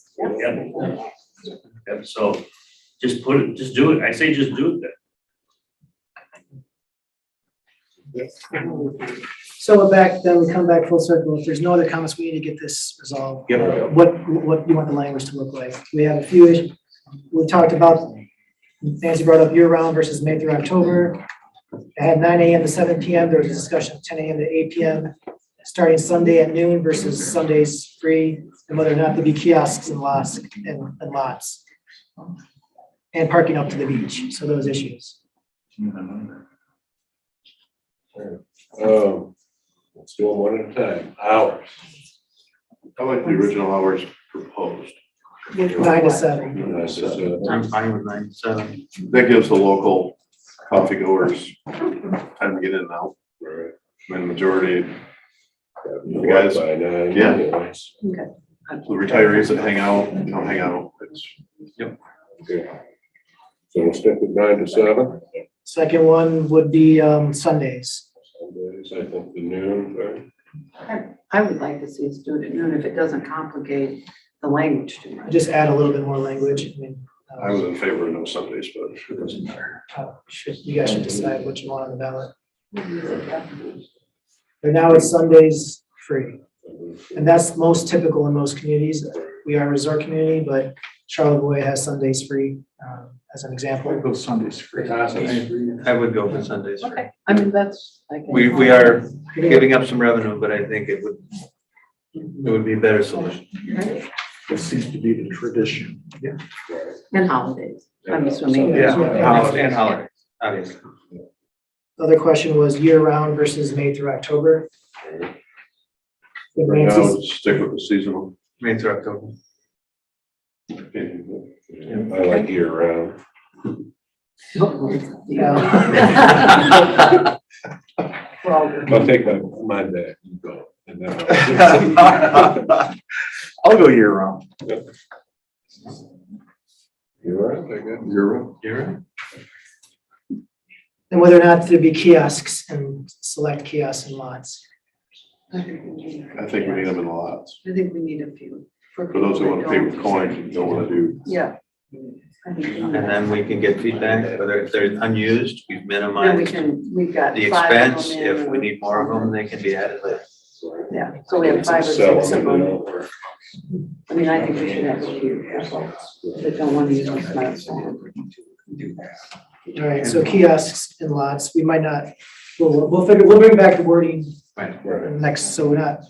Yep, so just do it. I say just do it then. So then we come back full circle. If there's no other comments, we need to get this resolved. Yep. What do you want the language to look like? We have a few issues. We talked about, Nancy brought up year round versus May through October. I had 9 a.m. to 7 p.m. There was a discussion of 10 a.m. to 8 p.m. Starting Sunday at noon versus Sundays free, and whether or not there be kiosks and lots and parking up to the beach. So those issues. Let's do them one at a time. Hours. I like the original hours proposed. 9 to 7. I'm fine with 9 to 7. That gives the local coffee goers time to get in and out. Right. And the majority, The guys- by 9. yeah. anyways. Okay. the retirees that hang out, hang out. It's, Okay. So we'll stick with 9 to 7. Second one would be Sundays. Sundays, I think the noon, right? I would like to see us do it at noon if it doesn't complicate the language too much. Just add a little bit more language. I mean, I was in favor of no Sundays, but it doesn't matter. you guys should decide what you want on the ballot. But now it's Sundays free. And that's most typical in most communities. We are a resort community, but Charlevoix has Sundays free, as an example. Go Sundays free. I would go for Sundays. Okay, I mean, that's. I can- We are giving up some revenue, but I think it would be a better solution. It seems to be the tradition. Yeah. And holidays, I'm assuming. Yeah. And holidays, obviously. The other question was year-round versus May through October. The Right main now, season- let's stick with the seasonal. May through October. I like year round. Yeah. I'll take my day and go. And then I'll go year round. You're right, I guess. You're right. And whether or not there'd be kiosks and select kiosks and lots. I think we need them in lots. I think we need a few. For those who want to pay with coins and don't want to do. Yeah. I think we need And then we can get feedback, whether if they're unused, we've Then we minimized can, we've got the 5 of them expense. in, If we need more of them, they can be added later. Yeah, so we have 5 or Sell 6 of them, them. I mean, I think we should have a few that don't want to use the smartphone. All right, so kiosks and lots, we might not, we'll we'll bring back the wording next, so we're not.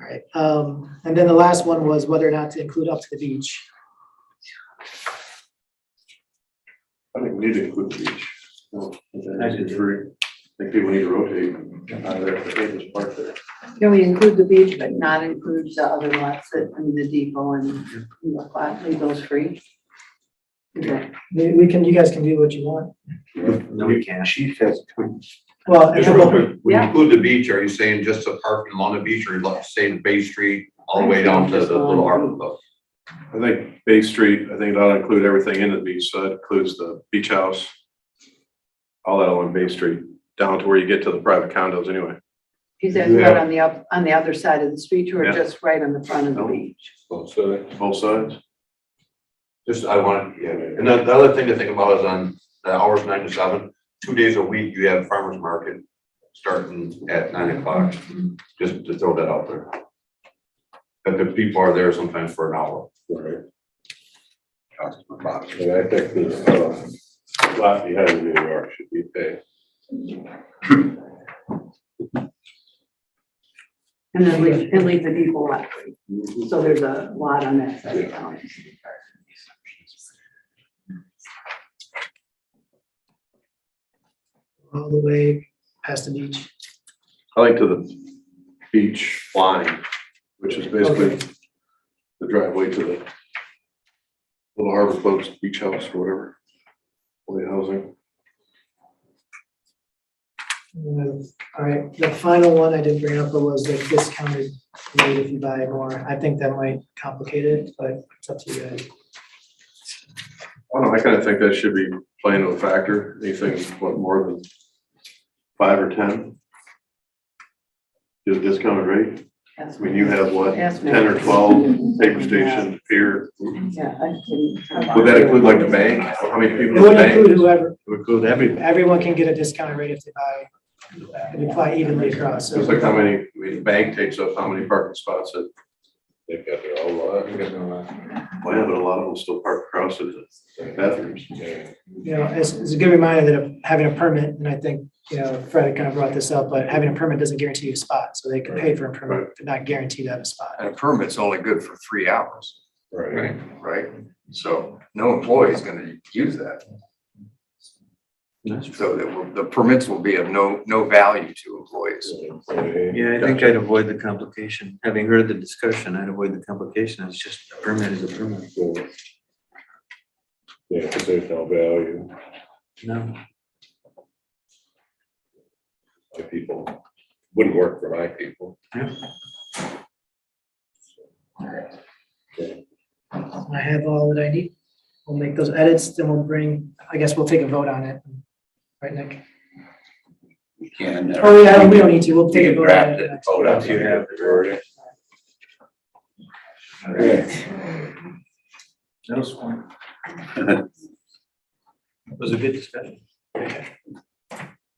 All right, and then the last one was whether or not to include up to the beach. I think we need to include the beach. It's free. I think people need to rotate out of there if they just park there. Can we include the beach, but not include the other lots that, I mean, the depot and the lot, leave those free? Okay. We can, you guys can do what you want. No, we can't. Chief has. Well, Just real quick, when you Yeah. include the beach, are you saying just the parking along the beach or like say Bay Street all the way down to the little harbor club? I think Bay Street, I think it ought to include everything in the beach, so that includes the beach house. All that on Bay Street, down to where you get to the private condos anyway. Is that right on the other side of the street or Yeah. just right on the front of the beach? Both sides. Just, I want, yeah, and then the other thing to think about is on the hours 9 to 7, 2 days a week, you have farmer's market starting at 9 o'clock, just to throw that out there. But the people are there sometimes for an hour. Right. And I think the lot behind New York should be paid. And then leave the depot lot free. So there's a lot on that side of town. All the way past the beach. I like to the beach line, which is basically the driveway to the little harbor club's beach house or whatever. Way housing. All right, the final one I didn't bring up was the discounted rate if you buy more. I think that might complicate it, but it's up to you guys. I don't know, I kind of think that should be playing a factor, anything, what, more than 5 or 10? Is discounted rate? I mean, you have what, 10 or 12 paper station, pier? Yeah, I can. Would that include like the bank? How many people It in the would bank? include whoever, It would include everything. everyone can get a discounted rate if they buy, and apply evenly across. So It's like how many, I mean, the bank takes up how many parking spots that, They've got their own lot. well, yeah, but a lot of them still park across at the bathrooms. You know, it's a good reminder that having a permit, and I think, you know, Fred kind of brought this up, but having a permit doesn't guarantee you a spot, so they can pay for a permit, but not guarantee to have a spot. And a permit's only good for 3 hours, Right. right? So no employee is gonna use that. So the permits will be of no value to employees. Yeah, I think I'd avoid the complication. Having heard the discussion, I'd avoid the complication. It's just a permit is a permit. Yeah, because there's no value. No. My people wouldn't work for my people. I have all that I need. We'll make those edits, then we'll bring, I guess we'll take a vote on it. Right, Nick? We can. Oh, yeah, we don't need to. We'll take a We can vote on draft it. it, vote on If you it. have the wording. That was fun. It was a good discussion.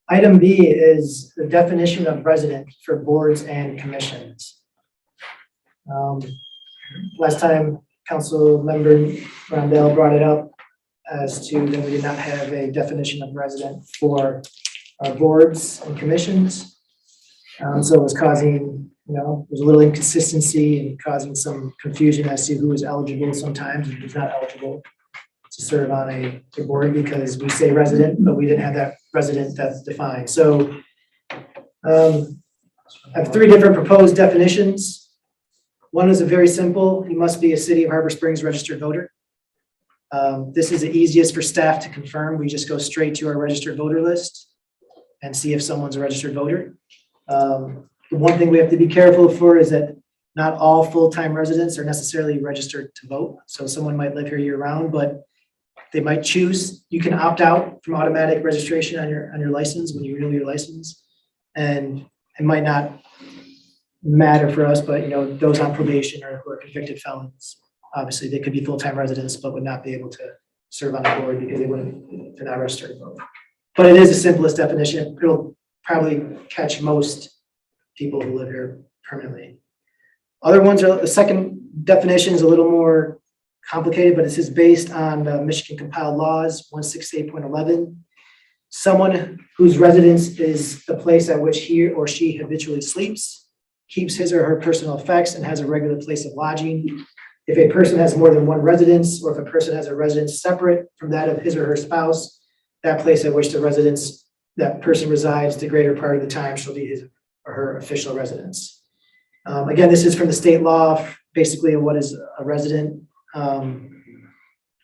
Item B is the definition of resident for boards and commissions. Last time, Council Member Rondell brought it up as to that we did not have a definition of resident for our boards and commissions. So it was causing there's a little inconsistency and causing some confusion as to who is eligible sometimes and who's not eligible to serve on a board because we say resident, but we didn't have that resident that's defined. So I have 3 different proposed definitions. One is a very simple, you must be a City of Harbor Springs registered voter. This is the easiest for staff to confirm. We just go straight to our registered voter list and see if someone's a registered voter. The one thing we have to be careful for is that not all full-time residents are necessarily registered to vote. So someone might live here year-round, but they might choose. You can opt out from automatic registration on your license when you renew your license, and it might not matter for us, but those on probation or who are convicted felons, obviously they could be full-time residents, but would not be able to serve on the board because they're not registered to vote. But it is the simplest definition. It'll probably catch most people who live here permanently. Other ones are, the second definition is a little more complicated, but this is based on Michigan compiled laws 168.11. Someone whose residence is the place at which he or she habitually sleeps, keeps his or her personal effects, and has a regular place of lodging. If a person has more than one residence, or if a person has a residence separate from that of his or her spouse, that place at which that person resides the greater part of the time shall be his or her official residence. Again, this is from the state law, basically what is a resident.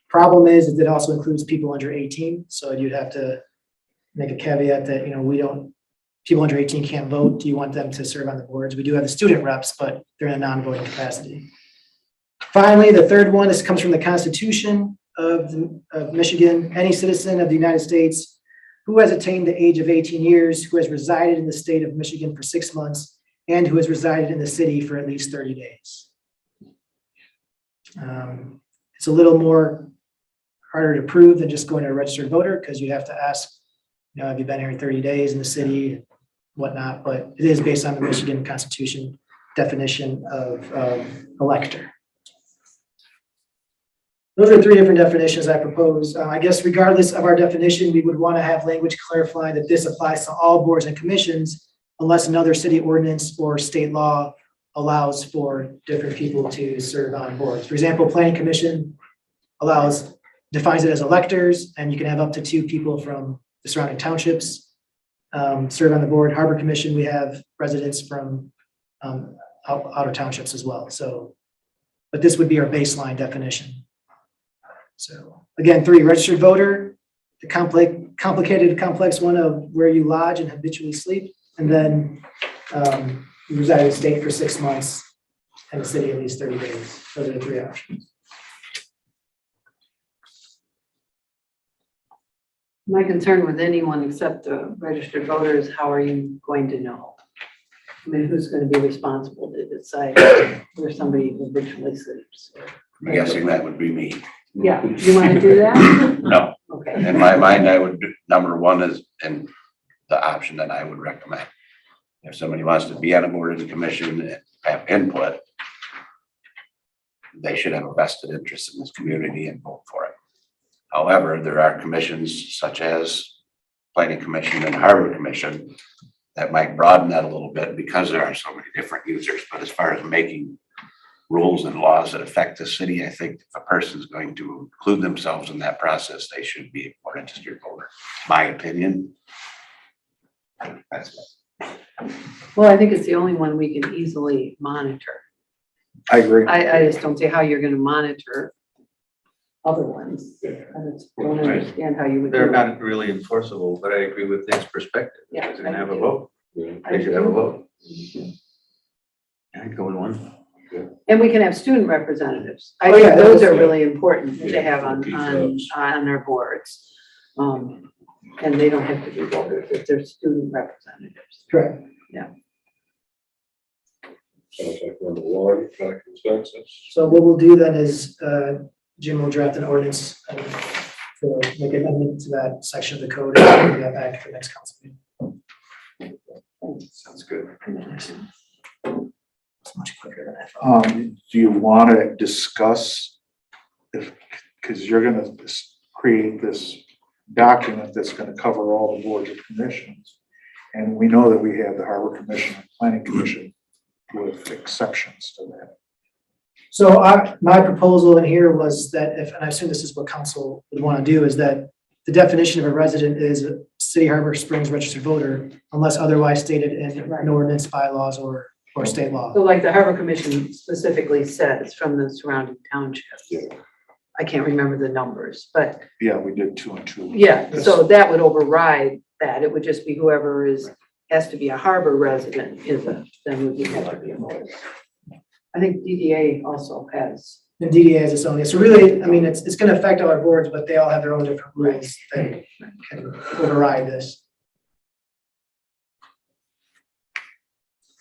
Problem is it also includes people under 18. So you'd have to make a caveat that, people under 18 can't vote. Do you want them to serve on the boards? We do have the student reps, but they're in a non-voting capacity. Finally, the third one, this comes from the Constitution of Michigan. Any citizen of the United States who has attained the age of 18 years, who has resided in the state of Michigan for 6 months, and who has resided in the city for at least 30 days. It's a little more harder to prove than just going to a registered voter because you have to ask, have you been here 30 days in the city, whatnot, but it is based on the Michigan Constitution definition of elector. Those are 3 different definitions I propose. I guess regardless of our definition, we would want to have language clarifying that this applies to all boards and commissions unless another city ordinance or state law allows for different people to serve on boards. For example, Planning Commission defines it as electors, and you can have up to 2 people from the surrounding townships serve on the board. Harbor Commission, we have residents from outer townships as well. So, but this would be our baseline definition. So again, 3, registered voter, the complicated, complex one of where you lodge and habitually sleep, and then you reside in the state for 6 months and the city at least 30 days. Those are the 3 options. My concern with anyone except the registered voter is how are you going to know? I mean, who's going to be responsible to decide where somebody habitually sleeps? I'm guessing that would be me. Yeah, you want to do that? No. Okay. In my mind, I would, number 1 is in the option that I would recommend. If somebody wants to be on a board and commission and have input, they should have a vested interest in this community and vote for it. However, there are commissions such as Planning Commission and Harbor Commission that might broaden that a little bit because there are so many different users. But as far as making rules and laws that affect the city, I think if a person is going to include themselves in that process, they should be a registered voter. My opinion. That's it. Well, I think it's the only one we can easily monitor. I agree. I just don't see how you're going to monitor other ones. I just don't understand how you would. They're do it. not really enforceable, but I agree with Nick's perspective. Yeah, They're gonna have a vote. They should have a vote. I'd go with 1. And we can have student representatives. I Oh, think yeah, those that's- are really important to Yeah, have on our boards. And they don't have to be voters if they're student representatives. Correct. Sounds like number 1, consensus. So what we'll do then is Jim will draft an ordinance to make an amendment to that section of the code and bring that back for the next council meeting. Sounds good. It's much quicker than I thought. Do you want to discuss because you're going to create this document that's going to cover all the boards and commissions. And we know that we have the Harbor Commission and Planning Commission with exceptions to that. So my proposal in here was that if, and I assume this is what council would want to do, is that the definition of a resident is a City Harbor Springs registered voter unless otherwise stated in an ordinance, bylaws, or state law. So like the Harbor Commission specifically says from the surrounding townships. I can't remember the numbers, but Yeah, we did 2 and 2. yeah, so that would override that. It would just be whoever has to be a harbor resident then would have to be a voter. I think DDA also has. The DDA has its own, so really, I mean, it's gonna affect all our boards, but they all have their own different rules that can override this.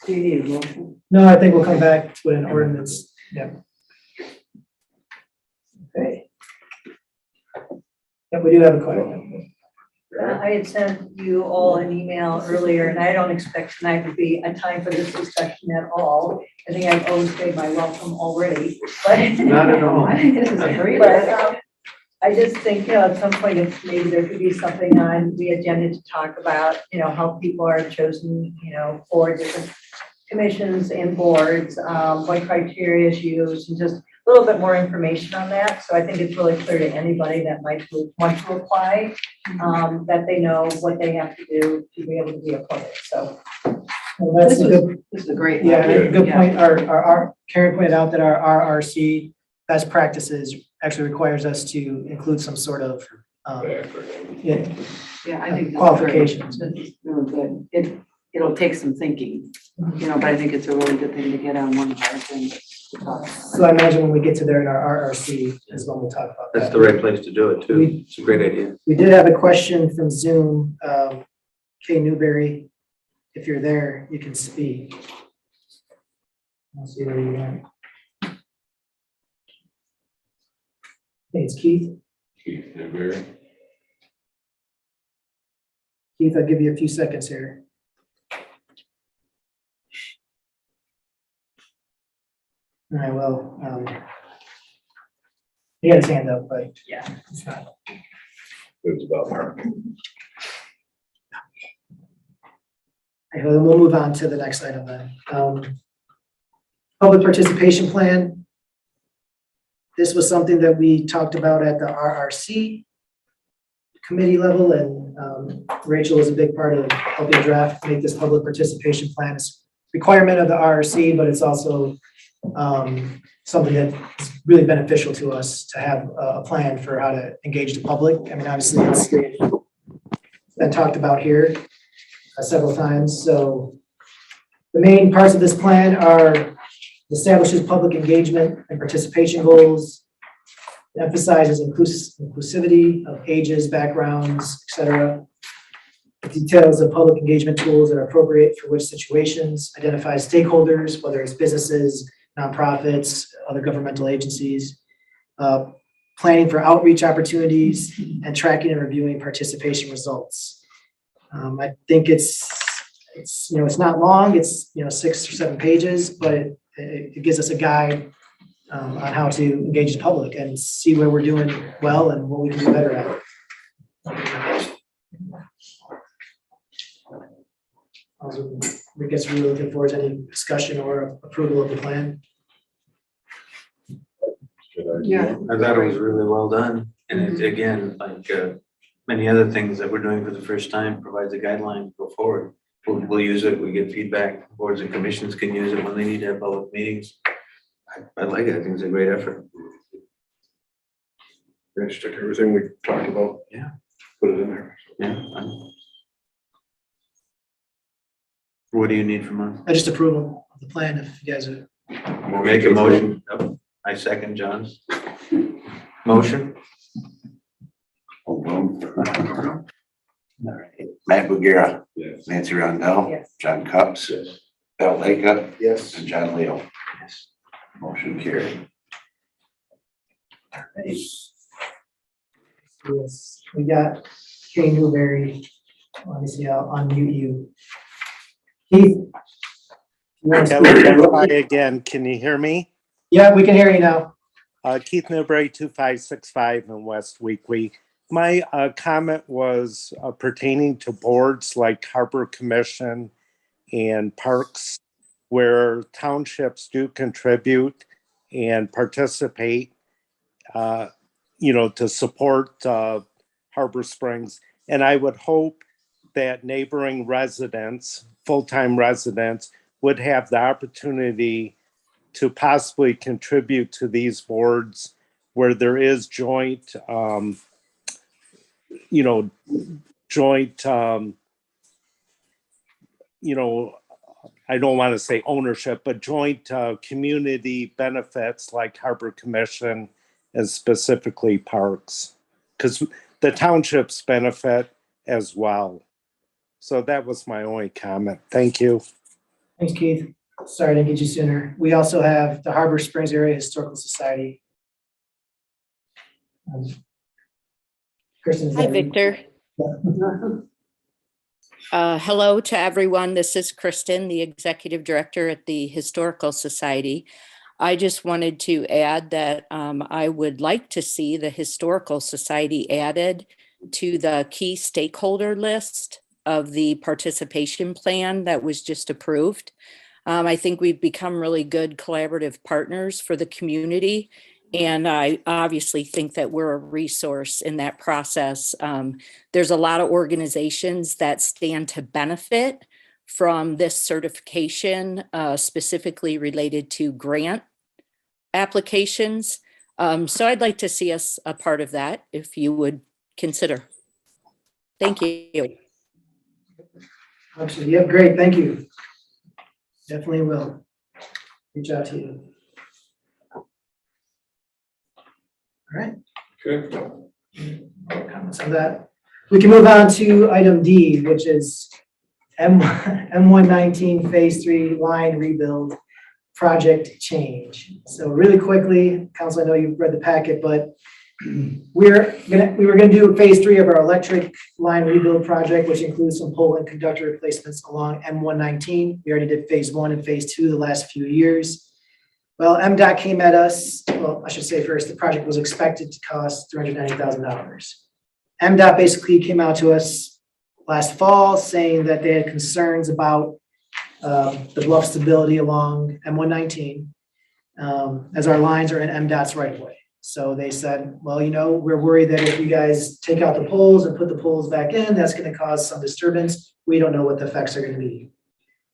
Do you need a motion? No, I think we'll come back with an ordinance, yeah. Okay. Yeah, we do have a question. I had sent you all an email earlier, and I don't expect tonight to be a time for this discussion at all. I think I've overstayed my welcome already, but. Not at all. But, I just think, at some point, if maybe there could be something on the agenda to talk about, how people are chosen, for different commissions and boards, what criteria is used, and just a little bit more information on that. So I think it's really clear to anybody that might want to apply, that they know what they have to do to be able to be appointed, so. Well, This is a great. Yeah, idea. good point. Our Karen pointed out that our RRC best practices actually requires us to include some sort of, yeah, Yeah, I think. qualifications. This is really good. It'll take some thinking, but I think it's a really good thing to get on one of our things to talk about. So I imagine when we get to there in our RRC is when we'll talk about that. That's the right place to do it too. It's a great idea. We did have a question from Zoom, Kay Newberry. If you're there, you can speak. I'll see where you went. Hey, it's Keith. Keith Newberry. Keith, I'll give you a few seconds here. All right, well, he had his hand up, but yeah, it's not. It's about her. Okay, well, then we'll move on to the next item then. Public participation plan. This was something that we talked about at the RRC committee level, and Rachel was a big part of helping make this public participation plan. It's a requirement of the RRC, but it's also something that is really beneficial to us to have a plan for how to engage the public. I mean, obviously, it's been talked about here several times. So the main parts of this plan are establishes public engagement and participation goals, emphasizes inclusivity of ages, backgrounds, etc. Details of public engagement tools that are appropriate for which situations, identifies stakeholders, whether it's businesses, nonprofits, other governmental agencies, planning for outreach opportunities, and tracking and reviewing participation results. I think it's not long, it's 6 or 7 pages, but it gives us a guide on how to engage the public and see where we're doing well and what we can do better at. I guess we're looking forward to any discussion or approval of the plan. Yeah. I thought it was really well done. And it, again, like many other things that we're doing for the first time, provides a guideline to go forward. We'll use it, we get feedback, boards and commissions can use it when they need to have public meetings. I like it, I think it's a great effort. We're gonna stick everything we talked about. Yeah. Put it in there. Yeah. What do you need from us? I just approval of the plan if you guys are. We'll make a motion. Yep. I second John's motion. All right. Matt Bugera. Yes. Nancy Rondell. Yes. John Cups. Yes. Al Leka. Yes. And John Leo. Yes. Motion carried. Yes, we got Kay Newberry. Let me see, I'll unmute you. Keith? you wanna speak? Hi again, can you hear me? Yeah, we can hear you now. Keith Newberry, 2565 in West Weekly. My comment was pertaining to boards like Harbor Commission and Parks. where townships do contribute and participate, to support Harbor Springs. And I would hope that neighboring residents, full-time residents, would have the opportunity to possibly contribute to these boards where there is joint, I don't want to say ownership, but joint community benefits like Harbor Commission and specifically parks, because the townships benefit as well. So that was my only comment. Thank you. Thanks, Keith. Sorry I didn't get you sooner. We also have the Harbor Springs Area Historical Society. Kristen, is Hi, that you? Victor. Hello to everyone. This is Kristen, the Executive Director at the Historical Society. I just wanted to add that I would like to see the Historical Society added to the key stakeholder list of the participation plan that was just approved. I think we've become really good collaborative partners for the community. And I obviously think that we're a resource in that process. There's a lot of organizations that stand to benefit from this certification, specifically related to grant applications. So I'd like to see us a part of that if you would consider. Thank you. Absolutely. Yep, great. Thank you. Definitely will. Reach out to you. All right. Okay. Comments on that. We can move on to item D, which is M119 Phase 3 line rebuild project change. So really quickly, Council, I know you've read the packet, but we were gonna do Phase 3 of our electric line rebuild project, which includes some pole and conductor replacements along M119. We already did Phase 1 and Phase 2 the last few years. Well, MDOT came at us, well, I should say first, the project was expected to cost $390,000. MDOT basically came out to us last fall saying that they had concerns about the bluff stability along M119 as our lines are in MDOT's right of way. So they said, well, we're worried that if you guys take out the poles and put the poles back in, that's going to cause some disturbance. We don't know what the effects are going to be.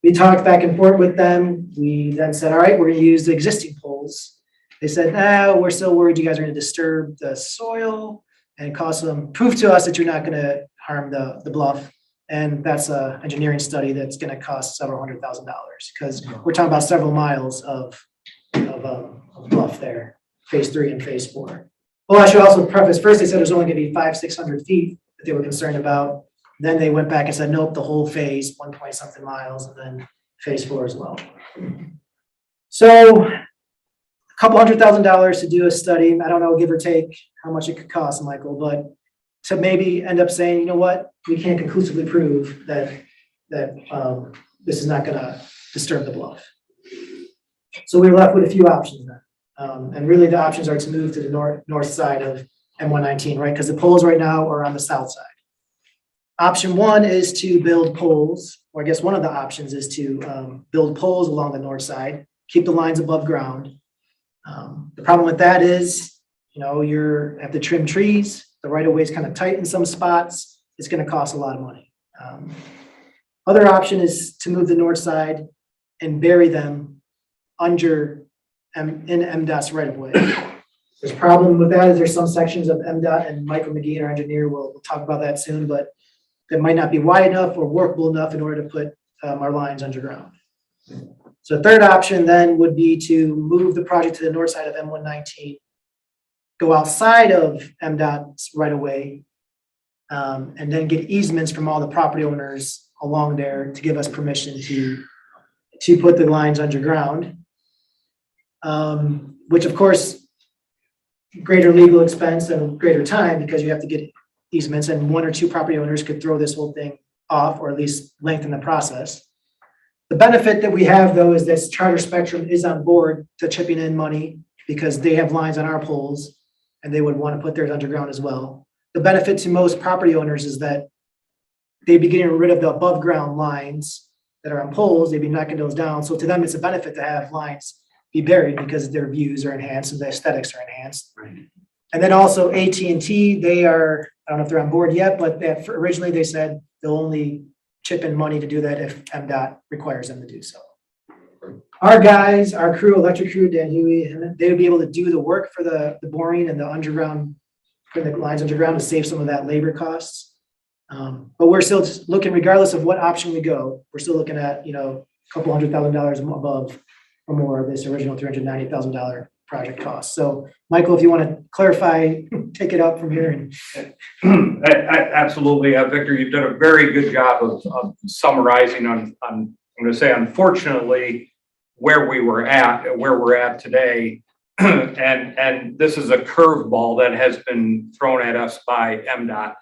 We talked back and forth with them. We then said, all right, we're going to use the existing poles. They said, no, we're still worried you guys are going to disturb the soil and cause some, prove to us that you're not going to harm the bluff. And that's an engineering study that's going to cost several $100,000 because we're talking about several miles of bluff there, Phase 3 and Phase 4. Well, I should also preface, first they said there's only going to be 500-600 feet that they were concerned about. Then they went back and said, nope, the whole phase, 1 point something miles, and then Phase 4 as well. So a couple $100,000 to do a study. I don't know, give or take how much it could cost, Michael, but to maybe end up saying, you know what, we can't conclusively prove that this is not going to disturb the bluff. So we're left with a few options then. And really the options are to move to the north side of M119, right? Because the poles right now are on the south side. Option 1 is to build poles, or I guess one of the options is to build poles along the north side, keep the lines above ground. The problem with that is, you have to trim trees. The right of way is kind of tight in some spots. It's going to cost a lot of money. Other option is to move the north side and bury them under in MDOT's right of way. There's a problem with that is there's some sections of MDOT, and Michael McGee, our engineer, will talk about that soon, but that might not be wide enough or workable enough in order to put our lines underground. So the third option then would be to move the project to the north side of M119, go outside of MDOT's right of way, and then get easements from all the property owners along there to give us permission to put the lines underground, which of course, greater legal expense and greater time because you have to get easements, and 1 or 2 property owners could throw this whole thing off or at least lengthen the process. The benefit that we have though is that Charter Spectrum is on board to chipping in money because they have lines on our poles and they would want to put theirs underground as well. The benefit to most property owners is that they'd be getting rid of the above ground lines that are on poles, they'd be knocking those down. So to them, it's a benefit to have lines be buried because their views are enhanced and the aesthetics are enhanced. Right. And then also AT&T, they are, I don't know if they're on board yet, but that originally they said they'll only chip in money to do that if MDOT requires them to do so. Our guys, our crew, electric crew, Dan Huey, and they would be able to do the work for the boring and the underground, putting the lines underground to save some of that labor costs. But we're still just looking, regardless of what option we go, we're still looking at, a couple $100,000 above or more of this original $390,000 project cost. So Michael, if you want to clarify, take it up from here. And Absolutely. Victor, you've done a very good job of summarizing on, I'm going to say, unfortunately, where we're at today. And this is a curveball that has been thrown at us by MDOT.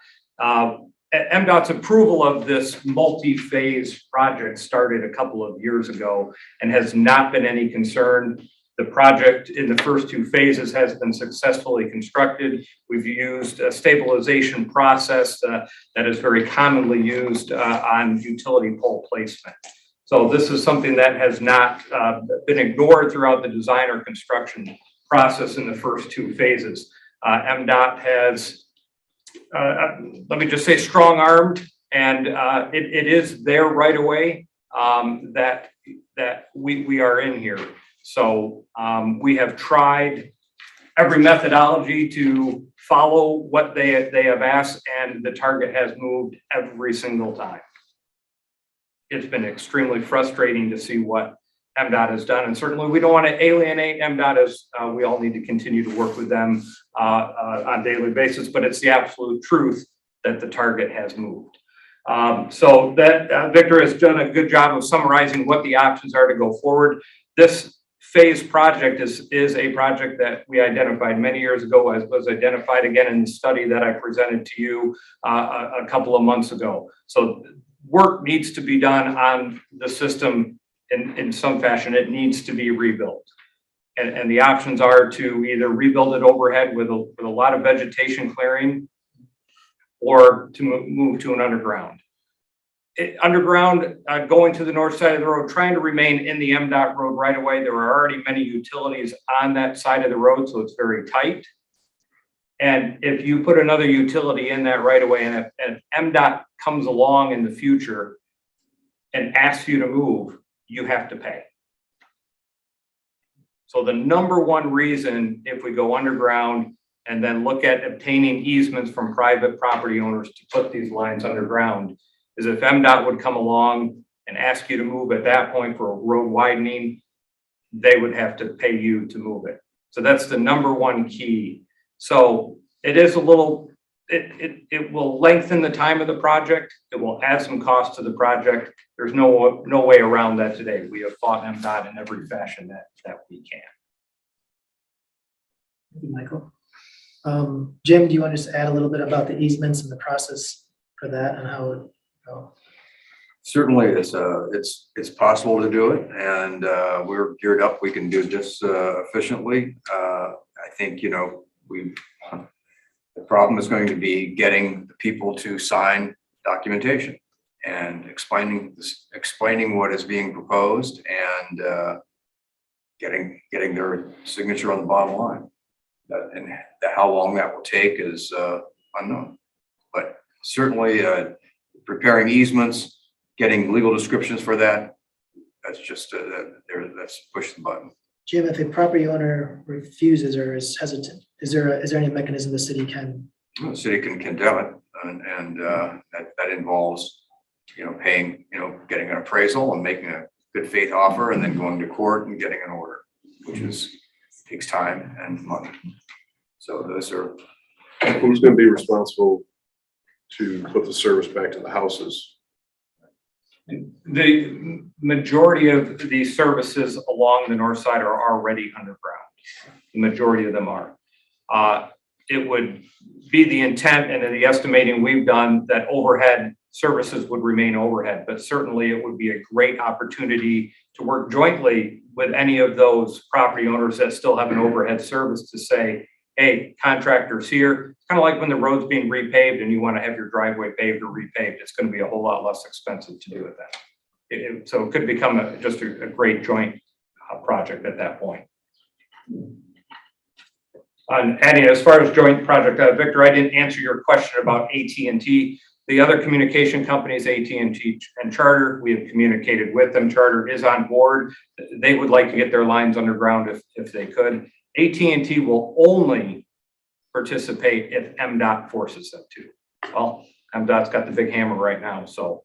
MDOT's approval of this multi-phase project started a couple of years ago and has not been any concern. The project in the first two phases has been successfully constructed. We've used a stabilization process that is very commonly used on utility pole placement. So this is something that has not been ignored throughout the design or construction process in the first two phases. MDOT has, let me just say, strong-armed, and it is there right away that we are in here. So we have tried every methodology to follow what they have asked, and the target has moved every single time. It's been extremely frustrating to see what MDOT has done, and certainly we don't want to alienate MDOT, as we all need to continue to work with them on a daily basis, but it's the absolute truth that the target has moved. So that Victor has done a good job of summarizing what the options are to go forward. This phase project is a project that we identified many years ago, as was identified again in the study that I presented to you a couple of months ago. So work needs to be done on the system in some fashion. It needs to be rebuilt. And the options are to either rebuild it overhead with a lot of vegetation clearing, or to move to an underground. Underground, going to the north side of the road, trying to remain in the MDOT road right away. There are already many utilities on that side of the road, so it's very tight. And if you put another utility in that right away, and if MDOT comes along in the future and asks you to move, you have to pay. So the number one reason, if we go underground and then look at obtaining easements from private property owners to put these lines underground, is if MDOT would come along and ask you to move at that point for a road widening, they would have to pay you to move it. So that's the number one key. So it is a little, it will lengthen the time of the project. It will add some cost to the project. There's no way around that today. We have fought MDOT in every fashion that we can. Thank you, Michael. Jim, do you want to just add a little bit about the easements and the process for that and how it go? Certainly, it's possible to do it, and we're geared up. We can do this efficiently. I think, the problem is going to be getting the people to sign documentation and explaining what is being proposed, and getting their signature on the bottom line. And how long that will take is unknown, but certainly preparing easements, getting legal descriptions for that, that's just that's push the button. Jim, if a property owner refuses or is hesitant, is there any mechanism the city can? The city can condemn it, and that involves, paying, getting an appraisal and making a good faith offer, and then going to court and getting an order, which takes time and money. So those are. Who's going to be responsible to put the service back to the houses? The majority of these services along the north side are already underground. The majority of them are. It would be the intent, and in the estimating we've done, that overhead services would remain overhead, but certainly it would be a great opportunity to work jointly with any of those property owners that still have an overhead service to say, hey, contractors here, kind of like when the road's being repaved and you want to have your driveway paved or repaved, it's going to be a whole lot less expensive to do it then. So it could become just a great joint project at that point. Adding, as far as joint project, Victor, I didn't answer your question about AT&T. The other communication companies, AT&T and Charter, we have communicated with them. Charter is on board. They would like to get their lines underground if they could. AT&T will only participate if MDOT forces them to. Well, MDOT's got the big hammer right now, so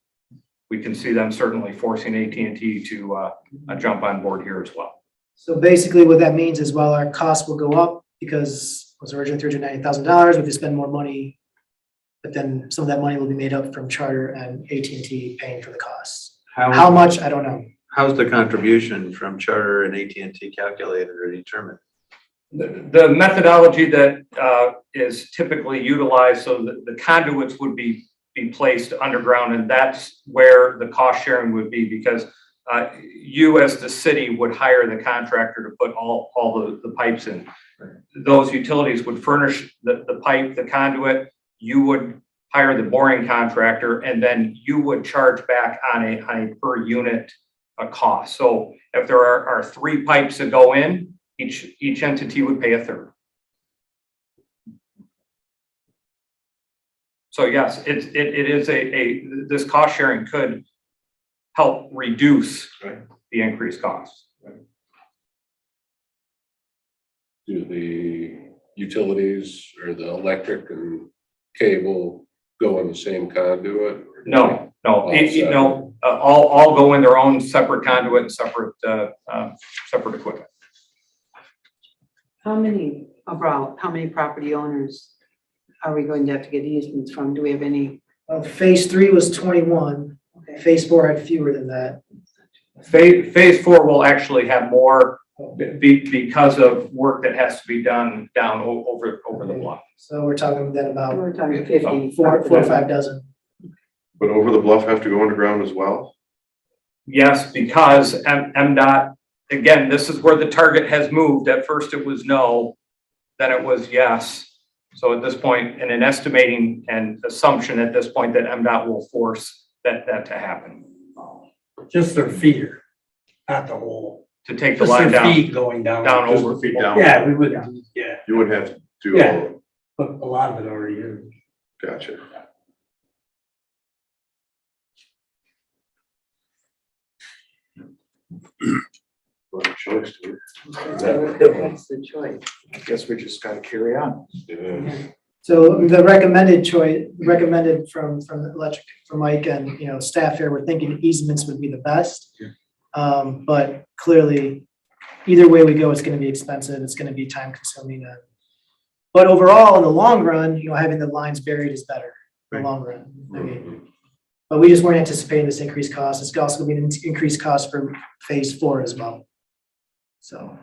we can see them certainly forcing AT&T to jump on board here as well. So basically what that means is while our costs will go up because it was originally $390,000, we have to spend more money, but then some of that money will be made up from Charter and AT&T paying for the costs. How much, I don't know. How's the contribution from Charter and AT&T calculated or determined? The methodology that is typically utilized, so the conduits would be placed underground, and that's where the cost sharing would be, because you as the city would hire the contractor to put all the pipes in. Those utilities would furnish the pipe, the conduit. You would hire the boring contractor, and then you would charge back on a per unit cost. So if there are 3 pipes that go in, each entity would pay a third. So yes, it is this cost sharing could help reduce the increased costs. Do the utilities or the electric and cable go in the same conduit? No, all go in their own separate conduit and separate equipment. How many property owners are we going to have to get easements from? Do we have any? Well, phase 3 was 21. Okay. Phase 4 had fewer than that. Phase 4 will actually have more because of work that has to be done down over the bluff. So we're talking then about We're talking 50. 4 or 5 dozen. But over the bluff have to go underground as well? Yes, because MDOT, again, this is where the target has moved. At first it was no, then it was yes. So at this point, in an estimating and assumption at this point that MDOT will force that to happen. Just their feeder, not the whole. To take the line down. Feet going down. Down over. Feet down. Yeah, we would, yeah. You wouldn't have to do. Yeah. But a lot of it already is. Gotcha. What a choice, dude. That's the choice. I guess we just gotta carry on. Yeah. So the recommended from the electric, from Mike and, staff here, we're thinking easements would be the best. But clearly, either way we go, it's gonna be expensive, it's gonna be time consuming. But overall, in the long run, having the lines buried is better in the long run. I mean, but we just weren't anticipating this increased cost. It's also gonna be an increased cost for phase 4 as well. So.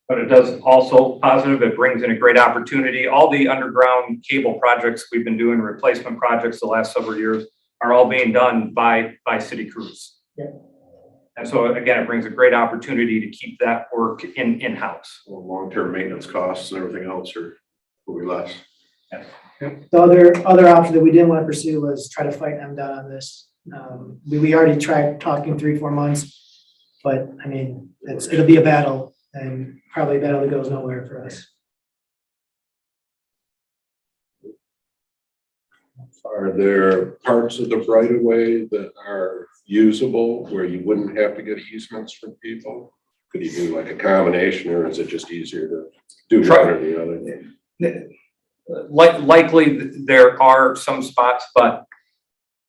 But it does also positive, it brings in a great opportunity. All the underground cable projects we've been doing, replacement projects the last several years, are all being done by city crews. Yeah. And so again, it brings a great opportunity to keep that work in-house. Well, long-term maintenance costs and everything else will be less. Yeah. The other option that we didn't want to pursue was try to fight MDOT on this. We already tried talking 3-4 months, but I mean, it'll be a battle, and probably a battle that goes nowhere for us. Are there parts of the right of way that are usable where you wouldn't have to get easements from people? Could you do like a combination, or is it just easier to do one or the other? Likely there are some spots, but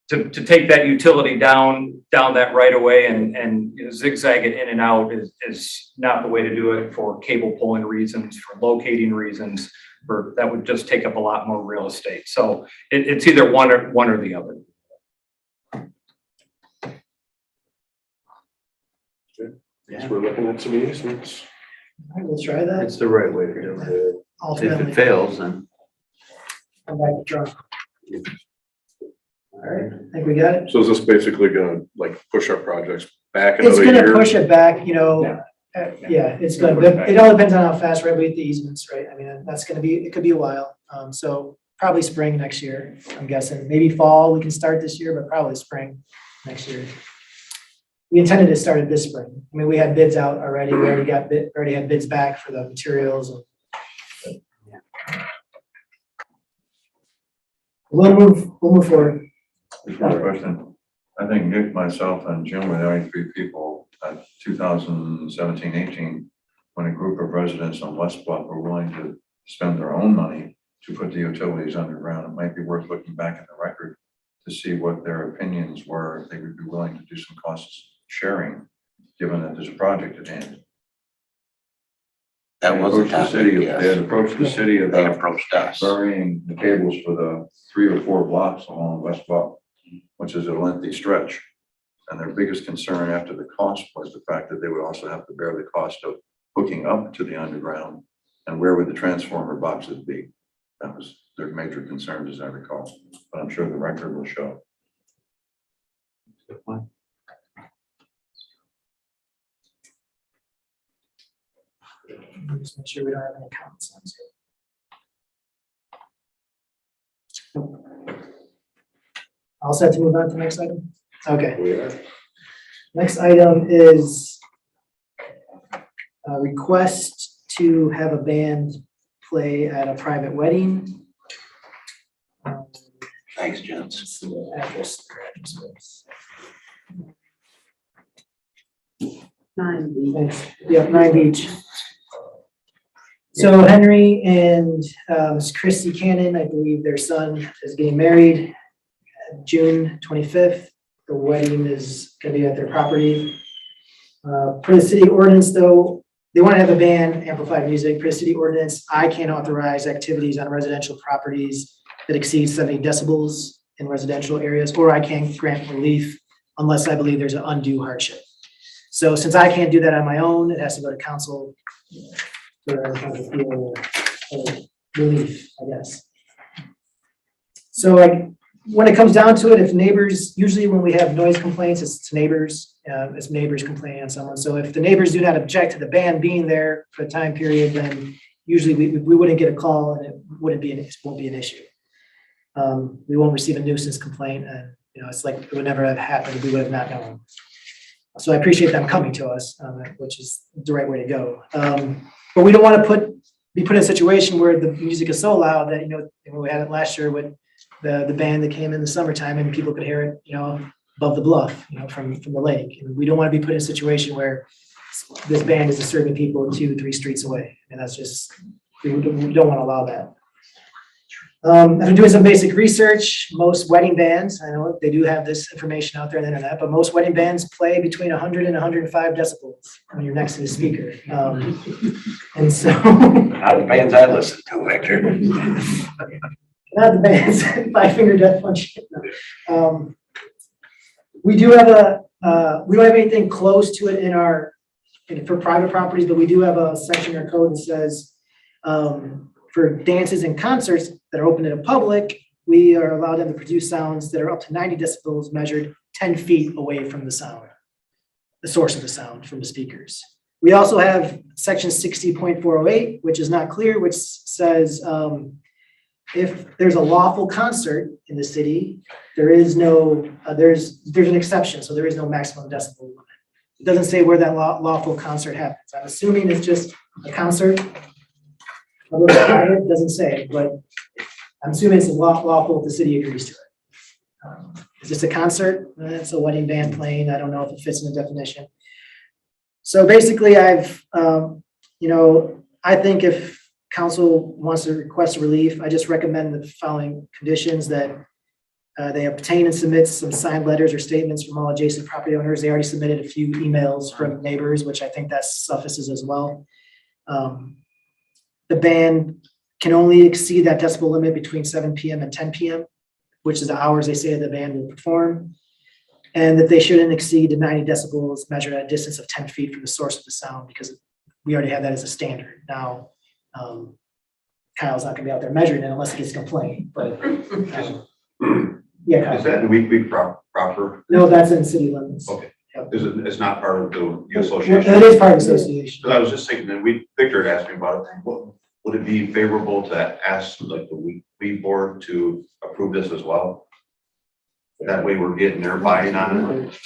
to take that utility down that right of way and zigzag it in and out is not the way to do it for cable pulling reasons, for locating reasons. That would just take up a lot more real estate. So it's either one or the other. Guess we're looking at some easements. All right, we'll try that. It's the right way to do it. If Ultimately, it fails, then. come back to truck. All right, I think we got it. So is this basically gonna push our projects back It's another year? gonna push it back, yeah, it's gonna, it all depends on how fast we get the easements, right? I mean, that's gonna be, it could be a while. So probably spring next year, I'm guessing. Maybe fall, we can start this year, but probably spring next year. we intended to start it this spring. I mean, we had bids out already, we already had bids back for the materials. We'll move forward. Before the question, I think Nick, myself, and Jim were the only three people at 2017-18, when a group of residents on West Bluff were willing to spend their own money to put the utilities underground. It might be worth looking back in the record to see what their opinions were, if they would be willing to do some cost sharing, given that there's a project at hand. That was a Approached the topic, city, yes. they had approached the city They about approached us. burying the cables for the 3 or 4 blocks along West Bluff, which is a lengthy stretch. And their biggest concern after the cost was the fact that they would also have to bear the cost of hooking up to the underground, and where would the transformer boxes be? That was their major concerns, as I recall, but I'm sure the record will show. Just make sure we don't have any comments on this. All set to move on to the next item? Okay. Next item is a request to have a band play at a private wedding. Thanks, gents. Address. 9 Beach. Thanks. Yep, 9 Beach. So Henry and Christy Cannon, I believe their son is getting married June 25th. The wedding is gonna be at their property. Per the city ordinance though, they want to have a band, amplified music. Per the city ordinance, I can't authorize activities on residential properties that exceed 70 decibels in residential areas, or I can't grant relief unless I believe there's an undue hardship. So since I can't do that on my own, it has to go to council for relief, I guess. So when it comes down to it, if neighbors, usually when we have noise complaints, it's neighbors complaining on someone. So if the neighbors do not object to the band being there for a time period, then usually we wouldn't get a call and it won't be an issue. We won't receive a nuisance complaint, and it's like it would never have happened. We would have not known. So I appreciate them coming to us, which is the right way to go. But we don't want to be put in a situation where the music is so loud that, we had it last year with the band that came in the summertime and people could hear it, above the bluff, from the lake. And we don't want to be put in a situation where this band is disturbing people 2-3 streets away. And that's just, we don't want to allow that. After doing some basic research, most wedding bands, I know they do have this information out there on the internet, but most wedding bands play between 100 and 105 decibels when you're next to the speaker. And so. Not the bands I listen to, Victor. Not the bands, 5 Finger Death Punch. We do have we don't have anything close to it for private properties, but we do have a section in our code that says, for dances and concerts that are open to the public, we are allowed them to produce sounds that are up to 90 decibels measured 10 feet away from the sound, the source of the sound from the speakers. We also have section 60.408, which is not clear, which says if there's a lawful concert in the city, there is no, there's an exception, so there is no maximum decibel limit. It doesn't say where that lawful concert happens. I'm assuming it's just a concert. It doesn't say, but I'm assuming it's lawful if the city agrees to it. Is this a concert? It's a wedding band playing. I don't know if it fits in the definition. So basically I think if council wants to request a relief, I just recommend the following conditions: that they obtain and submit some signed letters or statements from all adjacent property owners. They already submitted a few emails from neighbors, which I think that suffices as well. The band can only exceed that decibel limit between 7 p.m. and 10 p.m., which is the hours they say the band will perform, and that they shouldn't exceed the 90 decibels measured at a distance of 10 feet from the source of the sound, because we already have that as a standard. Now, Kyle's not gonna be out there measuring it unless he gets a complaint, but yeah. Kyle. Is that in week proper? No, that's in city limits. Okay. Yep. It's not part of the association? It is part of the association. Because I was just thinking, and Victor had asked me about it, would it be favorable to ask like the weed board to approve this as well? That way we're getting their buy-in on it.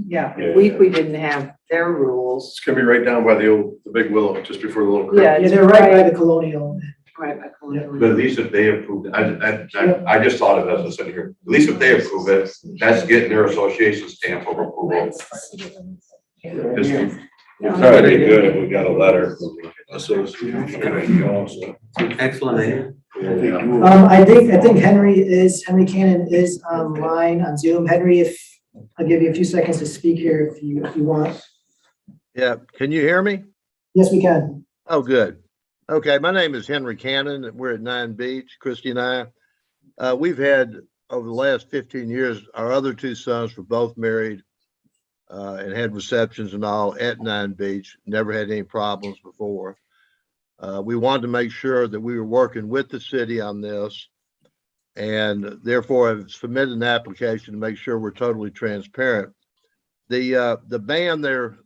Yeah, we didn't have their rules. It's gonna be right down by the big willow, just before the little creek. Yeah, Yeah, they're right by the Colonial. Right, by Colonial. But at least if they approve, I just thought of it as I said here, at least if they approve it, that's getting their association stamp of approval. It's already good if we got a letter from the association also. Excellent. I think Henry Cannon is online on Zoom. Henry, if, I'll give you a few seconds to speak here if you want. Yeah, can you hear me? Yes, we can. Oh, good. Okay, my name is Henry Cannon, and we're at 9 Beach, Christy and I. We've had, over the last 15 years, our other two sons were both married and had receptions and all at 9 Beach, never had any problems before. We wanted to make sure that we were working with the city on this, and therefore I've submitted an application to make sure we're totally transparent. The band they're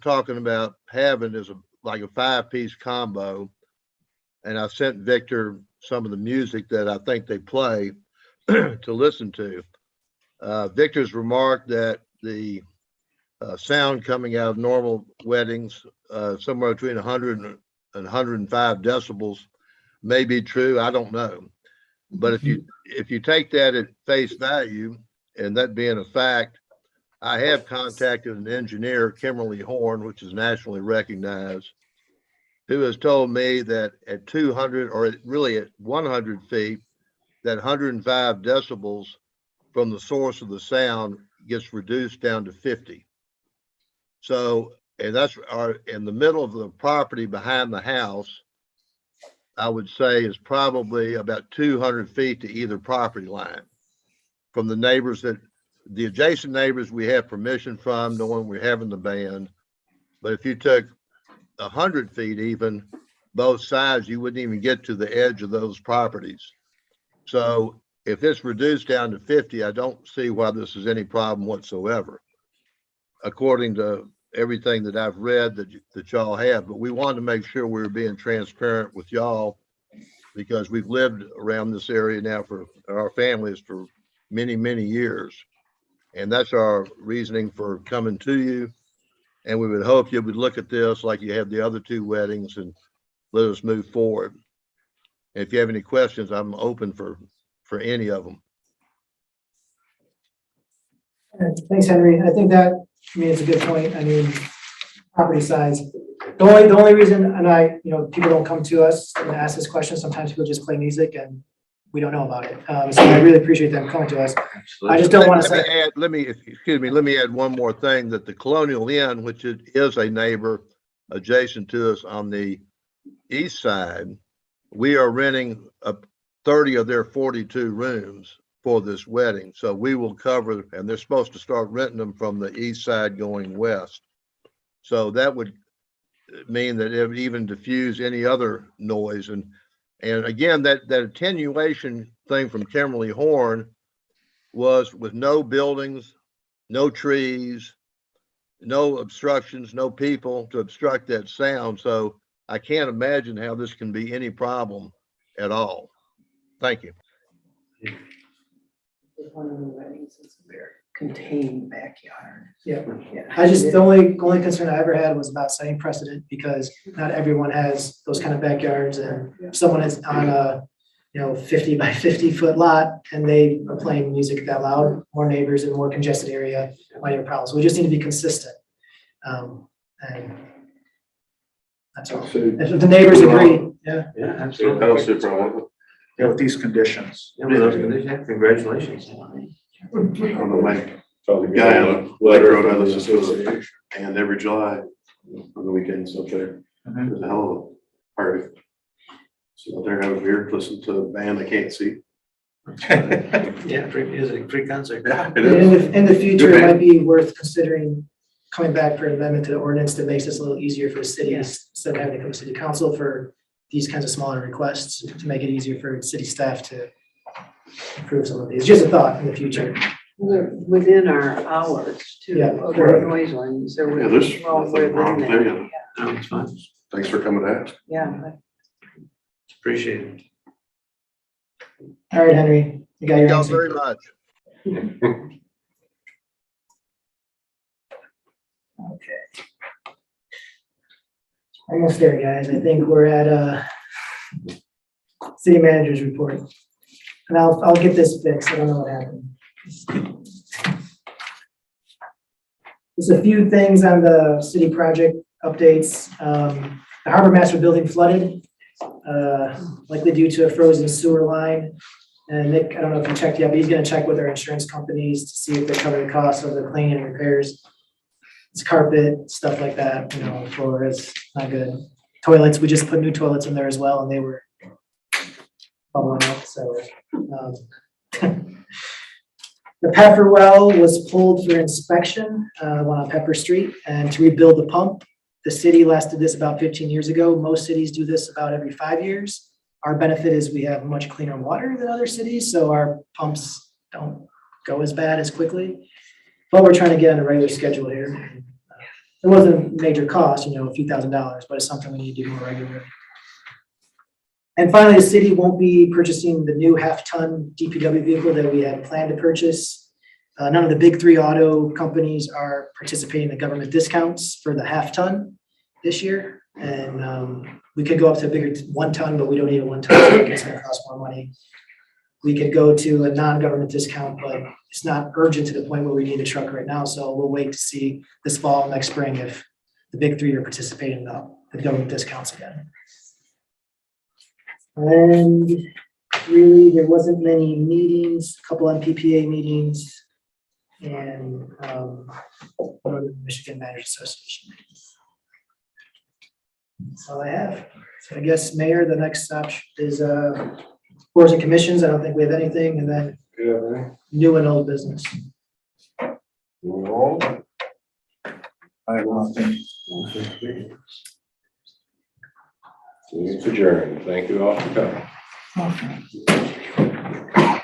talking about having is like a 5-piece combo, and I sent Victor some of the music that I think they play to listen to. Victor's remarked that the sound coming out of normal weddings, somewhere between 100 and 105 decibels, may be true. I don't know, but if you take that at face value, and that being a fact, I have contacted an engineer, Kimberly Horn, which is nationally recognized, who has told me that at 200 or really at 100 feet, that 105 decibels from the source of the sound gets reduced down to 50. So, and that's in the middle of the property behind the house, I would say is probably about 200 feet to either property line from the neighbors the adjacent neighbors we have permission from, knowing we're having the band. But if you took 100 feet even, both sides, you wouldn't even get to the edge of those properties. So if it's reduced down to 50, I don't see why this is any problem whatsoever, according to everything that I've read that y'all have. But we wanted to make sure we were being transparent with y'all, because we've lived around this area now for our families for many, many years. And that's our reasoning for coming to you. And we would hope you would look at this like you have the other two weddings and let us move forward. And if you have any questions, I'm open for any of them. Thanks, Henry. I think that, it's a good point. Property size. The only reason, and people don't come to us and ask this question. Sometimes people just play music and we don't know about it. So I really appreciate them coming to us. I just don't want to say. Let me add one more thing, that the Colonial Inn, which is a neighbor adjacent to us on the east side, we are renting 30 of their 42 rooms for this wedding. So we will cover, and they're supposed to start renting them from the east side going west. So that would mean that it would even diffuse any other noise. And again, that attenuation thing from Kimberly Horn was with no buildings, no trees, no obstructions, no people to obstruct that sound. So I can't imagine how this can be any problem at all. Thank you. One of the weddings is a very contained backyard. Yeah. The only concern I ever had was about setting precedent, because not everyone has those kind of backyards, and if someone is on a 50 by 50 foot lot and they are playing music that loud, more neighbors in a more congested area might have a problem. So we just need to be consistent. And that's all. If the neighbors agree, Yeah, absolutely. I don't see a problem. Yeah, with these conditions. Yeah, with those conditions, congratulations. I don't know, my guy on the Lake Road, I listen to the band every July on the weekends up there. There's a hell of a party. So they're having beer, listen to the band they can't see. Yeah, free music, free concert. Yeah, it is. in the future, it might be worth considering coming back for an amendment to the ordinance that makes this a little easier for the city, instead of having to come to city council for these kinds of smaller requests, to make it easier for city staff to approve some of these. Just a thought in the future. They're within our hours too. Yeah. Other noise ones. They're Yeah, there's well nothing wrong with within any of that. it. No, it's fine. Thanks for coming to ask. Yeah. Appreciate it. All right, Henry, you got your Thank y'all answer. very much. Almost there, guys. I think we're at city manager's report. And I'll get this fixed. I don't know what happened. There's a few things on the city project updates. The harbor master building flooded, likely due to a frozen sewer line. And Nick, I don't know if you checked yet, but he's gonna check with our insurance companies to see if they cover the cost of the cleaning and repairs. It's carpet, stuff like that, floor is not good. Toilets, we just put new toilets in there as well, and they were bubbling up, so. The Pepper well was pulled for inspection, one on Pepper Street, and to rebuild the pump. The city last did this about 15 years ago. Most cities do this about every 5 years. Our benefit is we have much cleaner water than other cities, so our pumps don't go as bad as quickly. But we're trying to get on a regular schedule here. It wasn't a major cost, a few $1,000s, but it's something we need to do more regularly. And finally, the city won't be purchasing the new half-ton DPW vehicle that we had planned to purchase. None of the big three auto companies are participating in the government discounts for the half-ton this year. And we could go up to a bigger 1 ton, but we don't need a 1 ton. It's going to cost more money. We could go to a non-government discount, but it's not urgent to the point where we need a truck right now. So we'll wait to see this fall, next spring, if the big three are participating in the government discounts again. And really, there wasn't many meetings, a couple MPPA meetings, and Northern Michigan Managers Association meetings. That's all I have. So I guess, Mayor, the next stop is boards and commissions. I don't think we have anything, and then new and old business. No. I have nothing. Meeting's adjourned. Thank you all for coming. Okay.